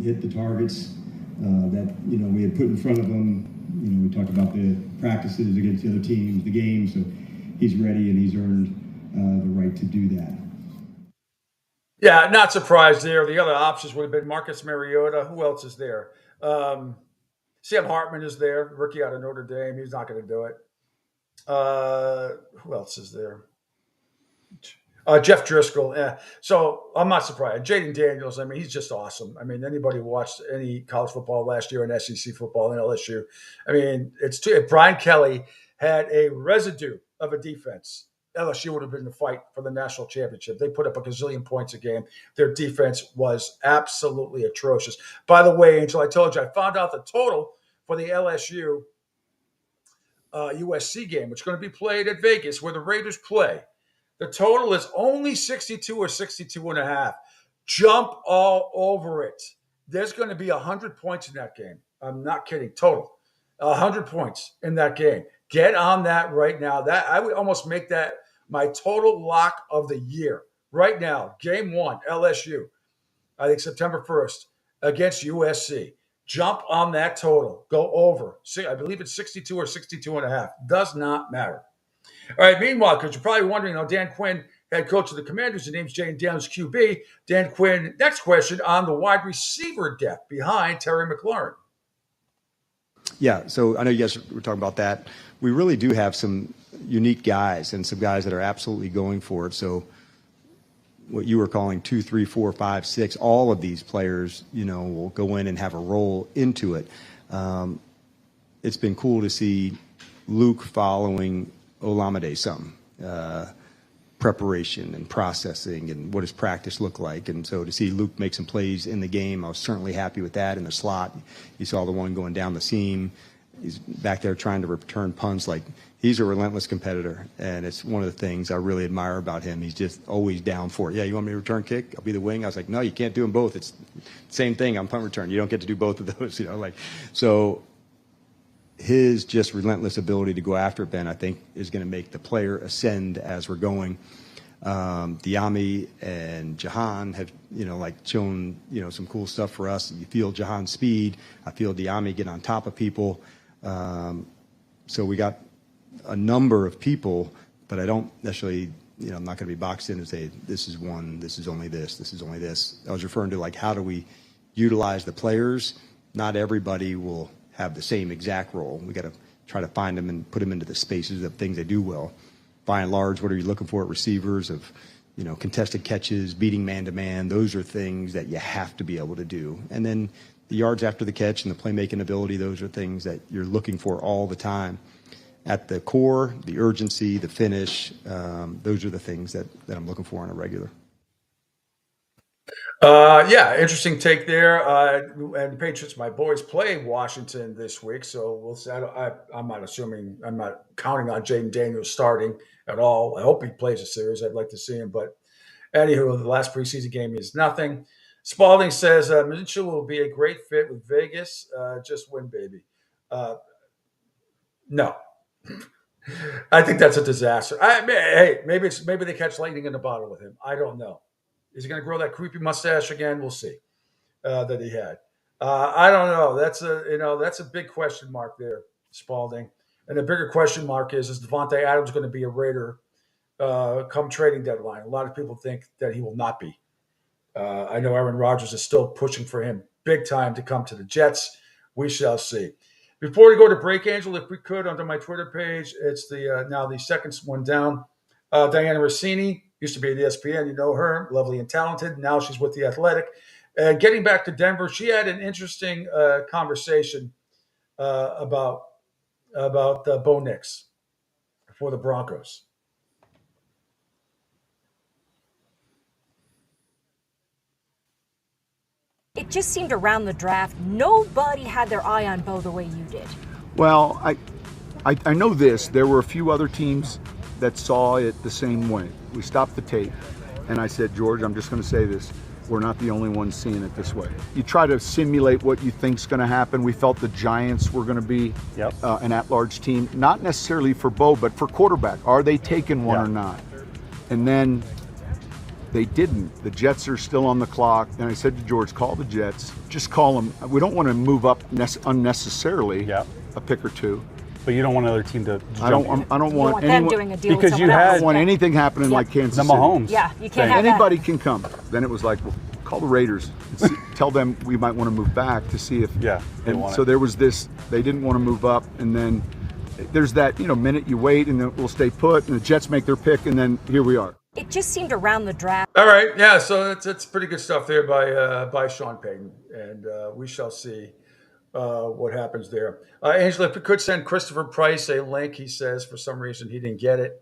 Hit the targets that we had put in front of him. We talked about the practices against the other teams, the games. So he's ready, and he's earned the right to do that. Yeah, not surprised there. The other options would have been Marcus Mariota. Who else is there? Sam Hartman is there, rookie out of Notre Dame. He's not going to do it. Who else is there? Jeff Driscoll. Yeah. So I'm not surprised. Jaden Daniels, I mean, he's just awesome. I mean, anybody who watched any college football last year and SEC football and LSU, I mean, if Brian Kelly had a residue of a defense, LSU would have been in the fight for the national championship. They put up a gazillion points a game. Their defense was absolutely atrocious. By the way, Angel, I told you, I found out the total for the LSU USC game, which is going to be played at Vegas where the Raiders play. The total is only 62 or 62.5. Jump all over it. There's going to be 100 points in that game. I'm not kidding. Total. 100 points in that game. Get on that right now. That I would almost make that my total lock of the year. Right now, game 1, LSU, I think September 1st, against USC. Jump on that total. Go over. I believe it's 62 or 62.5. Does not matter. All right, meanwhile, because you're probably wondering, Dan Quinn, head coach of the Commanders, his name's Jaden Daniels, QB. Dan Quinn, next question on the wide receiver depth behind Terry McLaurin. Yeah, so I know you guys were talking about that. We really do have some unique guys and some guys that are absolutely going for it. So what you were calling 2, 3, 4, 5, 6, all of these players, will go in and have a role into it. It's been cool to see Luke following Olamide some preparation and processing and what does practice look like. And so to see Luke make some plays in the game, I was certainly happy with that. In the slot, you saw the one going down the seam. He's back there trying to return punts. Like, he's a relentless competitor, and it's one of the things I really admire about him. He's just always down for it. Yeah, you want me to return kick? I'll be the wing. I was like, no, you can't do them both. It's the same thing on punt return. You don't get to do both of those, So his just relentless ability to go after it, Ben, I think is going to make the player ascend as we're going. Diami and Jahan have, shown, some cool stuff for us. You feel Jahan's speed. I feel Diami get on top of people. So we got a number of people, but I don't necessarily, I'm not going to be boxed in and say, this is one, this is only this, this is only this. I was referring to how do we utilize the players? Not everybody will have the same exact role. We got to try to find them and put them into the spaces of things they do well. By and large, what are you looking for at receivers of, contested catches, beating man-to-man? Those are things that you have to be able to do. And then the yards after the catch and the playmaking ability, those are things that you're looking for all the time. At the core, the urgency, the finish, those are the things that I'm looking for on a regular. Yeah, interesting take there. And the Patriots, my boys, play Washington this week, so we'll see. I'm not counting on Jaden Daniels starting at all. I hope he plays a series. I'd like to see him, but anywho, the last preseason game is nothing. Spalding says Minshew will be a great fit with Vegas. Just win, baby. No. I think that's a disaster. Hey, maybe they catch lightning in the bottle with him. I don't know. Is he going to grow that creepy mustache again? We'll see. That he had. I don't know. That's a big question mark there, Spalding. And the bigger question mark is Devontae Adams going to be a Raider come trading deadline? A lot of people think that he will not be. I know Aaron Rodgers is still pushing for him big time to come to the Jets. We shall see. Before we go to break, Angel, if we could, under my Twitter page, it's now the second one down. Diana Rossini used to be at ESPN. You know her, lovely and talented. Now she's with The Athletic. Getting back to Denver, she had an interesting conversation about Bo Nix for the Broncos. It just seemed around the draft, nobody had their eye on Bo the way you did. Well, I know this. There were a few other teams that saw it the same way. We stopped the tape, and I said, George, I'm just going to say this. We're not the only ones seeing it this way. You try to simulate what you think's going to happen. We felt the Giants were going to be an at-large team, not necessarily for Bo, but for quarterback. Are they taking one or not? And then they didn't. The Jets are still on the clock. And I said to George, call the Jets. Just call them. We don't want to move up unnecessarily a pick or two. But you don't want another team to jump. I don't want them anyone, doing a deal because with you someone else. don't want anything happening like Kansas the City. Mahomes. Yeah, you can't have Anybody that. can come. Then it was like, well, call the Raiders. And tell them we might want to move back to see if. And so there was this. They didn't want to move up, and then there's that minute you wait, and then we'll stay put, and the Jets make their pick, and then here we are. It just seemed around the draft. All right, yeah. So it's pretty good stuff there by Sean Payton, and we shall see what happens there. Angela, if we could send Christopher Price a link, he says for some reason he didn't get it.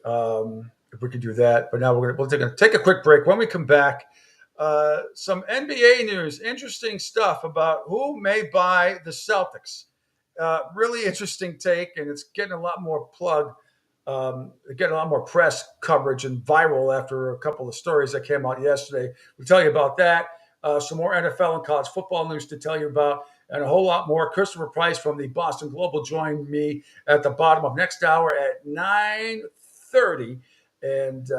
If we could do that, but now we're going to take a quick break. When we come back, some NBA news, interesting stuff about who may buy the Celtics. Really interesting take, and it's getting a lot more plug. Getting a lot more press coverage and viral after a couple of stories that came out yesterday. We'll tell you about that. Some more NFL and college football news to tell you about, and a whole lot more. Christopher Price from the Boston Globe joined me at the bottom of next hour at 9:30. And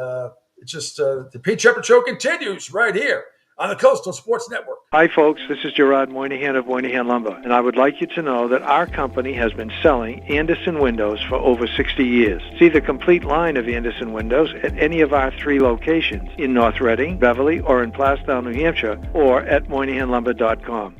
it's just the Pete Shepard Show continues right here on the Coastal Sports Network. Hi, folks. This is Gerard Moynihan of Moynihan Lumber, and I would like you to know that our company has been selling Anderson windows for over 60 years. See the complete line of Anderson windows at any of our 3 locations in North Reading, Beverly, or in Plastown, New Hampshire, or at MoynihanLumber.com.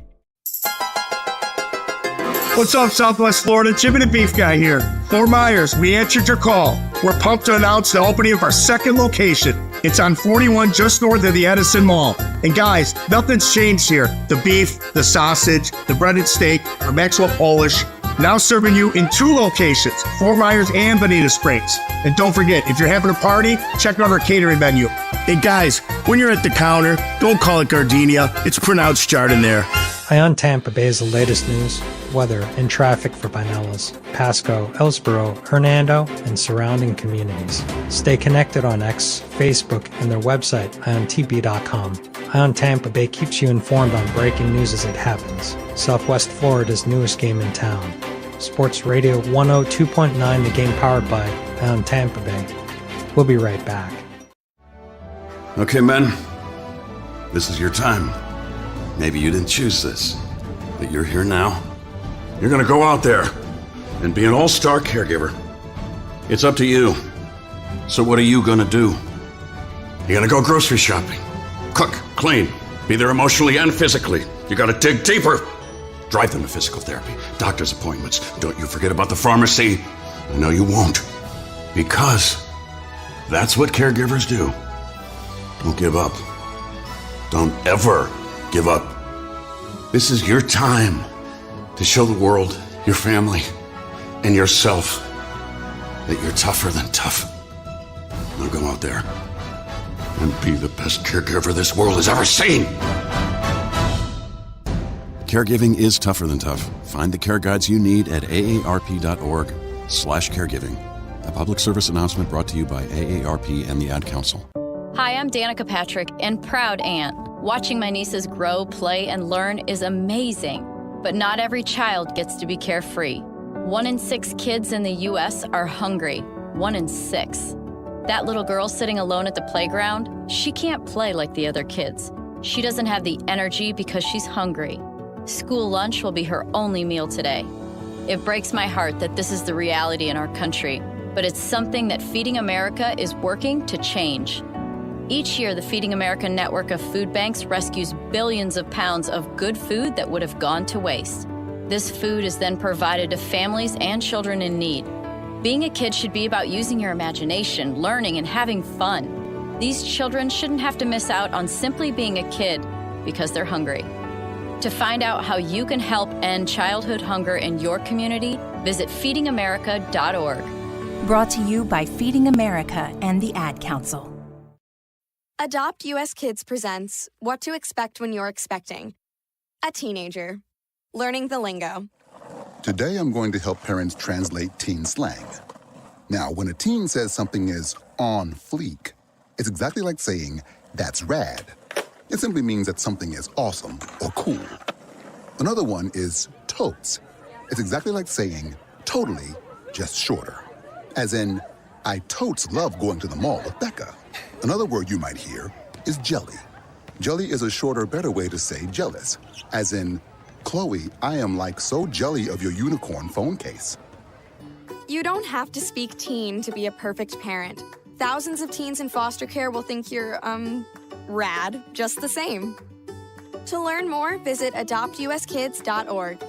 What's up, Southwest Florida? Jim and the Beef Guy here. Fort Myers, we answered your call. We're pumped to announce the opening of our second location. It's on 41 just north of the Edison Mall. And guys, nothing's changed here. The beef, the sausage, the breaded steak, our Maxwell Polish. Now serving you in 2 locations, Fort Myers and Bonita Springs. And don't forget, if you're having a party, check out our catering menu. Hey guys, when you're at the counter, don't call it Gardenia. It's pronounced Chardonnay. Ion Tampa Bay is the latest news, weather, and traffic for Pinellas, Pasco, Ellsboro, Hernando, and surrounding communities. Stay connected on X, Facebook, and their website, iontp.com. Ion Tampa Bay keeps you informed on breaking news as it happens. Southwest Florida's newest game in town. Sports Radio 102.9, the game powered by Ion Tampa Bay. We'll be right back. Okay, men, this is your time. Maybe you didn't choose this, but you're here now. You're gonna go out there and be an all-star caregiver. It's up to you. So what are you gonna do? You're gonna go grocery shopping, cook, clean, be there emotionally and physically. You gotta dig deeper. Drive them to physical therapy, doctor's appointments. Don't you forget about the pharmacy. I know you won't, because that's what caregivers do. Don't give up. Don't ever give up. This is your time to show the world, your family, and yourself that you're tougher than tough. Now go out there and be the best caregiver this world has ever seen. Caregiving is tougher than tough. Find the care guides you need at aarp.org/caregiving. A public service announcement brought to you by AARP and the Ad Council. Hi, I'm Danica Patrick and proud aunt. Watching my nieces grow, play, and learn is amazing. But not every child gets to be carefree. 1 in 6 kids in the U.S. are hungry. 1 in 6. That little girl sitting alone at the playground, she can't play like the other kids. She doesn't have the energy because she's hungry. School lunch will be her only meal today. It breaks my heart that this is the reality in our country, but it's something that Feeding America is working to change. Each year, the Feeding America network of food banks rescues billions of pounds of good food that would have gone to waste. This food is then provided to families and children in need. Being a kid should be about using your imagination, learning, and having fun. These children shouldn't have to miss out on simply being a kid because they're hungry. To find out how you can help end childhood hunger in your community, visit feedingamerica.org. Brought to you by Feeding America and the Ad Council. Adopt US Kids presents What to Expect When You're Expecting. A teenager. Learning the lingo. Today I'm going to help parents translate teen slang. Now, when a teen says something is on fleek, it's exactly like saying, that's rad. It simply means that something is awesome or cool. Another one is totes. It's exactly like saying, totally, just shorter. As in, I totes love going to the mall with Becca. Another word you might hear is jelly. Jelly is a shorter, better way to say jealous. As in, Chloe, I am like so jelly of your unicorn phone case. You don't have to speak teen to be a perfect parent. Thousands of teens in foster care will think you're, rad just the same. To learn more, visit adoptuskids.org.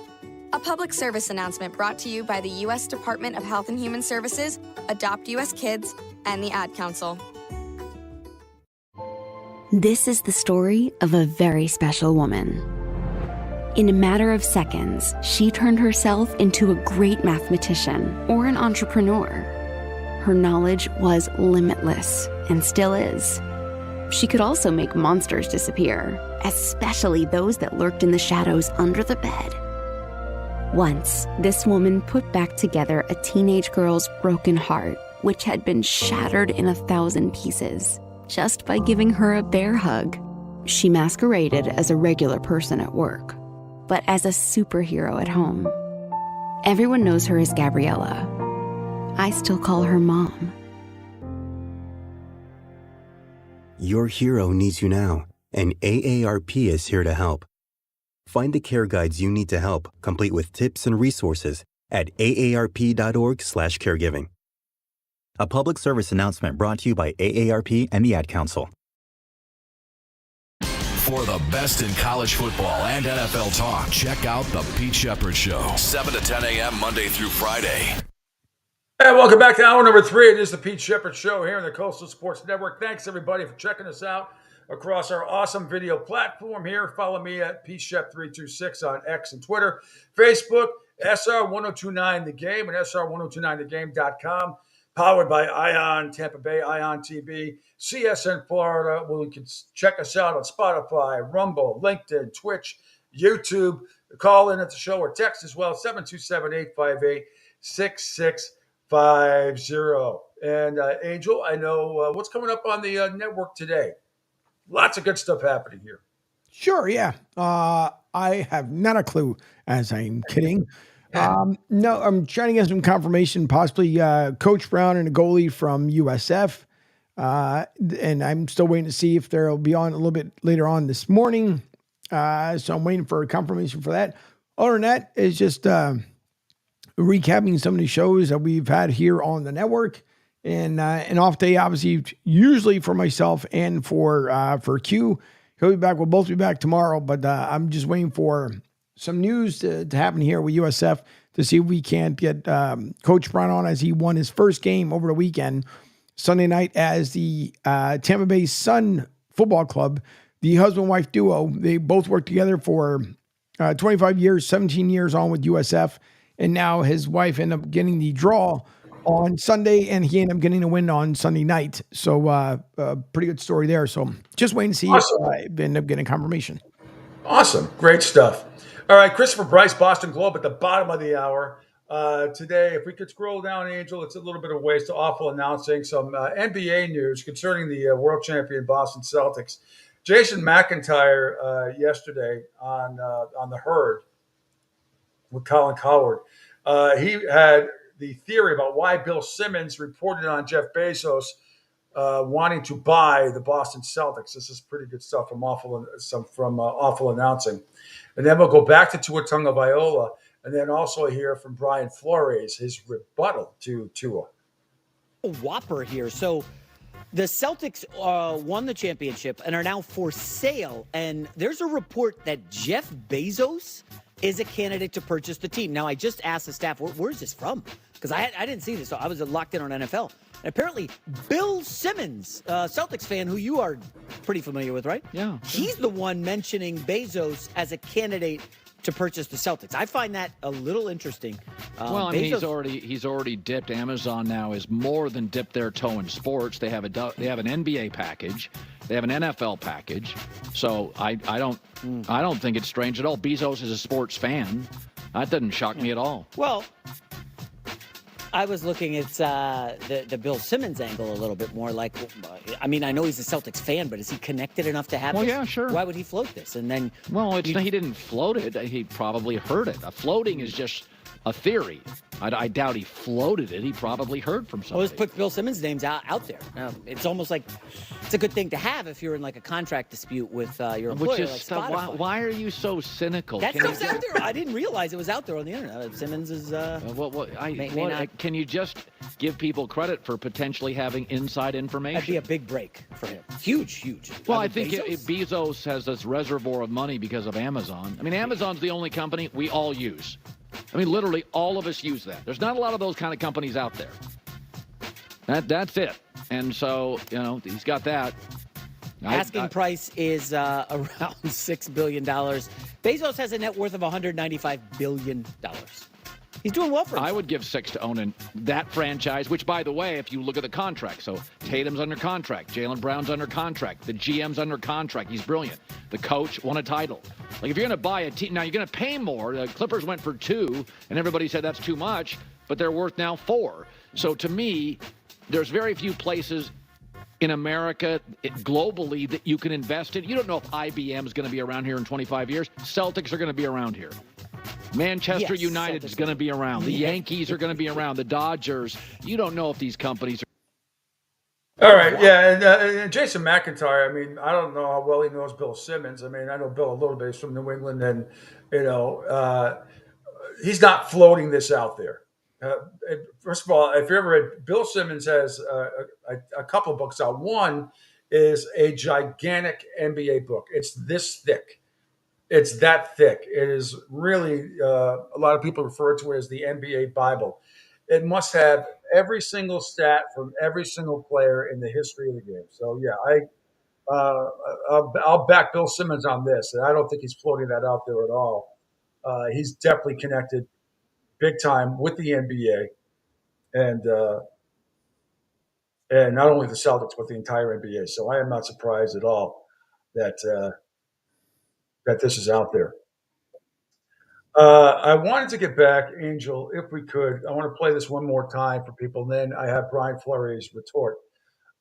A public service announcement brought to you by the U.S. Department of Health and Human Services, Adopt U.S. Kids, and the Ad Council. This is the story of a very special woman. In a matter of seconds, she turned herself into a great mathematician or an entrepreneur. Her knowledge was limitless and still is. She could also make monsters disappear, especially those that lurked in the shadows under the bed. Once, this woman put back together a teenage girl's broken heart, which had been shattered in 1,000 pieces, just by giving her a bear hug. She masqueraded as a regular person at work, but as a superhero at home. Everyone knows her as Gabriella. I still call her Mom. Your hero needs you now, and AARP is here to help. Find the care guides you need to help, complete with tips and resources at aarp.org/caregiving. A public service announcement brought to you by AARP and the Ad Council. For the best in college football and NFL talk, check out The Pete Shepard Show, 7 to 10 a.m. Monday through Friday. Hey, welcome back to hour number 3. It is the Pete Shepard Show here on the Coastal Sports Network. Thanks, everybody, for checking us out across our awesome video platform here. Follow me at PShep326 on X and Twitter, Facebook, SR1029 The Game, and SR1029thegame.com. Powered by Ion Tampa Bay, Ion TV, CSN Florida. Well, you can check us out on Spotify, Rumble, LinkedIn, Twitch, YouTube. Call in at the show or text as well, 727-858-6650. And Angel, I know what's coming up on the network today. Lots of good stuff happening here. Sure, yeah. I have not a clue, as I'm kidding. No, I'm trying to get some confirmation, possibly Coach Brown and a goalie from USF. And I'm still waiting to see if they'll be on a little bit later on this morning. So I'm waiting for a confirmation for that. Other than that, it's just recapping some of the shows that we've had here on the network. And an off day, obviously, usually for myself and for Q. He'll be back. We'll both be back tomorrow, but I'm just waiting for some news to happen here with USF to see if we can't get Coach Brown on, as he won his first game over the weekend, Sunday night, as the Tampa Bay Sun Football Club, the husband-wife duo. They both worked together for 25 years, 17 years on with USF. And now his wife ended up getting the draw on Sunday, and he ended up getting a win on Sunday night. So pretty good story there. So just waiting to see if I end up getting confirmation. Awesome. Great stuff. All right, Christopher Bryce, Boston Globe at the bottom of the hour. Today, if we could scroll down, Angel, it's a little bit of waste to awful announcing some NBA news concerning the world champion Boston Celtics. Jason McIntyre yesterday on the Herd with Colin Cowherd, he had the theory about why Bill Simmons reported on Jeff Bezos wanting to buy the Boston Celtics. This is pretty good stuff from awful announcing. And then we'll go back to Tua Tagovailoa, and then also hear from Brian Flores, his rebuttal to Tua. Whopper here. So the Celtics won the championship and are now for sale. And there's a report that Jeff Bezos is a candidate to purchase the team. Now, I just asked the staff, where is this from? Because I didn't see this. So I was locked in on NFL. And apparently, Bill Simmons, Celtics fan, who you are pretty familiar with, right? Yeah. He's the one mentioning Bezos as a candidate to purchase the Celtics. I find that a little interesting. Well, I mean, he's already dipped. Amazon now is more than dipped their toe in sports. They have an NBA package, they have an NFL package. So I don't think it's strange at all. Bezos is a sports fan. That doesn't shock me at all. Well, I was looking at the Bill Simmons angle a little bit more. Like, I mean, I know he's a Celtics fan, but is he connected enough to have Well, this? yeah, sure. Why would he float this? And then, well, he didn't float it. He probably heard it. Floating is just a theory. I doubt he floated it. He probably heard from somebody. Well, let's put Bill Simmons' names out there. It's almost like it's a good thing to have if you're in like a contract dispute with your employer, like Spotify. Why are you so cynical? That stuff's out there. I didn't realize it was out there on the internet. Simmons is. Can you just give people credit for potentially having inside information? That'd be a big break for him. Huge. Well, I think Bezos has this reservoir of money because of Amazon. I mean, Amazon's the only company we all use. I mean, literally all of us use that. There's not a lot of those kind of companies out there. That's it. And so, he's got that. Asking price is around $6 billion. Bezos has a net worth of $195 billion. He's doing well for himself. I would give $6 to own that franchise, which, by the way, if you look at the contract, so Tatum's under contract, Jaylen Brown's under contract, the GM's under contract. He's brilliant. The coach won a title. Like, if you're going to buy a team, now you're going to pay more. The Clippers went for 2, and everybody said that's too much, but they're worth now 4. So to me, there's very few places in America, globally, that you can invest in. You don't know if IBM is going to be around here in 25 years. Celtics are going to be around here. Manchester United is going to be around. The Yankees are going to be around. The Dodgers. You don't know if these companies are. All right, yeah, and Jason McIntyre, I mean, I don't know how well he knows Bill Simmons. I mean, I know Bill a little bit. He's from New England, and, he's not floating this out there. First of all, if you ever read, Bill Simmons has a couple of books out. One is a gigantic NBA book. It's this thick. It's that thick. It is really, a lot of people refer to it as the NBA Bible. It must have every single stat from every single player in the history of the game. So, yeah, I'll back Bill Simmons on this. And I don't think he's floating that out there at all. He's definitely connected big time with the NBA and not only the Celtics, but the entire NBA. So I am not surprised at all that this is out there. I wanted to get back, Angel, if we could. I want to play this one more time for people, and then I have Brian Flores retort.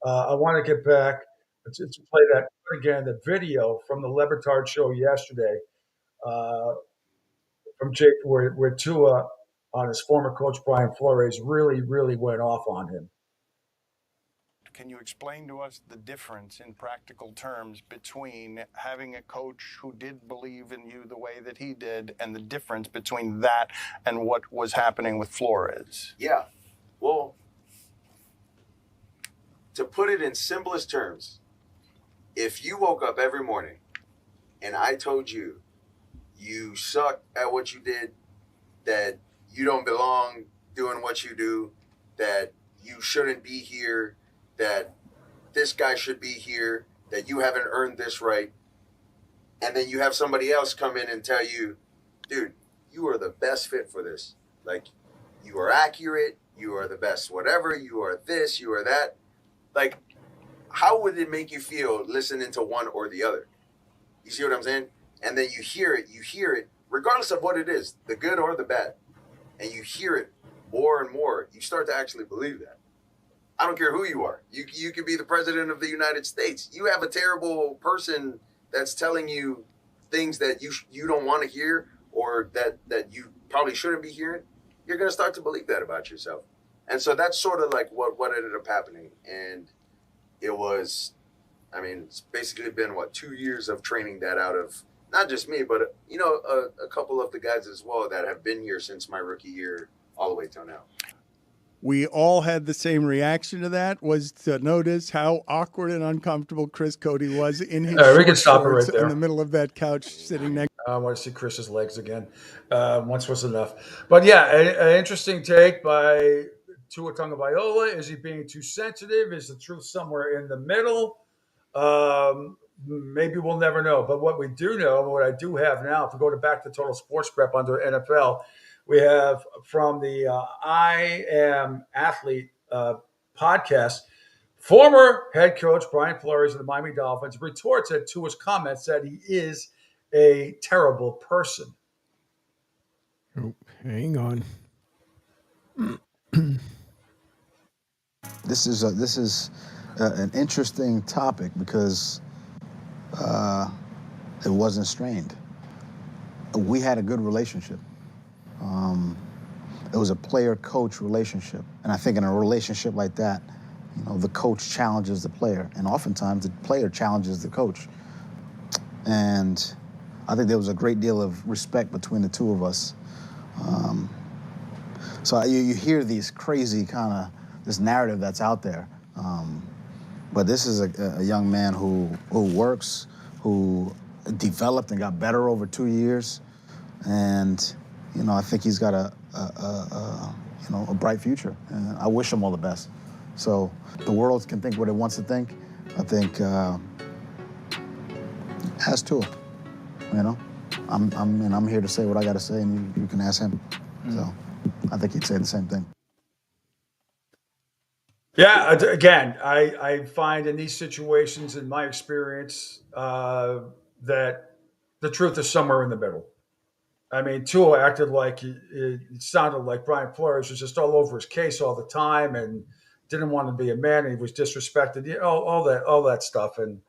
I want to get back to play that again, the video from the Le Batard show yesterday from Jake, where Tua, on his former coach Brian Flores, really, really went off on him. Can you explain to us the difference in practical terms between having a coach who did believe in you the way that he did and the difference between that and what was happening with Flores? Yeah. Well, to put it in simplest terms, if you woke up every morning and I told you you suck at what you did, that you don't belong doing what you do, that you shouldn't be here, that this guy should be here, that you haven't earned this right, and then you have somebody else come in and tell you dude, you are the best fit for this. Like, you are accurate. You are the best whatever. You are this. You are that. Like, how would it make you feel listening to one or the other? You see what I'm saying? And then you hear it, regardless of what it is, the good or the bad. And you hear it more and more. You start to actually believe that. I don't care who you are. You could be the president of the United States. You have a terrible person that's telling you things that you don't want to hear, or that you probably shouldn't be hearing. You're going to start to believe that about yourself. And so that's sort of like what ended up happening. And it was, I mean, it's basically been, 2 years of training that out of not just me, but, a couple of the guys as well that have been here since my rookie year all the way till now. We all had the same reaction to that, was to notice how awkward and uncomfortable Chris Cody was in his we can stop it right there. in the middle of that couch sitting next. I want to see Chris's legs again. Once was enough. But yeah, an interesting take by Tua Tagovailoa. Is he being too sensitive? Is the truth somewhere in the middle? Maybe we'll never know. But what we do know, what I do have now, if we go back to Total Sports Prep under NFL, we have from the I Am Athlete podcast, former head coach Brian Flores of the Miami Dolphins retorts at Tua's comments that he is a terrible person. Oh, hang on. This is an interesting topic because it wasn't strained. We had a good relationship. It was a player-coach relationship. And I think in a relationship like that, the coach challenges the player. And oftentimes the player challenges the coach. And I think there was a great deal of respect between the two of us. So you hear these crazy this narrative that's out there. But this is a young man who works, who developed and got better over 2 years. And I think he's got a bright future, and I wish him all the best. So the world can think what it wants to think. I think ask Tua. I'm here to say what I got to say, and you can ask him. So I think he'd say the same thing. Yeah, again, I find in these situations, in my experience, that the truth is somewhere in the middle. I mean, Tua acted like it sounded like Brian Flores was just all over his case all the time and didn't want to be a man, and he was disrespected, all that stuff. And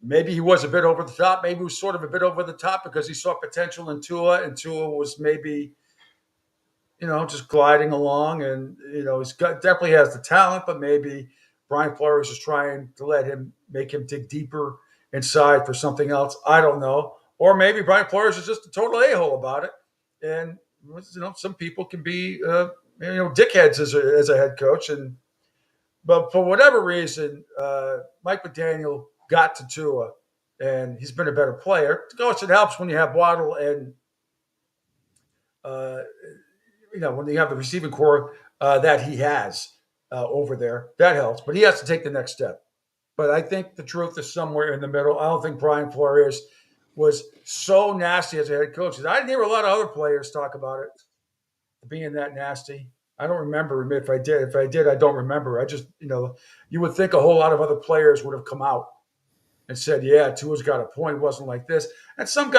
maybe he was a bit over the top. Maybe he was sort of a bit over the top because he saw potential in Tua, and Tua was maybe, just gliding along. And, he's definitely has the talent, but maybe Brian Flores is trying to make him dig deeper inside for something else. I don't know. Or maybe Brian Flores is just a total a-hole about it. And, some people can be, dickheads as a head coach. But for whatever reason, Mike McDaniel got to Tua, and he's been a better player. Of course, it helps when you have Waddle and, when you have the receiving core that he has over there. That helps. But he has to take the next step. But I think the truth is somewhere in the middle. I don't think Brian Flores was so nasty as a head coach. I didn't hear a lot of other players talk about it being that nasty. I don't remember him. If I did, I don't remember. I just, you would think a whole lot of other players would have come out and said, yeah, Tua's got a point. It wasn't like this. And some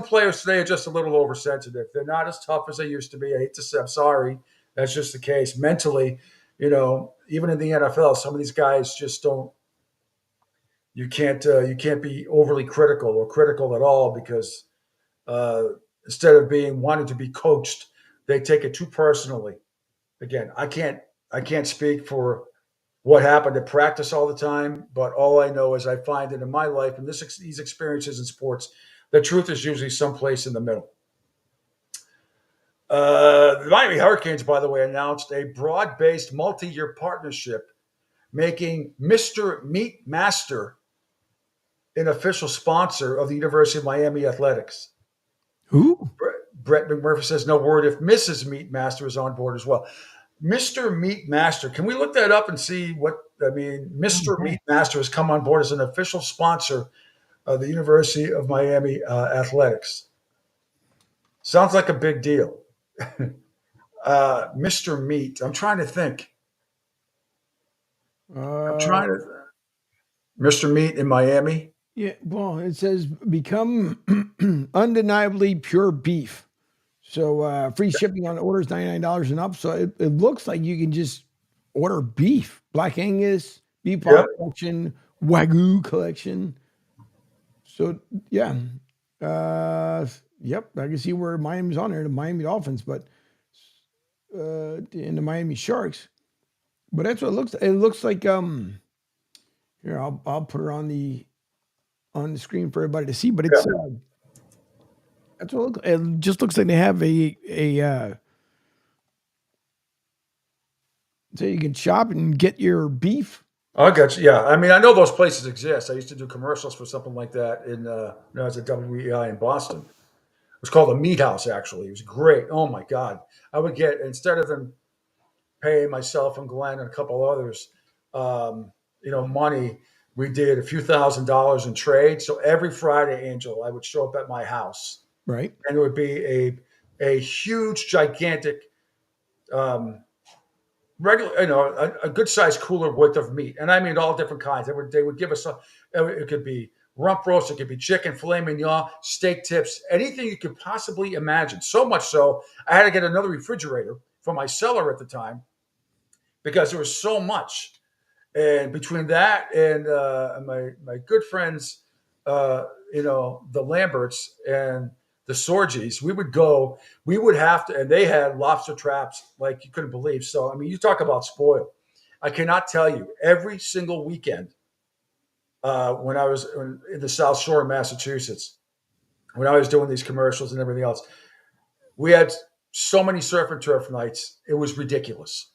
players today are just a little oversensitive. They're not as tough as they used to be. I hate to say, I'm sorry. That's just the case. Mentally, even in the NFL, some of these guys just don't. You can't be overly critical or critical at all because instead of wanting to be coached, they take it too personally. Again, I can't speak for what happened at practice all the time, but all I know is I find it in my life and these experiences in sports, the truth is usually someplace in the middle. The Miami Hurricanes, by the way, announced a broad-based multi-year partnership, making Mr. Meat Master an official sponsor of the University of Miami Athletics. Who? Brett McMurphy says no word if Mrs. Meat Master is on board as well. Mr. Meat Master. Can we look that up and see Mr. Meat Master has come on board as an official sponsor of the University of Miami Athletics. Sounds like a big deal. Mr. Meat. I'm trying to think. Mr. Meat in Miami. Yeah, well, it says become undeniably pure beef. So free shipping on orders $99 and up. So it looks like you can just order beef, Black Angus, beef collection, Wagyu collection. So yeah, yep, I can see where Miami's on there, the Miami Dolphins, but and the Miami Sharks. But that's what it looks. It looks like here I'll put her on the screen for everybody to see. But it's that's what it just looks like. They have a so you can shop and get your beef. I got you. Yeah, I mean, I know those places exist. I used to do commercials for something like that in when I was at WEI in Boston. It was called a Meat House. Actually, it was great. Oh my God, I would get, instead of them paying myself and Glenn and a couple others, money. We did a few $1,000s in trade. So every Friday, Angel, I would show up at my house, right, and it would be a huge, gigantic, regular, a good sized cooler worth of meat, and I mean all different kinds. They would give us it could be rump roast, it could be chicken, filet mignon, steak tips, anything you could possibly imagine. So much so, I had to get another refrigerator for my cellar at the time because there was so much. And between that and my good friends, the Lamberts and the Sorgis, we would have to, and they had lobster traps like you couldn't believe. So, I mean, you talk about spoiled. I cannot tell you, every single weekend when I was in the South Shore of Massachusetts, when I was doing these commercials and everything else, we had so many surf and turf nights. It was ridiculous.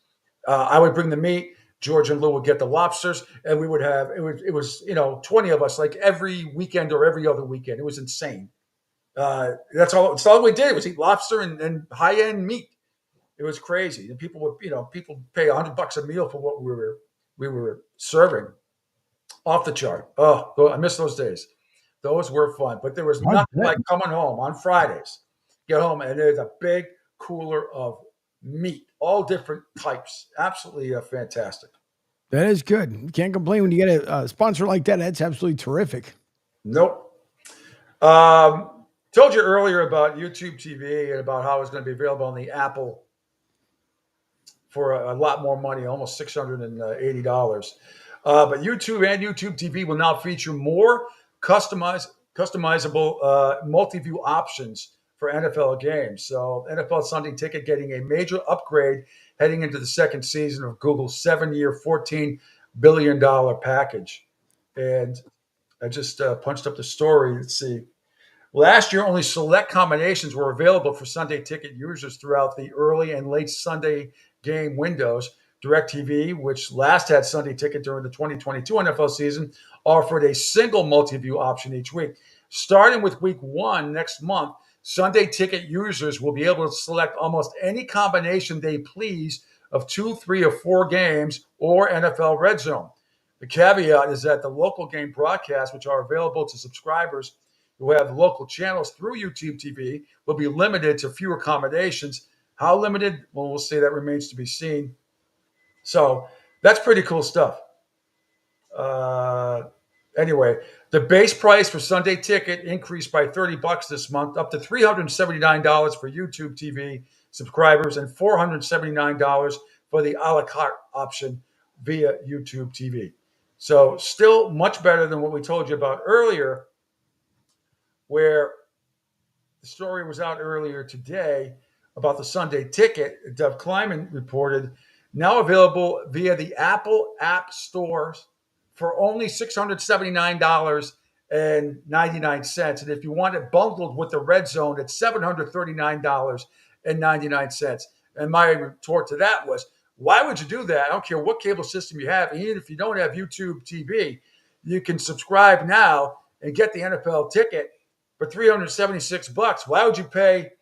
I would bring the meat. George and Lou would get the lobsters, and we would have, it was 20 of us, like every weekend or every other weekend. It's insane. That's all we did was eat lobster and high end meat. It was crazy. And people pay $100 a meal for what we were serving. Off the chart. Oh, I miss those days. Those were fun, but there was nothing like coming home on Fridays, get home, and there's a big cooler of meat, all different types. Absolutely fantastic. That is good. You can't complain when you get a sponsor like that. That's absolutely terrific. Nope. Told you earlier about YouTube TV and about how it's going to be available on the Apple for a lot more money, almost $680. But YouTube and YouTube TV will now feature more customizable multi-view options for NFL games. So NFL Sunday Ticket getting a major upgrade heading into the second season of Google's 7-year, $14 billion package. And I just punched up the story. Let's see. Last year, only select combinations were available for Sunday Ticket users throughout the early and late Sunday game windows. DirecTV, which last had Sunday Ticket during the 2022 NFL season, offered a single multi-view option each week. Starting with week 1 next month, Sunday Ticket users will be able to select almost any combination they please of 2, 3, or 4 games or NFL Red Zone. The caveat is that the local game broadcasts, which are available to subscribers who have local channels through YouTube TV, will be limited to fewer accommodations. How limited? Well, we'll see. That remains to be seen. So that's pretty cool stuff. Anyway, the base price for Sunday Ticket increased by $30 this month, up to $379 for YouTube TV subscribers and $479 for the a la carte option via YouTube TV. So still much better than what we told you about earlier, where the story was out earlier today about the Sunday Ticket. Dov Kleiman reported, now available via the Apple App Stores for only $679.99. And if you want it bundled with the Red Zone, it's $739.99. And my retort to that was, why would you do that? I don't care what cable system you have. Even if you don't have YouTube TV, you can subscribe now and get the NFL Ticket for $376. Why would you pay,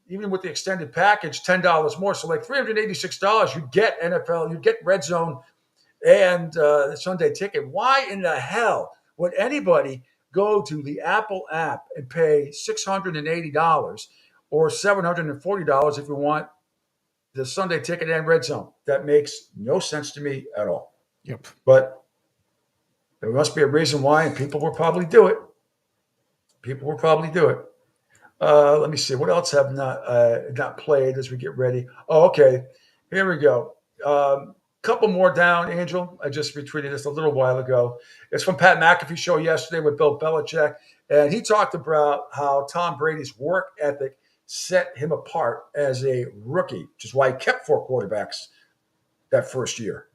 even with the extended package, $10 more? So like $386, you get NFL, you get Red Zone and the Sunday Ticket. Why in the hell would anybody go to the Apple app and pay $680 or $740 if you want the Sunday Ticket and Red Zone. That makes no sense to me at all. Yep. But there must be a reason why, and people will probably do it. Let me see. What else have not played as we get ready? Oh, okay. Here we go. Couple more down, Angel. I just retweeted this a little while ago. It's from Pat McAfee show yesterday with Bill Belichick, and he talked about how Tom Brady's work ethic set him apart as a rookie, which is why he kept 4 quarterbacks that first year.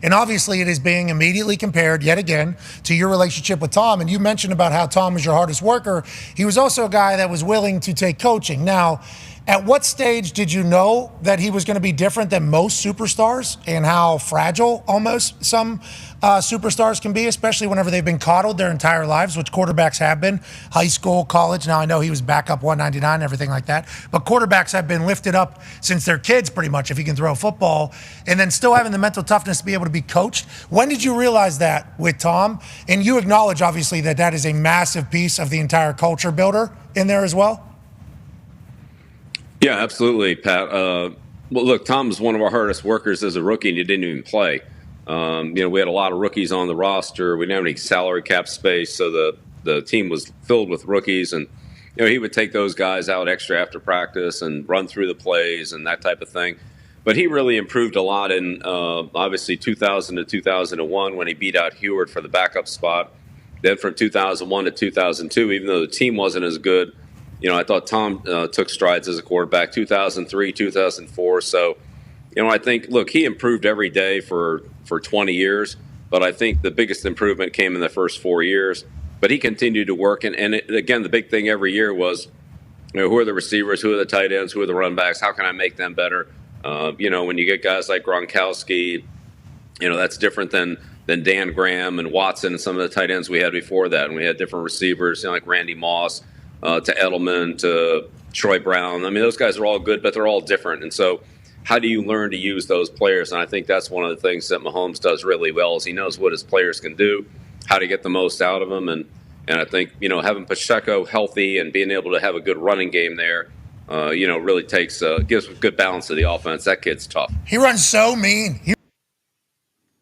And obviously, it is being immediately compared yet again to your relationship with Tom. And you mentioned about how Tom was your hardest worker. He was also a guy that was willing to take coaching. Now, at what stage did you know that he was going to be different than most superstars and how fragile almost some superstars can be, especially whenever they've been coddled their entire lives, which quarterbacks have been, high school, college. Now, I know he was backup 199 and everything like that, but quarterbacks have been lifted up since they're kids pretty much if you can throw a football, and then still having the mental toughness to be able to be coached. When did you realize that with Tom? And you acknowledge, obviously, that that is a massive piece of the entire culture builder in there as well? Yeah, absolutely, Pat. Well, look, Tom's one of our hardest workers as a rookie, and he didn't even play. We had a lot of rookies on the roster. We didn't have any salary cap space, so the team was filled with rookies. And, he would take those guys out extra after practice and run through the plays and that type of thing. But he really improved a lot in, obviously, 2000 to 2001 when he beat out Heward for the backup spot. Then from 2001 to 2002, even though the team wasn't as good, I thought Tom took strides as a quarterback, 2003, 2004. So, I think, look, he improved every day for 20 years, but I think the biggest improvement came in the first 4 years. But he continued to work. And again, the big thing every year was, who are the receivers, who are the tight ends, who are the run backs, how can I make them better? When you get guys like Gronkowski, that's different than Dan Graham and Watson and some of the tight ends we had before that. And we had different receivers, like Randy Moss, to Edelman, to Troy Brown. I mean, those guys are all good, but they're all different. And so how do you learn to use those players? And I think that's one of the things that Mahomes does really well is he knows what his players can do, how to get the most out of them. And I think, having Pacheco healthy and being able to have a good running game there, really gives a good balance to the offense. That kid's tough. He runs so mean.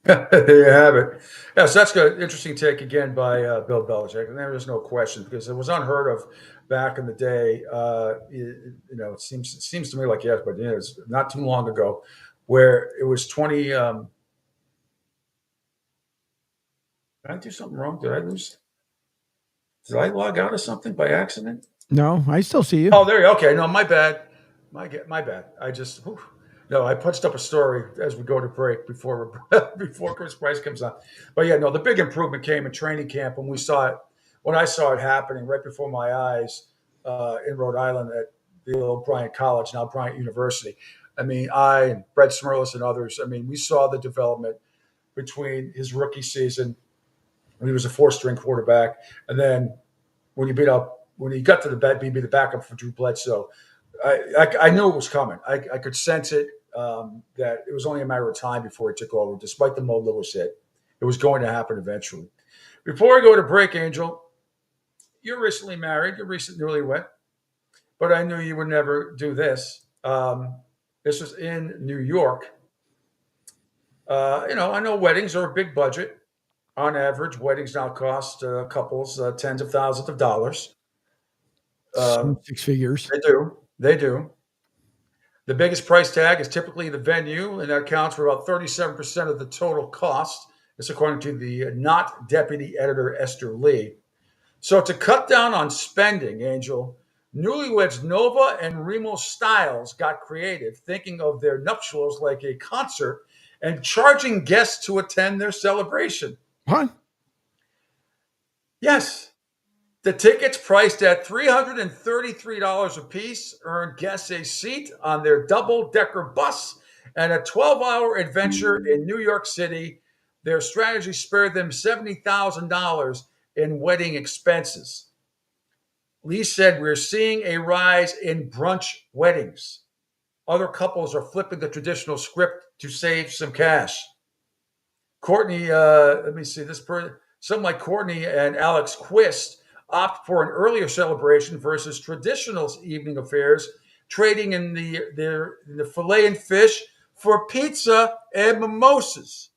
There you have it. Yeah, so that's an interesting take again by Bill Belichick, and there is no question because it was unheard of back in the day. It seems to me like yes, but it's not too long ago, where it was 20. Did I do something wrong? Did I lose? Did I log out of something by accident? No, I still see you. Oh, there you go. Okay, no, my bad. My bad. I just. No, I punched up a story as we go to break before Chris Price comes on. But yeah, no, the big improvement came in training camp when I saw it happening right before my eyes in Rhode Island at the old Bryant College, now Bryant University. I mean, I and Brett Smirlis and others, we saw the development between his rookie season when he was a 4-string quarterback, and then when he got to be the backup for Drew Bledsoe. I knew it was coming. I could sense it. That it was only a matter of time before he took over, despite the Mo Lewis hit. It was going to happen eventually. Before I go to break, Angel, you're recently married. You're recently newlywed, but I knew you would never do this. This was in New York. I know weddings are a big budget. On average, weddings now cost couples tens of thousands of dollars. 6 figures. They do. The biggest price tag is typically the venue, and that accounts for about 37% of the total cost. This according to the Not deputy editor Esther Lee. So to cut down on spending, Angel, newlyweds Nova and Remo Styles got creative, thinking of their nuptials like a concert and charging guests to attend their celebration. What? Yes. The tickets, priced at $333 a piece, earned guests a seat on their double-decker bus and a 12-hour adventure in New York City. Their strategy spared them $70,000 in wedding expenses. Lee said, "We're seeing a rise in brunch weddings. Other couples are flipping the traditional script to save some cash." Courtney, let me see this something like Courtney and Alex Quist opt for an earlier celebration versus traditional evening affairs, trading in the filet and fish for pizza and mimosas.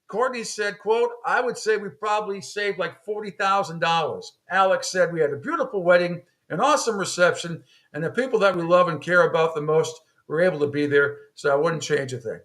Courtney said, quote, I would say we probably saved like $40,000. Alex said we had a beautiful wedding, an awesome reception, and the people that we love and care about the most were able to be there, so I wouldn't change a thing.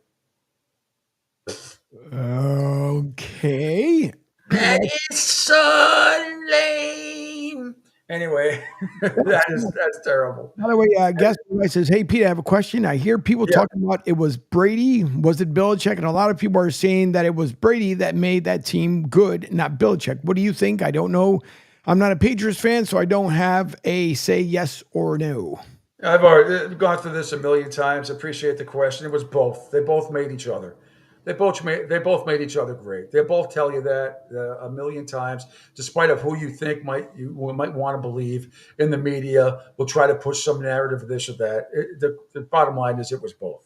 Okay. That is so lame. Anyway, that's terrible. By the way, guest says, hey, Pete, I have a question. I hear people talking about it was Brady. Was it Belichick? And a lot of people are saying that it was Brady that made that team good, not Belichick. What do you think? I don't know. I'm not a Patriots fan, so I don't have a say yes or no. I've already gone through this a million times. Appreciate the question. It was both. They both made each other. They both made each other great. They both tell you that a million times, despite of who you think might want to believe in the media, will try to push some narrative of this or that. The bottom line is it was both.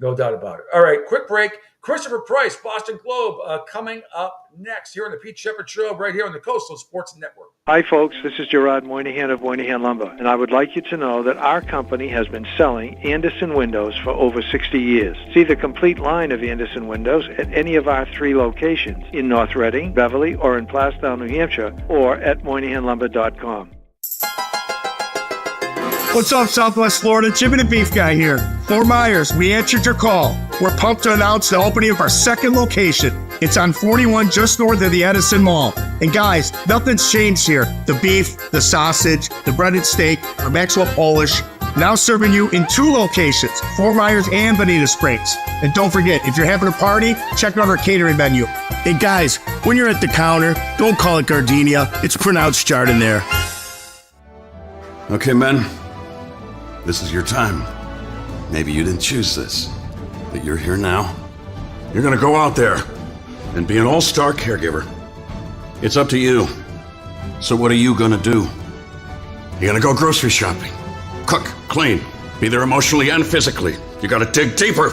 No doubt about it. All right, quick break. Christopher Price, Boston Globe, coming up next here on the Pete Shepard Show, right here on the Coastal Sports Network. Hi, folks. This is Gerard Moynihan of Moynihan Lumber, and I would like you to know that our company has been selling Anderson windows for over 60 years. See the complete line of Anderson windows at any of our 3 locations in North Reading, Beverly, or in Plastown, New Hampshire, or at MoynihanLumber.com. What's up, Southwest Florida? Chicken and Beef Guy here. Fort Myers, we answered your call. We're pumped to announce the opening of our second location. It's on 41 just north of the Edison Mall. And guys, nothing's changed here. The beef, the sausage, the breaded steak from Maxwell Polish. Now serving you in 2 locations, Fort Myers and Bonita Springs. And don't forget, if you're having a party, check out our catering menu. Hey guys, when you're at the counter, don't call it gardenia. It's pronounced Chardonnay. Okay, men. This is your time. Maybe you didn't choose this, but you're here now. You're gonna go out there and be an all-star caregiver. It's up to you. So what are you gonna do? You're gonna go grocery shopping, cook, clean, be there emotionally and physically. You gotta dig deeper.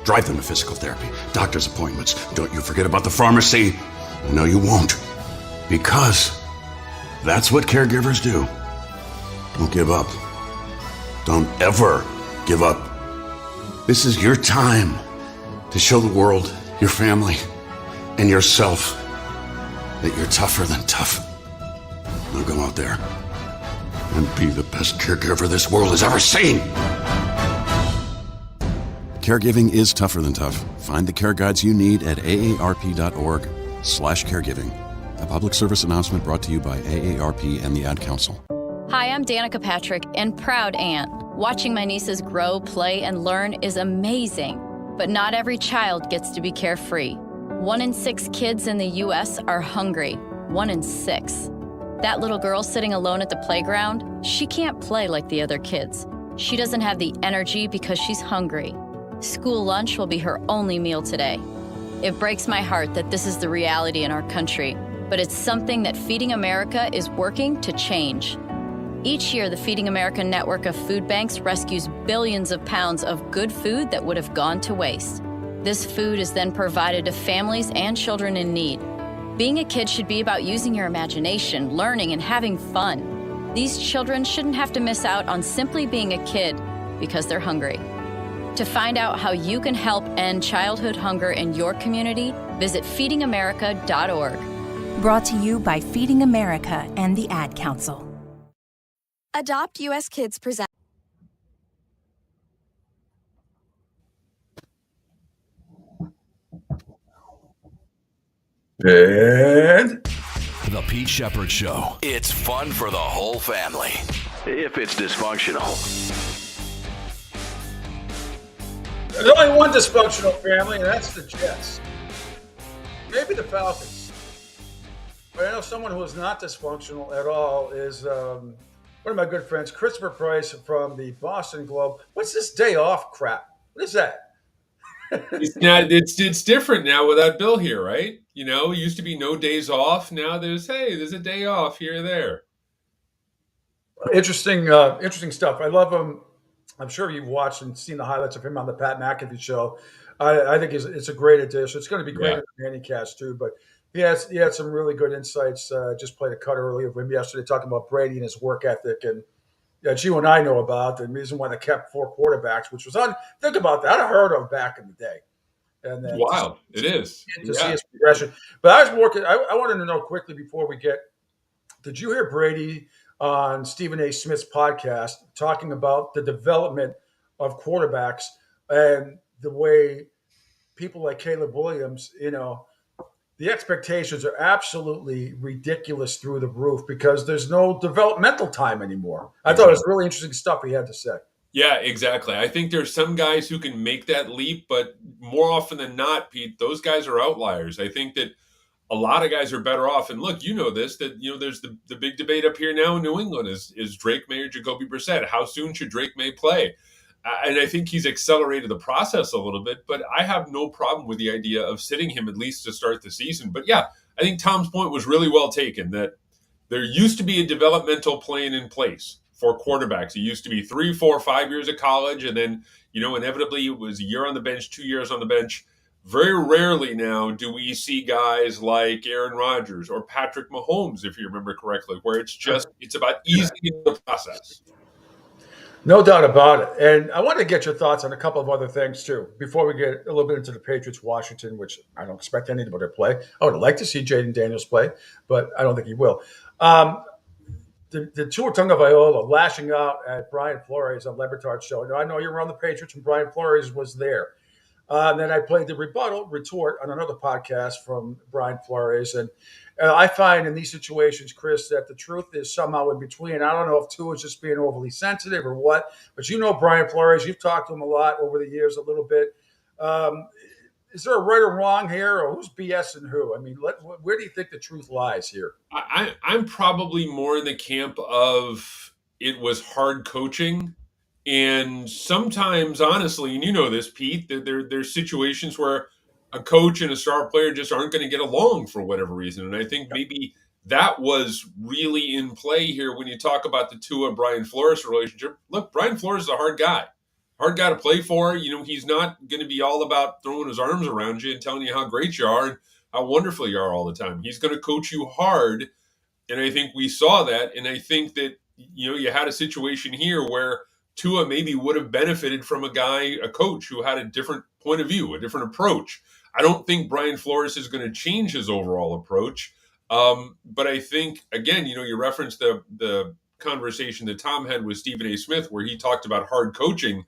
Drive them to physical therapy, doctor's appointments. Don't you forget about the pharmacy. No, you won't. Because that's what caregivers do. Don't give up. Don't ever give up. This is your time to show the world, your family, and yourself that you're tougher than tough. Now go out there and be the best caregiver this world has ever seen. Caregiving is tougher than tough. Find the care guides you need at aarp.org/caregiving. A public service announcement brought to you by AARP and the Ad Council. Hi, I'm Danica Patrick and proud aunt. Watching my nieces grow, play, and learn is amazing, but not every child gets to be carefree. 1 in 6 kids in the U.S. are hungry. 1 in 6. That little girl sitting alone at the playground, she can't play like the other kids. She doesn't have the energy because she's hungry. School lunch will be her only meal today. It breaks my heart that this is the reality in our country, but it's something that Feeding America is working to change. Each year, the Feeding America network of food banks rescues billions of pounds of good food that would have gone to waste. This food is then provided to families and children in need. Being a kid should be about using your imagination, learning, and having fun. These children shouldn't have to miss out on simply being a kid because they're hungry. To find out how you can help end childhood hunger in your community, visit feedingamerica.org. Brought to you by Feeding America and the Ad Council. Adopt US Kids presents. And The Pete Shepard Show. It's fun for the whole family. If it's dysfunctional. There's only one dysfunctional family, and that's the Jets. Maybe the Falcons. But I know someone who is not dysfunctional at all is one of my good friends, Christopher Price from the Boston Globe. What's this day off crap? What is that? It's different now without Bill here, right? You know, it used to be no days off. Now there's a day off here or there. Interesting stuff. I love him. I'm sure you've watched and seen the highlights of him on the Pat McAfee show. I think it's a great addition. It's going to be great Yeah. in the Manning cast too. But he had some really good insights. Just played a cut earlier of him yesterday talking about Brady and his work ethic and that you and I know about. The reason why they kept 4 quarterbacks, which was think about that, unheard of back in the day. And then Wild. It is. to see Yeah. his progression. But I was working. I wanted to know quickly before we get. Did you hear Brady on Stephen A. Smith's podcast talking about the development of quarterbacks and the way people like Caleb Williams, the expectations are absolutely ridiculous through the roof because there's no developmental time anymore. I thought it was really interesting stuff he had to say. Yeah, exactly. I think there's some guys who can make that leap, but more often than not, Pete, those guys are outliers. I think that a lot of guys are better off. And look, this, that, there's the big debate up here now in New England is Drake May or Jacoby Brissett? How soon should Drake May play? And I think he's accelerated the process a little bit, but I have no problem with the idea of sitting him at least to start the season. But yeah, I think Tom's point was really well taken that there used to be a developmental plan in place for quarterbacks. It used to be 3, 4, 5 years of college, and then, inevitably it was a year on the bench, 2 years on the bench. Very rarely now do we see guys like Aaron Rodgers or Patrick Mahomes, if you remember correctly, where it's about easing the process. No doubt about it. And I want to get your thoughts on a couple of other things, too, before we get a little bit into the Patriots-Washington, which I don't expect anybody to play. I would like to see Jaden Daniels play, but I don't think he will. The Tua Tagovailoa lashing out at Brian Flores on Le Batard's show. Now, I know you were on the Patriots when Brian Flores was there. Then I played the retort on another podcast from Brian Flores. And I find in these situations, Chris, that the truth is somehow in between. I don't know if Tua is just being overly sensitive or what, but Brian Flores, you've talked to him a lot over the years, a little bit. Is there a right or wrong here, or who's BSing who? I mean, where do you think the truth lies here? I'm probably more in the camp of it was hard coaching. And sometimes, honestly, and you know this, Pete, there's situations where a coach and a star player just aren't going to get along for whatever reason. And I think maybe that was really in play here when you talk about the Tua Brian Flores relationship. Look, Brian Flores is a hard guy to play for. He's not going to be all about throwing his arms around you and telling you how great you are and how wonderful you are all the time. He's going to coach you hard. And I think we saw that. And I think that, you had a situation here where Tua maybe would have benefited from a coach who had a different point of view, a different approach. I don't think Brian Flores is going to change his overall approach. But I think, again, you referenced the conversation that Tom had with Stephen A. Smith, where he talked about hard coaching.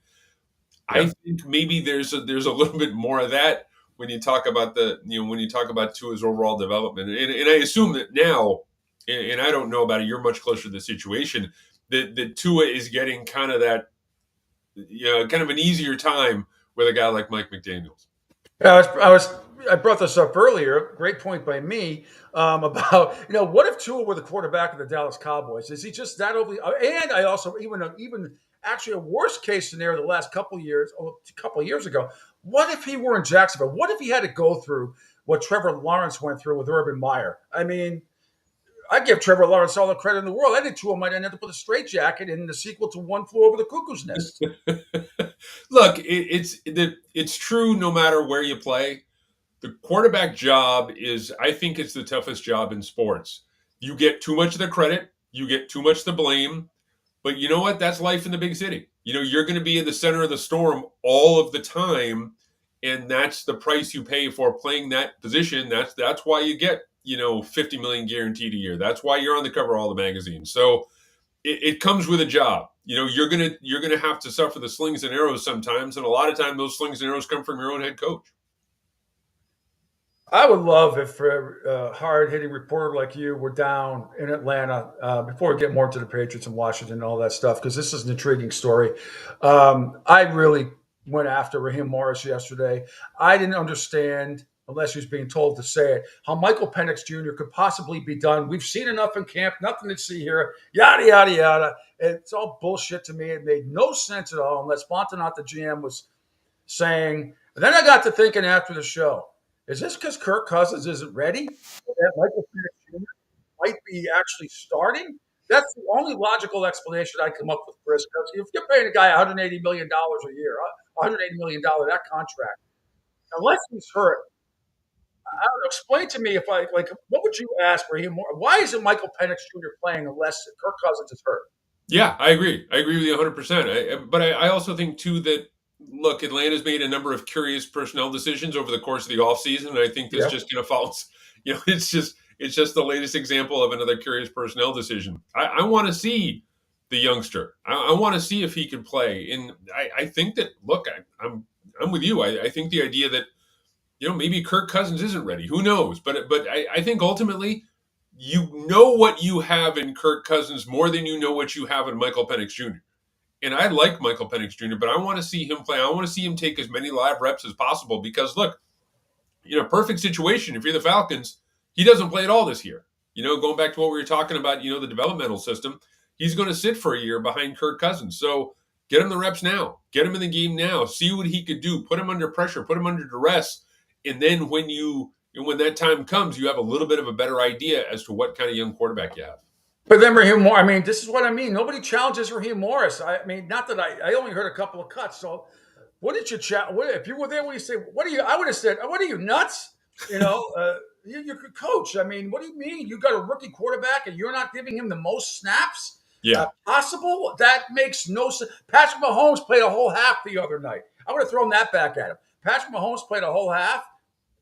Yeah. I think maybe there's a little bit more of that when you talk about when you talk about Tua's overall development. And I assume that now, and I don't know about it, you're much closer to the situation, that Tua is getting kind of that, kind of an easier time with a guy like Mike McDaniels. Yeah, I brought this up earlier. Great point by me about what if Tua were the quarterback of the Dallas Cowboys? Is he just that overly? And I also even actually a worst case scenario the last couple of years ago. What if he were in Jacksonville? What if he had to go through what Trevor Lawrence went through with Urban Meyer? I mean, I give Trevor Lawrence all the credit in the world. I think Tua might end up with a straitjacket in the sequel to One Flew Over the Cuckoo's Nest. Look, it's true no matter where you play. The quarterback job I think it's the toughest job in sports. You get too much of the credit. You get too much the blame. But you know what? That's life in the big city. You're going to be in the center of the storm all of the time. And that's the price you pay for playing that position. That's why you get $50 million guaranteed a year. That's why you're on the cover of all the magazines. So it comes with a job. You're gonna have to suffer the slings and arrows sometimes, and a lot of time those slings and arrows come from your own head coach. I would love if a hard-hitting reporter like you were down in Atlanta before we get more into the Patriots and Washington and all that stuff, because this is an intriguing story. I really went after Raheem Morris yesterday. I didn't understand, unless he was being told to say it, how Michael Penix Jr. could possibly be done. We've seen enough in camp, nothing to see here, yada, yada, yada. It's all bullshit to me. It made no sense at all unless Fontenot, the GM, was saying. And then I got to thinking after the show, is this because Kirk Cousins isn't ready? That Michael Penix Jr. might be actually starting? That's the only logical explanation I come up with, Chris. Because if you're paying a guy $180 million a year, $180 million that contract, unless he's hurt, I don't know, explain to me if what would you ask Raheem Morris? Why isn't Michael Penix Jr. playing unless Kirk Cousins is hurt? Yeah, I agree. I agree with you 100%. But I also think, too, that, look, Atlanta's made a number of curious personnel decisions over the course of the offseason, and I think this just kind of falls, it's just the latest example of another curious personnel decision. I want to see the youngster. I want to see if he can play. And I think that, look, I'm with you. I think the idea that, maybe Kirk Cousins isn't ready. Who knows? But I think ultimately, you know what you have in Kirk Cousins more than you know what you have in Michael Penix Jr. And I like Michael Penix Jr., but I want to see him play. I want to see him take as many live reps as possible because, look, perfect situation. If you're the Falcons, he doesn't play at all this year. Going back to what we were talking about, the developmental system, he's going to sit for a year behind Kirk Cousins. So get him the reps now. Get him in the game now. See what he could do. Put him under pressure. Put him under duress. And then when that time comes, you have a little bit of a better idea as to what kind of young quarterback you have. But then Raheem Morris, this is what I mean. Nobody challenges Raheem Morris. Not that I only heard a couple of cuts. So what did you if you were there, what do you say? I would have said, what are you, nuts? You're a coach. What do you mean? You got a rookie quarterback and you're not giving him the most snaps possible? That makes no sense. Patrick Mahomes played a whole half the other night. I would have thrown that back at him. Patrick Mahomes played a whole half.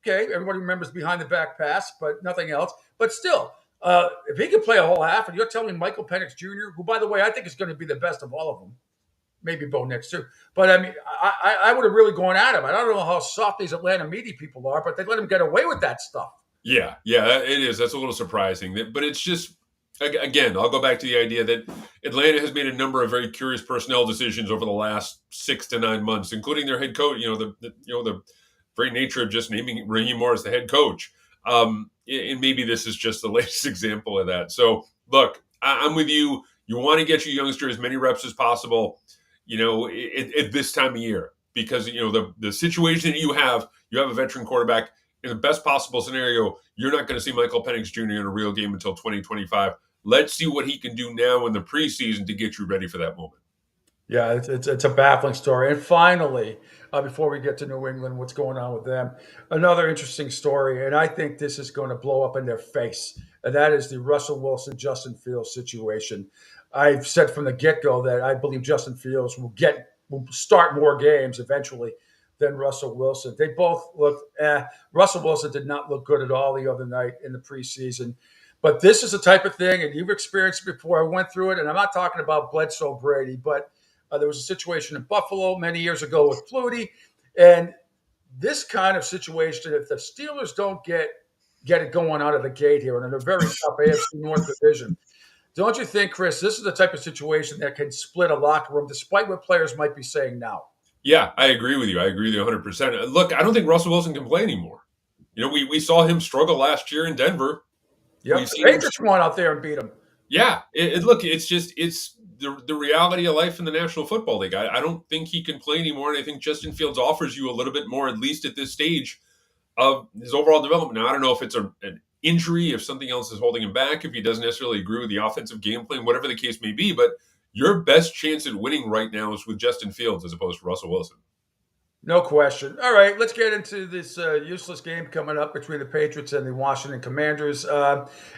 Okay, everybody remembers behind the back pass, but nothing else. But still, if he can play a whole half, and you're telling me Michael Penix Jr., who, by the way, I think is going to be the best of all of them, maybe Bo Nix too. But I would have really gone at him. I don't know how soft these Atlanta media people are, but they let him get away with that stuff. Yeah, it is. That's a little surprising. But it's just, again, I'll go back to the idea that Atlanta has made a number of very curious personnel decisions over the last 6 to 9 months, including their head coach. The very nature of just naming Raheem Morris the head coach. And maybe this is just the latest example of that. So, look, I'm with you. You want to get your youngster as many reps as possible, at this time of year. Because, the situation that you have a veteran quarterback. In the best possible scenario, you're not going to see Michael Penix Jr. in a real game until 2025. Let's see what he can do now in the preseason to get you ready for that moment. Yeah, it's a baffling story. And finally, before we get to New England, what's going on with them, another interesting story, and I think this is going to blow up in their face, and that is the Russell Wilson, Justin Fields situation. I've said from the get-go that I believe Justin Fields will start more games eventually than Russell Wilson. They both looked, Russell Wilson did not look good at all the other night in the preseason. But this is the type of thing, and you've experienced it before. I went through it, and I'm not talking about Bledsoe Brady, but there was a situation in Buffalo many years ago with Flutie. And this kind of situation, if the Steelers don't get it going out of the gate here, and in a very tough AFC North division, don't you think, Chris, this is the type of situation that can split a locker room, despite what players might be saying now? Yeah, I agree with you. I agree with you 100%. Look, I don't think Russell Wilson can play anymore. We saw him struggle last year in Denver. Yeah, the Patriots went out there and beat him. Yeah, look, it's the reality of life in the National Football League. I don't think he can play anymore, and I think Justin Fields offers you a little bit more, at least at this stage of his overall development. Now, I don't know if it's an injury, if something else is holding him back, if he doesn't necessarily agree with the offensive game plan, whatever the case may be, but your best chance at winning right now is with Justin Fields as opposed to Russell Wilson. No question. All right, let's get into this useless game coming up between the Patriots and the Washington Commanders.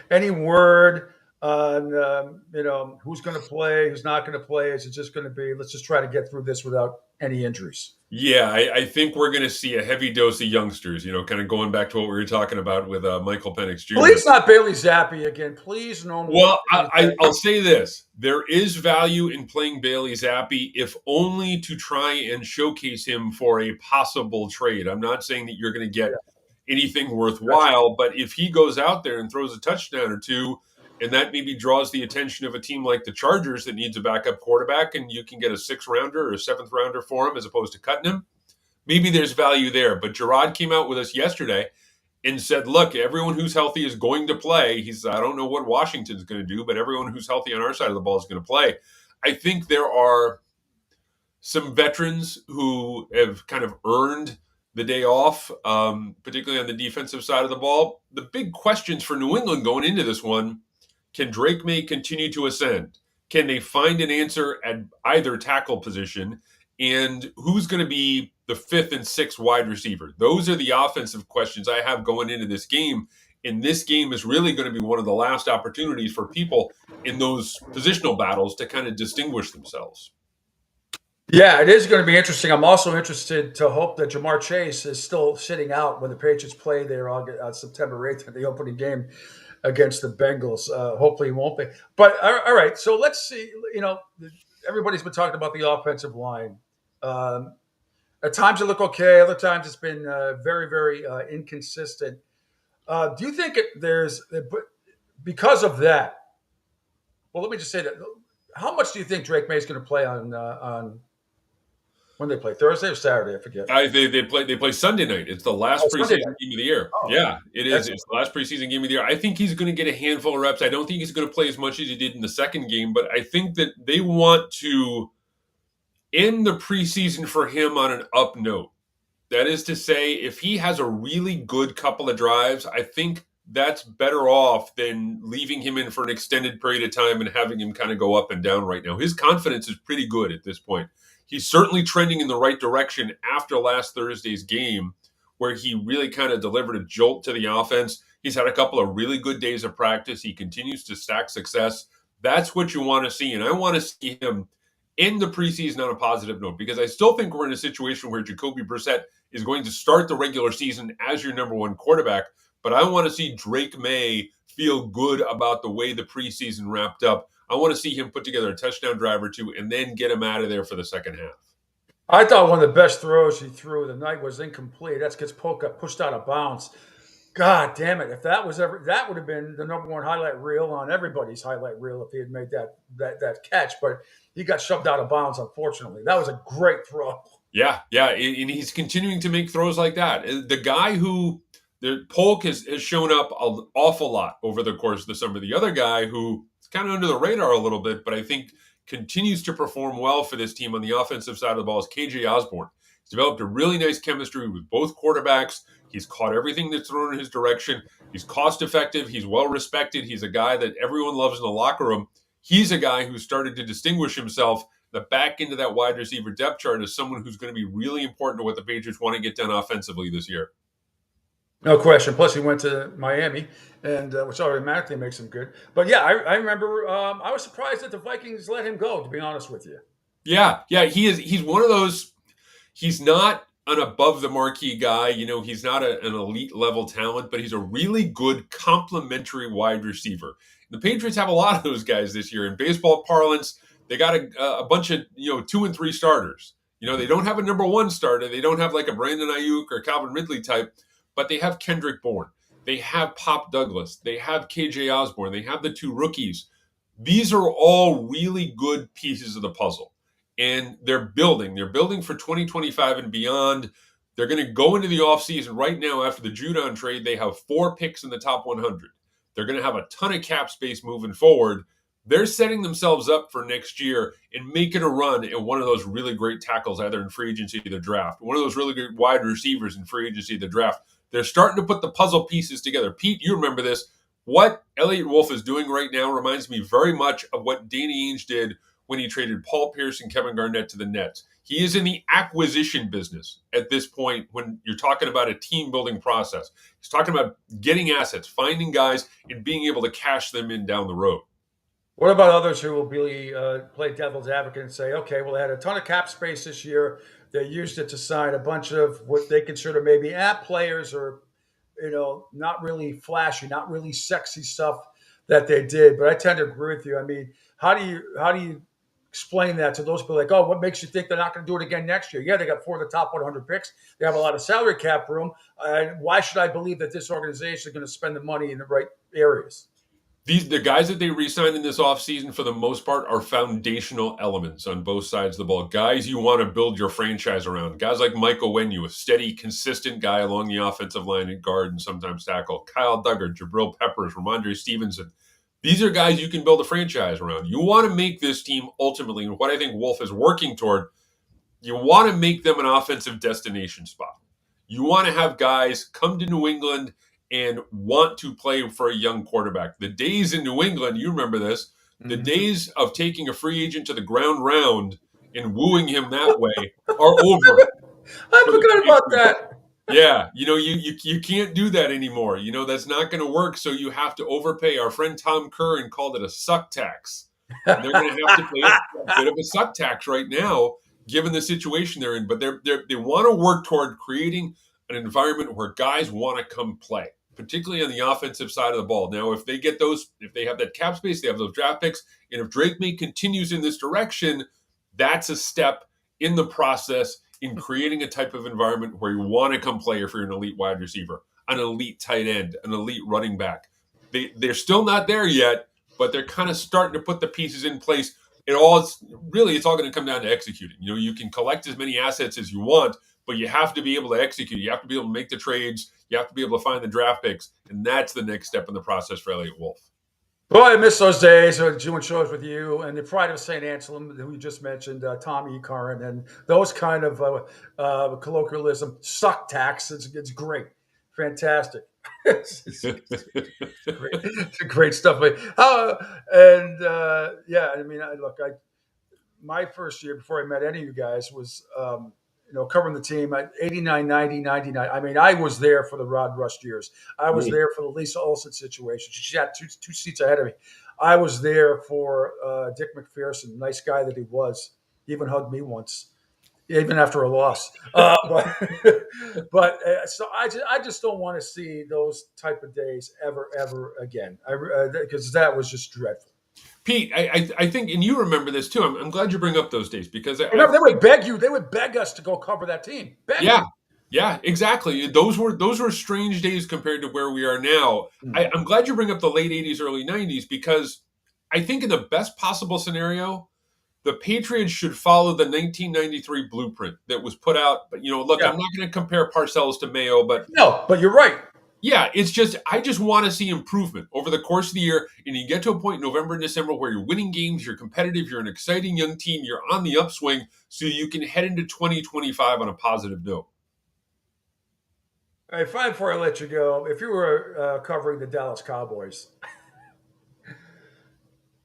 Any word on who's going to play, who's not going to play? Is it just going to be, let's just try to get through this without any injuries? Yeah, I think we're going to see a heavy dose of youngsters, kind of going back to what we were talking about with Michael Penix Jr. Please not Bailey Zappi again. Please no more. Well, I'll say this. There is value in playing Bailey Zappi, if only to try and showcase him for a possible trade. I'm not saying that you're going to get anything worthwhile, but if he goes out there and throws a touchdown or two, and that maybe draws the attention of a team like the Chargers that needs a backup quarterback, and you can get a 6th-rounder or a 7th-rounder for him as opposed to cutting him, maybe there's value there. But Gerard came out with us yesterday and said, look, everyone who's healthy is going to play. He said, I don't know what Washington's going to do, but everyone who's healthy on our side of the ball is going to play. I think there are some veterans who have kind of earned the day off, particularly on the defensive side of the ball. The big questions for New England going into this one, Can Drake May continue to ascend? Can they find an answer at either tackle position? And who's going to be the 5th and 6th wide receiver? Those are the offensive questions I have going into this game. And this game is really going to be one of the last opportunities for people in those positional battles to kind of distinguish themselves. Yeah, it is going to be interesting. I'm also interested to hope that Jamar Chase is still sitting out when the Patriots play there on September 8th at the opening game against the Bengals. Hopefully he won't be. But all right, so let's see. Everybody's been talking about the offensive line. At times it look okay. Other times it's been very, very inconsistent. Do you think because of that? Well, let me just say that. How much do you think Drake May is going to play on when they play Thursday or Saturday? I forget. They play Sunday night. It's the last preseason game of the year. Oh, yeah, it is. excellent. It's the last preseason game of the year. I think he's going to get a handful of reps. I don't think he's going to play as much as he did in the second game, but I think that they want to end the preseason for him on an up note. That is to say, if he has a really good couple of drives, I think that's better off than leaving him in for an extended period of time and having him kind of go up and down right now. His confidence is pretty good at this point. He's certainly trending in the right direction after last Thursday's game, where he really kind of delivered a jolt to the offense. He's had a couple of really good days of practice. He continues to stack success. That's what you want to see. And I want to see him end the preseason on a positive note, because I still think we're in a situation where Jacoby Brissett is going to start the regular season as your number one quarterback. But I want to see Drake May feel good about the way the preseason wrapped up. I want to see him put together a touchdown drive or two and then get him out of there for the second half. I thought one of the best throws he threw the night was incomplete. That gets pushed out of bounds. God damn it! If that would have been the number one highlight reel on everybody's highlight reel if he had made that catch. But he got shoved out of bounds, unfortunately. That was a great throw. Yeah, and he's continuing to make throws like that. The guy who Polk has shown up an awful lot over the course of the summer. The other guy who is kind of under the radar a little bit, but I think continues to perform well for this team on the offensive side of the ball is KJ Osborne. He's developed a really nice chemistry with both quarterbacks. He's caught everything that's thrown in his direction. He's cost effective. He's well respected. He's a guy that everyone loves in the locker room. He's a guy who started to distinguish himself the back end of that wide receiver depth chart as someone who's going to be really important to what the Patriots want to get done offensively this year. No question. Plus, he went to Miami, and which automatically makes him good. But yeah, I remember. I was surprised that the Vikings let him go. To be honest with you. Yeah, he is. He's one of those. He's not an above the marquee guy. He's not an elite level talent, but he's a really good complementary wide receiver. The Patriots have a lot of those guys this year. In baseball parlance, they got a bunch of 2 and 3 starters. They don't have a number one starter. They don't have like a Brandon Ayuk or Calvin Ridley type. But they have Kendrick Bourne. They have Pop Douglas. They have KJ Osborne. They have the 2 rookies. These are all really good pieces of the puzzle. And they're building. They're building for 2025 and beyond. They're going to go into the offseason right now after the Judon trade. They have 4 picks in the top 100. They're going to have a ton of cap space moving forward. They're setting themselves up for next year and making a run at one of those really great tackles, either in free agency or the draft. One of those really good wide receivers in free agency or the draft. They're starting to put the puzzle pieces together. Pete, you remember this. What Elliott Wolf is doing right now reminds me very much of what Danny Ainge did when he traded Paul Pierce and Kevin Garnett to the Nets. He is in the acquisition business at this point when you're talking about a team-building process. He's talking about getting assets, finding guys, and being able to cash them in down the road. What about others who will be play devil's advocate and say, okay, well, they had a ton of cap space this year. They used it to sign a bunch of what they consider maybe app players or, not really flashy, not really sexy stuff that they did. But I tend to agree with you. I mean, how do you explain that to those people like, oh, what makes you think they're not going to do it again next year? Yeah, they got 4 of the top 100 picks. They have a lot of salary cap room. Why should I believe that this organization is going to spend the money in the right areas? The guys that they re-signed in this offseason, for the most part, are foundational elements on both sides of the ball. Guys you want to build your franchise around. Guys like Michael Onwenu, a steady, consistent guy along the offensive line at guard and sometimes tackle. Kyle Duggar, Jabril Peppers, Ramondre Stevenson. These are guys you can build a franchise around. You want to make this team ultimately, and what I think Wolf is working toward, you want to make them an offensive destination spot. You want to have guys come to New England and want to play for a young quarterback. The days in New England, you remember this, the days of taking a free agent to the ground round and wooing him that way are over. I forgot about that. Yeah, you can't do that anymore. That's not going to work, so you have to overpay. Our friend Tom Curran called it a suck tax. And they're going to have to pay a bit of a suck tax right now, given the situation they're in. But they want to work toward creating an environment where guys want to come play, particularly on the offensive side of the ball. Now, if they have that cap space, they have those draft picks, and if Drake Maye continues in this direction, that's a step in the process in creating a type of environment where you want to come play if you're an elite wide receiver, an elite tight end, an elite running back. They're still not there yet, but they're kind of starting to put the pieces in place. It's all going to come down to executing. You can collect as many assets as you want, but you have to be able to execute. You have to be able to make the trades. You have to be able to find the draft picks, and that's the next step in the process for Elliott Wolf. Boy, I miss those days of doing shows with you and the Pride of St. Anselm that we just mentioned, Tom E. Curran, and those kind of colloquialism, suck tax. It's great. Fantastic. It's great stuff. My first year before I met any of you guys was covering the team at 89, 90, 99. I mean, I was there for the Rod Rust years. I was there for the Lisa Olson situation. She had two seats ahead of me. I was there for Dick McPherson, nice guy that he was. He even hugged me once, even after a loss. So I just don't want to see those type of days ever again. Because that was just dreadful. Pete, I think, and you remember this too. I'm glad you bring up those days because they would beg you. They would beg us to go cover that team. Yeah, exactly. Those were strange days compared to where we are now. I'm glad you bring up the late 80s, early 90s because I think in the best possible scenario, the Patriots should follow the 1993 blueprint that was put out. But I'm not going to compare Parcells to Mayo, but you're right. Yeah, I just want to see improvement over the course of the year. And you get to a point in November and December where you're winning games, you're competitive, you're an exciting young team, you're on the upswing, so you can head into 2025 on a positive note. All right, fine, before I let you go, if you were covering the Dallas Cowboys,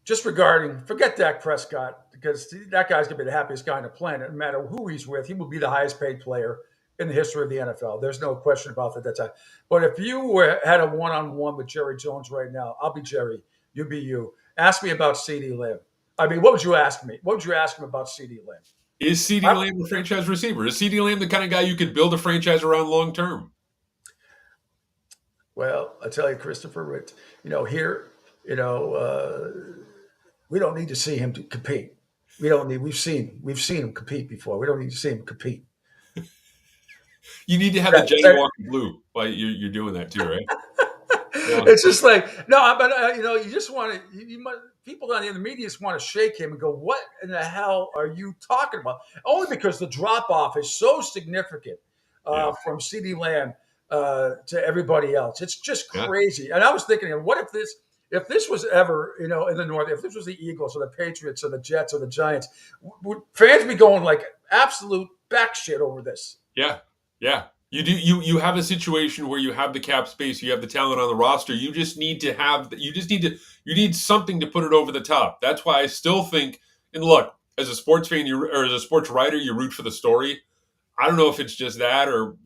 forget Dak Prescott, because that guy's going to be the happiest guy on the planet. No matter who he's with, he will be the highest paid player in the history of the NFL. There's no question about that. But if you had a one-on-one with Jerry Jones right now, I'll be Jerry, you be you. Ask me about CeeDee Lamb. I mean, what would you ask me? What would you ask him about CeeDee Lamb? Is CeeDee Lamb a franchise receiver? Is CeeDee Lamb the kind of guy you could build a franchise around long-term? Well, I tell you, Christopher, here, we don't need to see him to compete. We've seen him compete before. We don't need to see him compete. You need to have the Johnny Walker Blue while you're doing that too, right? Yeah. It's just like, you just want to, people down in the media just want to shake him and go, what in the hell are you talking about? Only because the drop off is so significant from CeeDee Lamb to everybody else. It's just crazy. And I was thinking, what if this was ever, in the North, if this was the Eagles or the Patriots or the Jets or the Giants, would fans be going like absolute back shit over this? Yeah. Yeah. You have a situation where you have the cap space, you have the talent on the roster. You need something to put it over the top. That's why I still think, and look, as a sports fan or as a sports writer, you root for the story. I don't know if it's just that or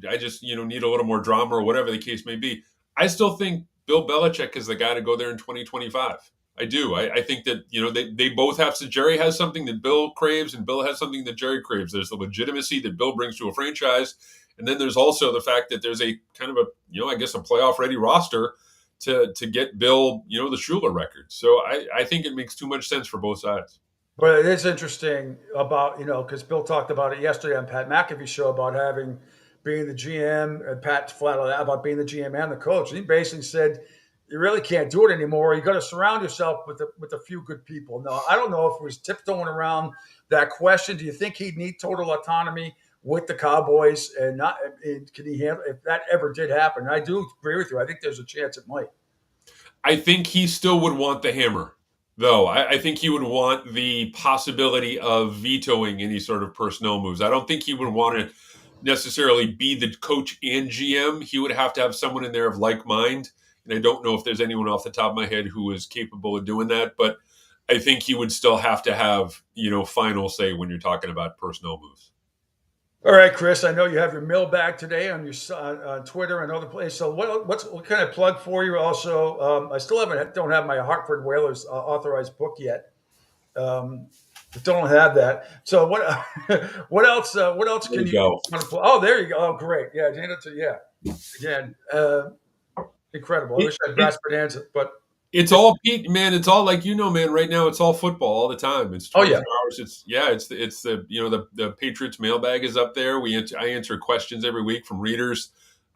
I just, need a little more drama or whatever the case may be. I still think Bill Belichick is the guy to go there in 2025. I do. I think that, they both have, so Jerry has something that Bill craves and Bill has something that Jerry craves. There's the legitimacy that Bill brings to a franchise. And then there's also the fact that there's a kind of a playoff ready roster to get Bill, the Shula record. So I think it makes too much sense for both sides. But it is interesting about, because Bill talked about it yesterday on Pat McAfee's show about being the GM, and Pat flat out about being the GM and the coach. And he basically said, you really can't do it anymore. You got to surround yourself with a few good people. Now, I don't know if he was tiptoeing around that question. Do you think he'd need total autonomy with the Cowboys and can he handle if that ever did happen? I do agree with you. I think there's a chance it might. I think he still would want the hammer, though. I think he would want the possibility of vetoing any sort of personnel moves. I don't think he would want to necessarily be the coach and GM. He would have to have someone in there of like mind. And I don't know if there's anyone off the top of my head who is capable of doing that, but I think he would still have to have, final say when you're talking about personnel moves. All right, Chris, I know you have your mailbag today on your on Twitter and other places. So what can I plug for you? Also, I still don't have my Hartford Whalers authorized book yet. Don't have that. So what else? What else can you go? Oh, there you go. Oh, great. Yeah, again, incredible. I wish I had Brass Bonanza, but it's all Pete, man. It's all like man. Right now, it's all football all the time. It's 24 hours. It's the Patriots mailbag is up there. I answer questions every week from readers.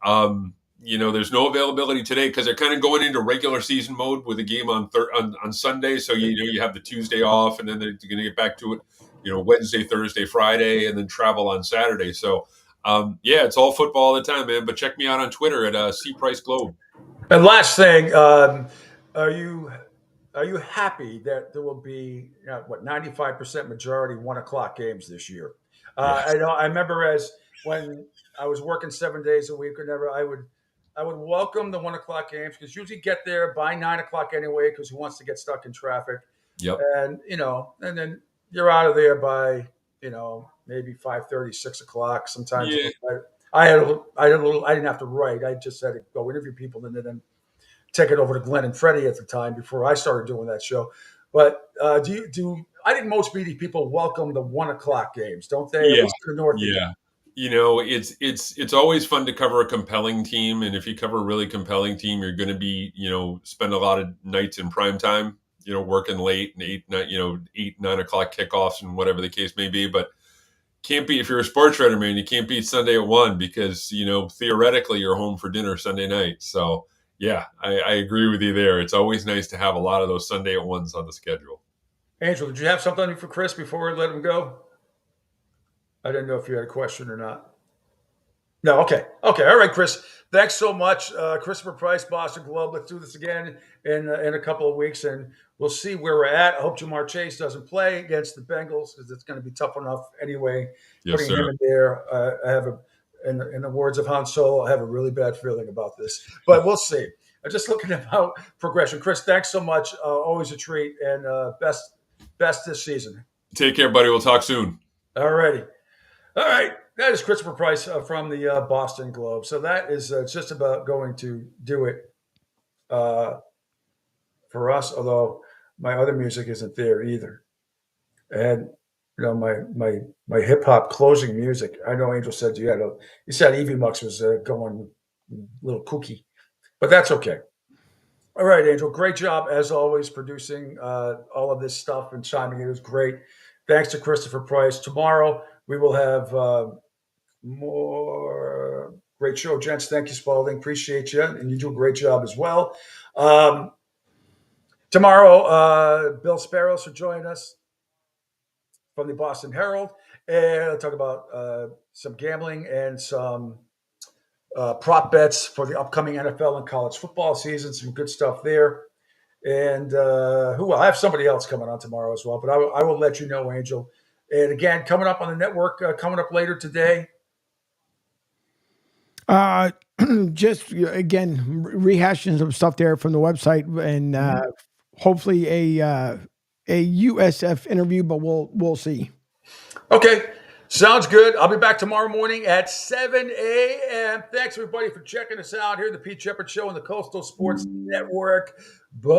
There's no availability today because they're kind of going into regular season mode with a game on Sunday. So you have the Tuesday off, and then they're going to get back to it. Wednesday, Thursday, Friday, and then travel on Saturday. So it's all football all the time, man. But check me out on Twitter at C Price Globe. And last thing. Are you happy that there will be 95% majority 1:00 games this year? Yes. I remember when I was working 7 days a week or whatever, I would welcome the 1:00 games because usually get there by 9:00 anyway because who wants to get stuck in traffic? Yep. And and then you're out of there by maybe 5:30, 6 o'clock. Sometimes I didn't have to write. I just had to go interview people and then take it over to Glenn and Freddie at the time before I started doing that show. But I think most media people welcome the 1:00 games, don't they? Yeah. At least in the Northeast. Yeah. It's always fun to cover a compelling team. And if you cover a really compelling team, you're going to be, spend a lot of nights in prime time, working late and 8, 9 o'clock kickoffs and whatever the case may be. But can't be, if you're a sports writer, man, you can't beat Sunday at 1 because, theoretically you're home for dinner Sunday night. So, yeah, I agree with you there. It's always nice to have a lot of those Sunday at 1s on the schedule. Angel, did you have something for Chris before we let him go? I didn't know if you had a question or not. No, okay. All right, Chris. Thanks so much. Christopher Price, Boston Globe. Let's do this again in a couple of weeks, and we'll see where we're at. I hope Jamar Chase doesn't play against the Bengals because it's going to be tough enough anyway. Yes, putting him in there. I have in the words of Han Solo, I have a really bad feeling about this, but we'll see. I'm just looking about progression. Chris, thanks so much. Always a treat, and best this season. Take care, buddy. We'll talk soon. All righty. All right. That is Christopher Price from the Boston Globe. So that is just about going to do it for us, although my other music isn't there either. And my hip hop closing music. I know Angel said you said Evie Mux was going a little kooky, but that's okay. All right, Angel. Great job as always producing all of this stuff and chiming in. It was great. Thanks to Christopher Price. Tomorrow we will have more great show, gents. Thank you, Spalding. Appreciate you, and you do a great job as well. Tomorrow, Bill Sparrows will join us from the Boston Herald, and I'll talk about some gambling and some prop bets for the upcoming NFL and college football season. Some good stuff there. And I have somebody else coming on tomorrow as well, but I will let you know, Angel. And again, coming up on the network, coming up later today. Just again, rehashing some stuff there from the website, and hopefully a USF interview, but we'll see. Okay, sounds good. I'll be back tomorrow morning at 7 a.m. Thanks everybody for checking us out here, the Pete Shepard Show on the Coastal Sports Network. Bye.